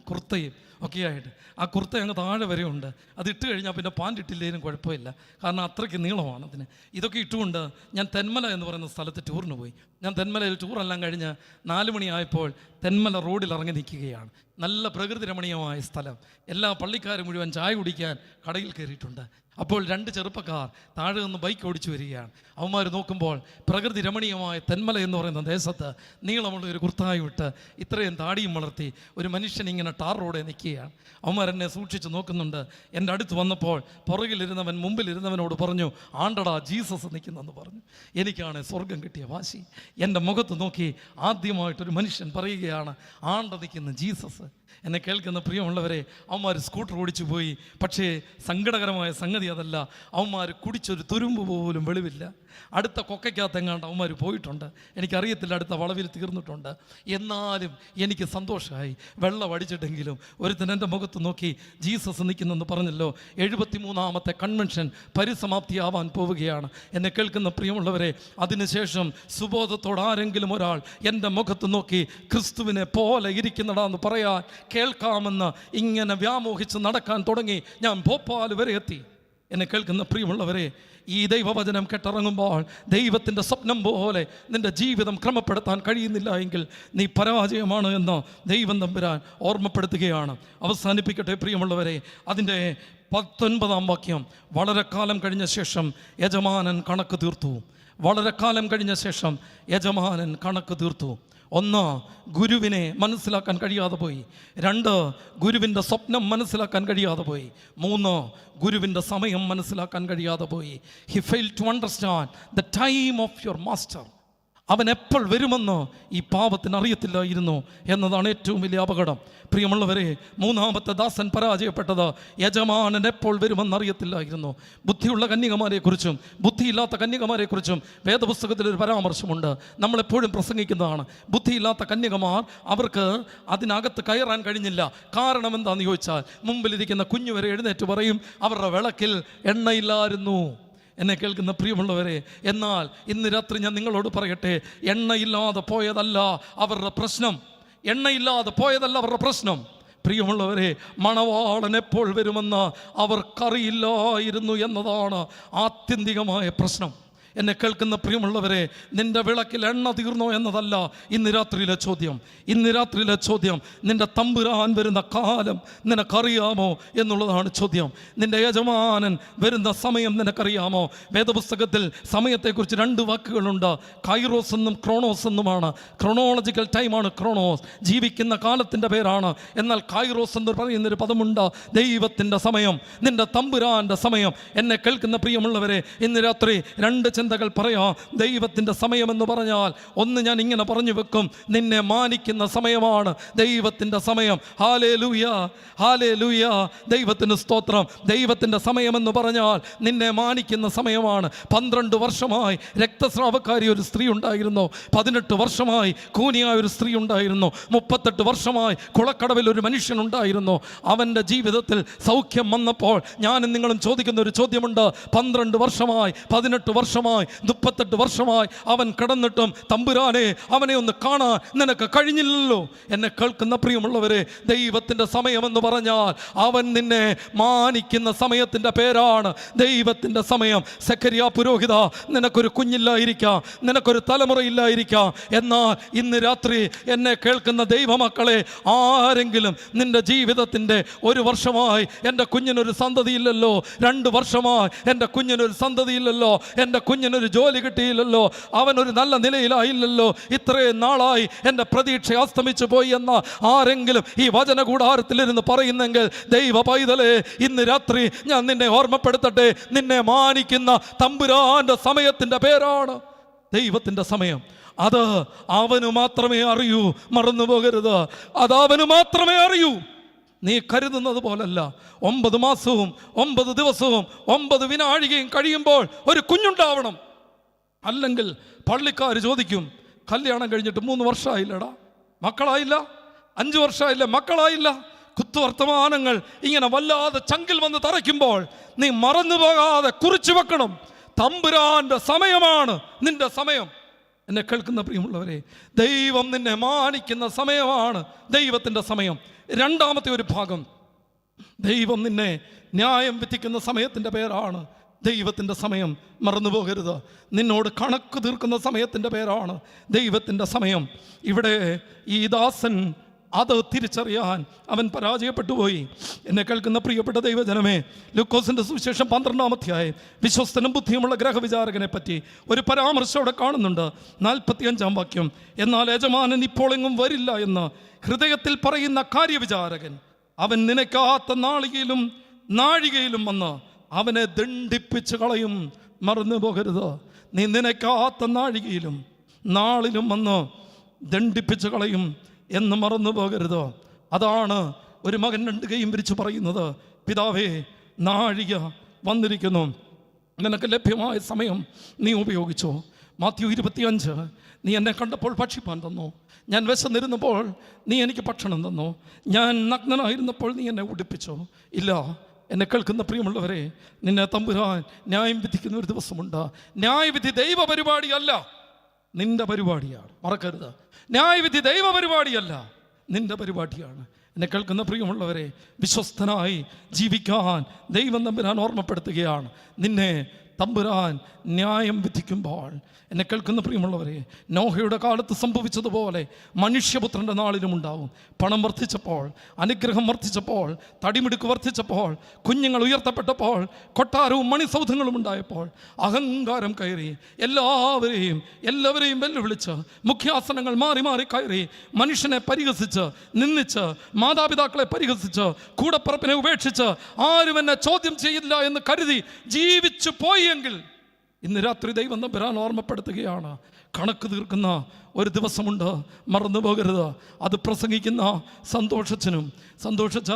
കുർത്തയും ഒക്കെയായിട്ട്. ആ കുർത്ത അങ്ങ് താഴെ വരെ ഉണ്ട്. അത് ഇട്ട് കഴിഞ്ഞാൽ പിന്നെ പാൻറ് ഇട്ടില്ലേലും കുഴപ്പമില്ല, കാരണം അത്രയ്ക്ക് നീളമാണ് അതിന്. ഇതൊക്കെ ഇട്ടുകൊണ്ട് ഞാൻ തെന്മല എന്ന് പറയുന്ന സ്ഥലത്ത് ടൂറിന് പോയി. ഞാൻ തെന്മലയിൽ ടൂറെല്ലാം കഴിഞ്ഞ് 4 മണിയായപ്പോൾ തെന്മല റോഡിൽ ഇറങ്ങി നിൽക്കുകയാണ്. നല്ല പ്രകൃതി രമണീയമായ സ്ഥലം. എല്ലാ പള്ളിക്കാരും മുഴുവൻ ചായ കുടിക്കാൻ കടയിൽ കയറിയിട്ടുണ്ട്. അപ്പോൾ 2 ചെറുപ്പക്കാർ താഴെ നിന്ന് ബൈക്ക് ഓടിച്ചു വരികയാണ്. അവന്മാർ നോക്കുമ്പോൾ പ്രകൃതി രമണീയമായ തെന്മല എന്ന് പറയുന്ന ദേശത്ത് നീളമുള്ള ഒരു കുർത്തായി വിട്ട് ഇത്രയും താടിയും വളർത്തി ഒരു മനുഷ്യൻ ഇങ്ങനെ ടാർ റോഡെ നിൽക്കുകയാണ്. അവന്മാരെന്നെ സൂക്ഷിച്ച് നോക്കുന്നുണ്ട്. എൻ്റെ അടുത്ത് വന്നപ്പോൾ പുറകിലിരുന്നവൻ മുമ്പിലിരുന്നവനോട് പറഞ്ഞു, ആണ്ടടാ ജീസസ് നിൽക്കുന്നെന്ന് പറഞ്ഞു. എനിക്കാണ് സ്വർഗം കിട്ടിയ വാശി. എൻ്റെ മുഖത്ത് നോക്കി ആദ്യമായിട്ടൊരു മനുഷ്യൻ പറയുകയാണ്, ആണ്ട നിൽക്കുന്ന ജീസസ്. എന്നെ കേൾക്കുന്ന പ്രിയമുള്ളവരെ, അവന്മാർ സ്കൂട്ടർ ഓടിച്ചു പോയി. പക്ഷേ സങ്കടകരമായ സംഗതി അതല്ല, അവന്മാർ കുടിച്ചൊരു തുരുമ്പ് പോലും വെളിവില്ല. അടുത്ത കൊക്കയ്ക്കകത്തെങ്ങാണ്ട് അവന്മാർ പോയിട്ടുണ്ട്. എനിക്കറിയത്തില്ല, അടുത്ത വളവിൽ തീർന്നിട്ടുണ്ട്. എന്നാലും എനിക്ക് സന്തോഷമായി. വെള്ളം അടിച്ചിട്ടെങ്കിലും ഒരുത്തൻ എൻ്റെ മുഖത്ത് നോക്കി ജീസസ് നിൽക്കുന്നെന്ന് പറഞ്ഞല്ലോ. 73ാമത്തെ കൺവെൻഷൻ പരിസമാപ്തിയാവാൻ പോവുകയാണ്. എന്നെ കേൾക്കുന്ന പ്രിയമുള്ളവരെ, അതിനുശേഷം സുബോധത്തോടെ ആരെങ്കിലും ഒരാൾ എൻ്റെ മുഖത്ത് നോക്കി ക്രിസ്തുവിനെ പോലെ ഇരിക്കുന്നടാന്ന് പറയാൻ കേൾക്കാമെന്ന് ഇങ്ങനെ വ്യാമോഹിച്ച് നടക്കാൻ തുടങ്ങി. ഞാൻ ഭോപ്പാൽ വരെ എത്തി. എന്നെ കേൾക്കുന്ന പ്രിയമുള്ളവരെ, ഈ ദൈവവചനം കേട്ടിറങ്ങുമ്പോൾ ദൈവത്തിൻ്റെ സ്വപ്നം പോലെ നിൻ്റെ ജീവിതം ക്രമപ്പെടുത്താൻ കഴിയുന്നില്ല എങ്കിൽ നീ പരാജയമാണ് എന്ന് ദൈവം തമ്പുരാൻ ഓർമ്മപ്പെടുത്തുകയാണ്. അവസാനിപ്പിക്കട്ടെ പ്രിയമുള്ളവരെ, അതിൻ്റെ 19ാം വാക്യം. വളരെ കാലം കഴിഞ്ഞ ശേഷം യജമാനൻ കണക്ക് തീർത്തു. വളരെ കാലം കഴിഞ്ഞ ശേഷം യജമാനൻ കണക്ക് തീർത്തു. 1, ഗുരുവിനെ മനസ്സിലാക്കാൻ കഴിയാതെ പോയി. 2, ഗുരുവിൻ്റെ സ്വപ്നം മനസ്സിലാക്കാൻ കഴിയാതെ പോയി. 3, ഗുരുവിൻ്റെ സമയം മനസ്സിലാക്കാൻ കഴിയാതെ പോയി. He fail to understand the time of your master. അവൻ എപ്പോൾ വരുമെന്ന് ഈ പാവത്തിന് അറിയത്തില്ലായിരുന്നു എന്നതാണ് ഏറ്റവും വലിയ അപകടം. പ്രിയമുള്ളവരെ, 3ാമത്തെ ദാസൻ പരാജയപ്പെട്ടത് യജമാനൻ എപ്പോൾ വരുമെന്ന് അറിയത്തില്ലായിരുന്നു. ബുദ്ധിയുള്ള കന്യകമാരെക്കുറിച്ചും ബുദ്ധിയില്ലാത്ത കന്യകമാരെക്കുറിച്ചും വേദപുസ്തകത്തിലൊരു പരാമർശമുണ്ട്. നമ്മളെപ്പോഴും പ്രസംഗിക്കുന്നതാണ്. ബുദ്ധിയില്ലാത്ത കന്യകമാർ, അവർക്ക് അതിനകത്ത് കയറാൻ കഴിഞ്ഞില്ല. കാരണം എന്താണെന്ന് ചോദിച്ചാൽ, മുമ്പിലിരിക്കുന്ന കുഞ്ഞു വരെ എഴുന്നേറ്റ് പറയും, അവരുടെ വിളക്കിൽ എണ്ണയില്ലായിരുന്നു. എന്നെ കേൾക്കുന്ന പ്രിയമുള്ളവരെ, എന്നാൽ ഇന്ന് രാത്രി ഞാൻ നിങ്ങളോട് പറയട്ടെ, എണ്ണയില്ലാതെ പോയതല്ല അവരുടെ പ്രശ്നം. എണ്ണയില്ലാതെ പോയതല്ല അവരുടെ പ്രശ്നം. പ്രിയമുള്ളവരെ, മണവാളൻ എപ്പോൾ വരുമെന്ന് അവർക്കറിയില്ലായിരുന്നു എന്നതാണ് ആത്യന്തികമായ പ്രശ്നം. എന്നെ കേൾക്കുന്ന പ്രിയമുള്ളവരെ, നിന്റെ വിളക്കിൽ എണ്ണ തീർന്നോ എന്നതല്ല ഇന്ന് രാത്രിയിലെ ചോദ്യം. ഇന്ന് രാത്രിയിലെ ചോദ്യം, നിന്റെ തമ്പുരാൻ വരുന്ന കാലം നിനക്കറിയാമോ എന്നുള്ളതാണ് ചോദ്യം. നിന്റെ യജമാനൻ വരുന്ന സമയം നിനക്കറിയാമോ? വേദപുസ്തകത്തിൽ സമയത്തെക്കുറിച്ച് 2 വാക്കുകളുണ്ട്. കൈറോസ് എന്നും ക്രോണോസ് എന്നുമാണ്. ക്രോണോളജിക്കൽ ടൈമാണ് ക്രോണോസ്, ജീവിക്കുന്ന കാലത്തിൻ്റെ പേരാണ്. എന്നാൽ കൈറോസ് എന്ന് പറയുന്നൊരു പദമുണ്ട്, ദൈവത്തിൻ്റെ സമയം, നിന്റെ തമ്പുരാൻ്റെ സമയം. എന്നെ കേൾക്കുന്ന പ്രിയമുള്ളവരെ, ഇന്ന് രാത്രി 2 ചിന്തകൾ പറയാം. ദൈവത്തിൻ്റെ സമയമെന്ന് പറഞ്ഞാൽ, ഒന്ന് ഞാൻ ഇങ്ങനെ പറഞ്ഞു വെക്കും, നിന്നെ മാനിക്കുന്ന സമയമാണ് ദൈവത്തിൻ്റെ സമയം. ഹല്ലേലൂയ, ഹല്ലേലൂയ, ദൈവത്തിന് സ്തോത്രം. ദൈവത്തിൻ്റെ സമയമെന്ന് പറഞ്ഞാൽ നിന്നെ മാനിക്കുന്ന സമയമാണ്. 12 വർഷമായി രക്തസ്രാവക്കാരി ഒരു സ്ത്രീ ഉണ്ടായിരുന്നു. 18 വർഷമായി കൂനിയായ ഒരു സ്ത്രീ ഉണ്ടായിരുന്നു. 38 വർഷമായി കുളക്കടവിൽ ഒരു മനുഷ്യനുണ്ടായിരുന്നു. അവൻ്റെ ജീവിതത്തിൽ സൗഖ്യം വന്നപ്പോൾ ഞാനും നിങ്ങളും ചോദിക്കുന്ന ഒരു ചോദ്യമുണ്ട്. 12 വർഷമായി, 18 വർഷമായി, 38 വർഷമായി അവൻ കിടന്നിട്ടും തമ്പുരാനെ അവനെ ഒന്ന് കാണാൻ നിനക്ക് കഴിഞ്ഞില്ലല്ലോ. എന്നെ കേൾക്കുന്ന പ്രിയമുള്ളവരെ, ദൈവത്തിൻ്റെ സമയമെന്ന് പറഞ്ഞാൽ അവൻ നിന്നെ മാനിക്കുന്ന സമയത്തിൻ്റെ പേരാണ് ദൈവത്തിൻ്റെ സമയം. സെഖര്യാ പുരോഹിത, നിനക്കൊരു കുഞ്ഞില്ലായിരിക്കാം, നിനക്കൊരു തലമുറയില്ലായിരിക്കാം. എന്നാൽ ഇന്ന് രാത്രി എന്നെ കേൾക്കുന്ന ദൈവമക്കളെ, ആരെങ്കിലും നിന്റെ ജീവിതത്തിൻ്റെ 1 വർഷമായി എൻ്റെ കുഞ്ഞിനൊരു സന്തതിയില്ലല്ലോ, 2 വർഷമായി എൻ്റെ കുഞ്ഞിനൊരു സന്തതിയില്ലല്ലോ, എൻ്റെ കുഞ്ഞിനൊരു ജോലി കിട്ടിയില്ലല്ലോ, അവനൊരു നല്ല നിലയിലായില്ലല്ലോ, ഇത്രയും നാളായി എൻ്റെ പ്രതീക്ഷ അസ്തമിച്ചു പോയി എന്ന ആരെങ്കിലും ഈ വചന കൂടാരത്തിലിരുന്ന് പറയുന്നെങ്കിൽ, ദൈവ പൈതലേ, ഇന്ന് രാത്രി ഞാൻ നിന്നെ ഓർമ്മപ്പെടുത്തട്ടെ, നിന്നെ മാനിക്കുന്ന തമ്പുരാന്റെ സമയത്തിൻ്റെ പേരാണ് ദൈവത്തിൻ്റെ സമയം. അത് അവന് മാത്രമേ അറിയൂ, മറന്നു പോകരുത്. അത് അവന് മാത്രമേ അറിയൂ. നീ കരുതുന്നത് പോലല്ല. 9 മാസവും 9 ദിവസവും 9 വിനാഴികയും കഴിയുമ്പോൾ ഒരു കുഞ്ഞുണ്ടാവണം. അല്ലെങ്കിൽ പള്ളിക്കാർ ചോദിക്കും, കല്യാണം കഴിഞ്ഞിട്ട് 3 വർഷമായില്ലടാ, മക്കളായില്ല, 5 വർഷമായില്ല, മക്കളായില്ല. കുത്തുവർത്തമാനങ്ങൾ ഇങ്ങനെ വല്ലാതെ ചങ്കിൽ വന്ന് തറയ്ക്കുമ്പോൾ നീ മറന്നു പോകാതെ കുറിച്ചു വെക്കണം, തമ്പുരാന്റെ സമയമാണ് നിന്റെ സമയം. എന്നെ കേൾക്കുന്ന പ്രിയമുള്ളവരെ, ദൈവം നിന്നെ മാനിക്കുന്ന സമയമാണ് ദൈവത്തിൻ്റെ സമയം. 2ാമത്തെ ഒരു ഭാഗം, ദൈവം നിന്നെ ന്യായം വിധിക്കുന്ന സമയത്തിൻ്റെ പേരാണ് ദൈവത്തിൻ്റെ സമയം. മറന്നു പോകരുത്. നിന്നോട് കണക്ക് തീർക്കുന്ന സമയത്തിൻ്റെ പേരാണ് ദൈവത്തിൻ്റെ സമയം. ഇവിടെ ഈ ദാസൻ അത് തിരിച്ചറിയാൻ അവൻ പരാജയപ്പെട്ടു പോയി. എന്നെ കേൾക്കുന്ന പ്രിയപ്പെട്ട ദൈവജനമേ, ലൂക്കോസിൻ്റെ സുവിശേഷം 12-ാം അധ്യായം വിശ്വസ്തനും ബുദ്ധിയുമുള്ള ഗ്രഹവിചാരകനെ പറ്റി ഒരു പരാമർശം അവിടെ കാണുന്നുണ്ട്. 45-ാം വാക്യം, എന്നാൽ യജമാനൻ ഇപ്പോൾ എങ്ങും വരില്ല എന്ന് ഹൃദയത്തിൽ പറയുന്ന കാര്യവിചാരകൻ അവൻ നനയ്ക്കാത്ത നാഴികയിലും വന്ന് അവനെ ദണ്ഡിപ്പിച്ച് കളയും. മറന്നു പോകരുത്, നീ നനയ്ക്കാത്ത നാഴികയിലും നാളിലും വന്ന് ദണ്ഡിപ്പിച്ച് കളയും എന്ന് മറന്നു പോകരുത്. അതാണ് ഒരു മകൻ 2 കൈയും വിരിച്ച് പറയുന്നത്, പിതാവേ, നാഴിക വന്നിരിക്കുന്നു, നിനക്ക് ലഭ്യമായ സമയം നീ ഉപയോഗിച്ചോ. മാത്യു 25, നീ എന്നെ കണ്ടപ്പോൾ ഭക്ഷിപ്പാൻ തന്നു, ഞാൻ വിശന്നിരുന്നപ്പോൾ നീ എനിക്ക് ഭക്ഷണം തന്നു, ഞാൻ നഗ്നനായിരുന്നപ്പോൾ നീ എന്നെ ഉടുപ്പിച്ചോ. ഇല്ല, എന്നെ കേൾക്കുന്ന പ്രിയമുള്ളവരെ, നിന്നെ തമ്പുരാൻ ന്യായം വിധിക്കുന്ന ഒരു ദിവസമുണ്ട്. ന്യായവിധി ദൈവ പരിപാടിയല്ല, നിന്റെ പരിപാടിയാണ്. മറക്കരുത്, ന്യായവിധി ദൈവ പരിപാടിയല്ല, നിന്റെ പരിപാടിയാണ്. എന്നെ കേൾക്കുന്ന പ്രിയമുള്ളവരെ, വിശ്വസ്തനായി ജീവിക്കാൻ ദൈവം തമ്പുരാൻ ഓർമ്മപ്പെടുത്തുകയാണ്. നിന്നെ തമ്പുരാൻ ന്യായം വിധിക്കുമ്പോൾ, എന്നെ കേൾക്കുന്ന പ്രിയമുള്ളവരെ, നോഹയുടെ കാലത്ത് സംഭവിച്ചതുപോലെ മനുഷ്യപുത്രൻ്റെ നാളിലും ഉണ്ടാവും. പണം വർദ്ധിച്ചപ്പോൾ, അനുഗ്രഹം വർദ്ധിച്ചപ്പോൾ, തടിമിടുക്ക് വർദ്ധിച്ചപ്പോൾ, കുഞ്ഞുങ്ങൾ ഉയർത്തപ്പെട്ടപ്പോൾ, കൊട്ടാരവും മണിസൗധങ്ങളും ഉണ്ടായപ്പോൾ അഹങ്കാരം കയറി എല്ലാവരെയും വെല്ലുവിളിച്ച് മുഖ്യാസനങ്ങൾ മാറി മാറി കയറി മനുഷ്യനെ പരിഹസിച്ച് നിന്ദിച്ച് മാതാപിതാക്കളെ പരിഹസിച്ച് കൂടപ്പറപ്പിനെ ഉപേക്ഷിച്ച് ആരും എന്നെ ചോദ്യം ചെയ്യില്ല എന്ന് കരുതി ജീവിച്ചു പോയെങ്കിൽ ഇന്ന് രാത്രി ദൈവം തമ്പുരാൻ ഓർമ്മപ്പെടുത്തുകയാണ്, കണക്ക് തീർക്കുന്ന ഒരു ദിവസമുണ്ട്, മറന്നു പോകരുത്. അത് പ്രസംഗിക്കുന്ന സന്തോഷിച്ച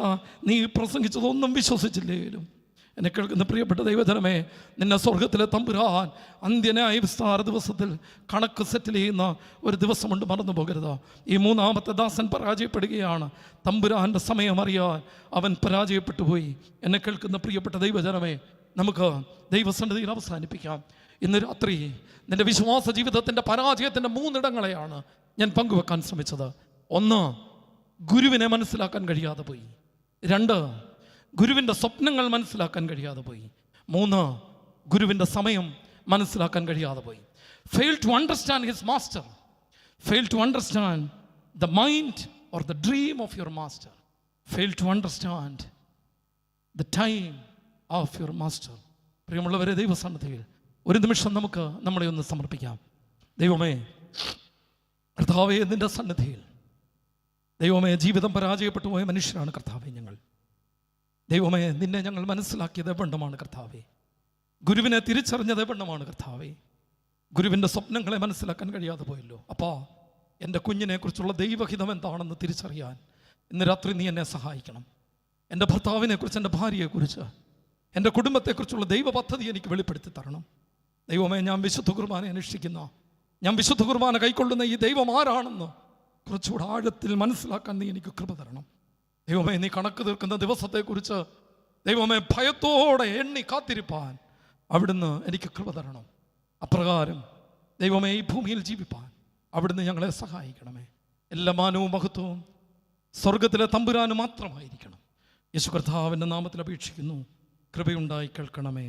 നീ പ്രസംഗിച്ചതൊന്നും വിശ്വസിച്ചില്ലേലും, എന്നെ കേൾക്കുന്ന പ്രിയപ്പെട്ട ദൈവജനമേ, നിന്നെ സ്വർഗത്തിലെ തമ്പുരാൻ അന്ത്യനായ വിസ്താര ദിവസത്തിൽ കണക്ക് സെറ്റിൽ ചെയ്യുന്ന ഒരു ദിവസമുണ്ട്, മറന്നു പോകരുത്. ഈ 3-ാമത്തെ ദാസൻ പരാജയപ്പെടുകയാണ്. തമ്പുരാൻ്റെ സമയം അറിയാൻ അവൻ പരാജയപ്പെട്ടു പോയി. എന്നെ കേൾക്കുന്ന പ്രിയപ്പെട്ട ദൈവജനമേ, നമുക്ക് ദൈവസന്നിധിയിൽ അവസാനിപ്പിക്കാം. ഇന്ന് രാത്രി നിൻ്റെ വിശ്വാസ ജീവിതത്തിൻ്റെ പരാജയത്തിൻ്റെ 3 ഇടങ്ങളെയാണ് ഞാൻ പങ്കുവെക്കാൻ ശ്രമിച്ചത്. 1, ഗുരുവിനെ മനസ്സിലാക്കാൻ കഴിയാതെ പോയി. 2, ഗുരുവിൻ്റെ സ്വപ്നങ്ങൾ മനസ്സിലാക്കാൻ കഴിയാതെ പോയി. 3, ഗുരുവിൻ്റെ സമയം മനസ്സിലാക്കാൻ കഴിയാതെ പോയി. Fail to understand his master, fail to understand the mind or the dream of your master, fail to understand the time of your master. പ്രിയമുള്ളവരെ, ദൈവസന്നിധിയിൽ ഒരു നിമിഷം നമുക്ക് നമ്മളെ ഒന്ന് സമർപ്പിക്കാം. ദൈവമേ, കർത്താവേ, നിൻ്റെ സന്നിധിയിൽ ദൈവമേ, ജീവിതം പരാജയപ്പെട്ടു പോയ മനുഷ്യരാണ് കർത്താവേ ഞങ്ങൾ. ദൈവമേ, നിന്നെ ഞങ്ങൾ മനസ്സിലാക്കിയത് എവണ്ണമാണ് കർത്താവേ, ഗുരുവിനെ തിരിച്ചറിഞ്ഞത് എവണ്ണമാണ് കർത്താവേ. ഗുരുവിൻ്റെ സ്വപ്നങ്ങളെ മനസ്സിലാക്കാൻ കഴിയാതെ പോയല്ലോ. അപ്പാ, എൻ്റെ കുഞ്ഞിനെക്കുറിച്ചുള്ള ദൈവഹിതം എന്താണെന്ന് തിരിച്ചറിയാൻ ഇന്ന് രാത്രി നീ എന്നെ സഹായിക്കണം. എൻ്റെ ഭർത്താവിനെക്കുറിച്ച്, എൻ്റെ ഭാര്യയെക്കുറിച്ച്, എൻ്റെ കുടുംബത്തെക്കുറിച്ചുള്ള ദൈവ പദ്ധതി എനിക്ക് വെളിപ്പെടുത്തി തരണം. ദൈവമേ, ഞാൻ വിശുദ്ധ കുർബാന അനുഷ്ഠിക്കുന്ന, ഞാൻ വിശുദ്ധ കുർബാന കൈക്കൊള്ളുന്ന ഈ ദൈവം ആരാണെന്ന് കുറച്ചുകൂടെ ആഴത്തിൽ മനസ്സിലാക്കാൻ നീ എനിക്ക് കൃപ തരണം. ദൈവമേ, നീ കണക്ക് തീർക്കുന്ന ദിവസത്തെക്കുറിച്ച് ദൈവമേ ഭയത്തോടെ എണ്ണി കാത്തിരിപ്പാൻ അവിടുന്ന് എനിക്ക് കൃപ തരണം. അപ്രകാരം ദൈവമേ ഈ ഭൂമിയിൽ ജീവിപ്പാൻ അവിടുന്ന് ഞങ്ങളെ സഹായിക്കണമേ. എല്ലാ മാനവും മഹത്വവും സ്വർഗത്തിലെ തമ്പുരാന് മാത്രമായിരിക്കണം. യേശു കർത്താവിൻ്റെ നാമത്തിൽ അപേക്ഷിക്കുന്നു, കൃപയുണ്ടായി കേൾക്കണമേ.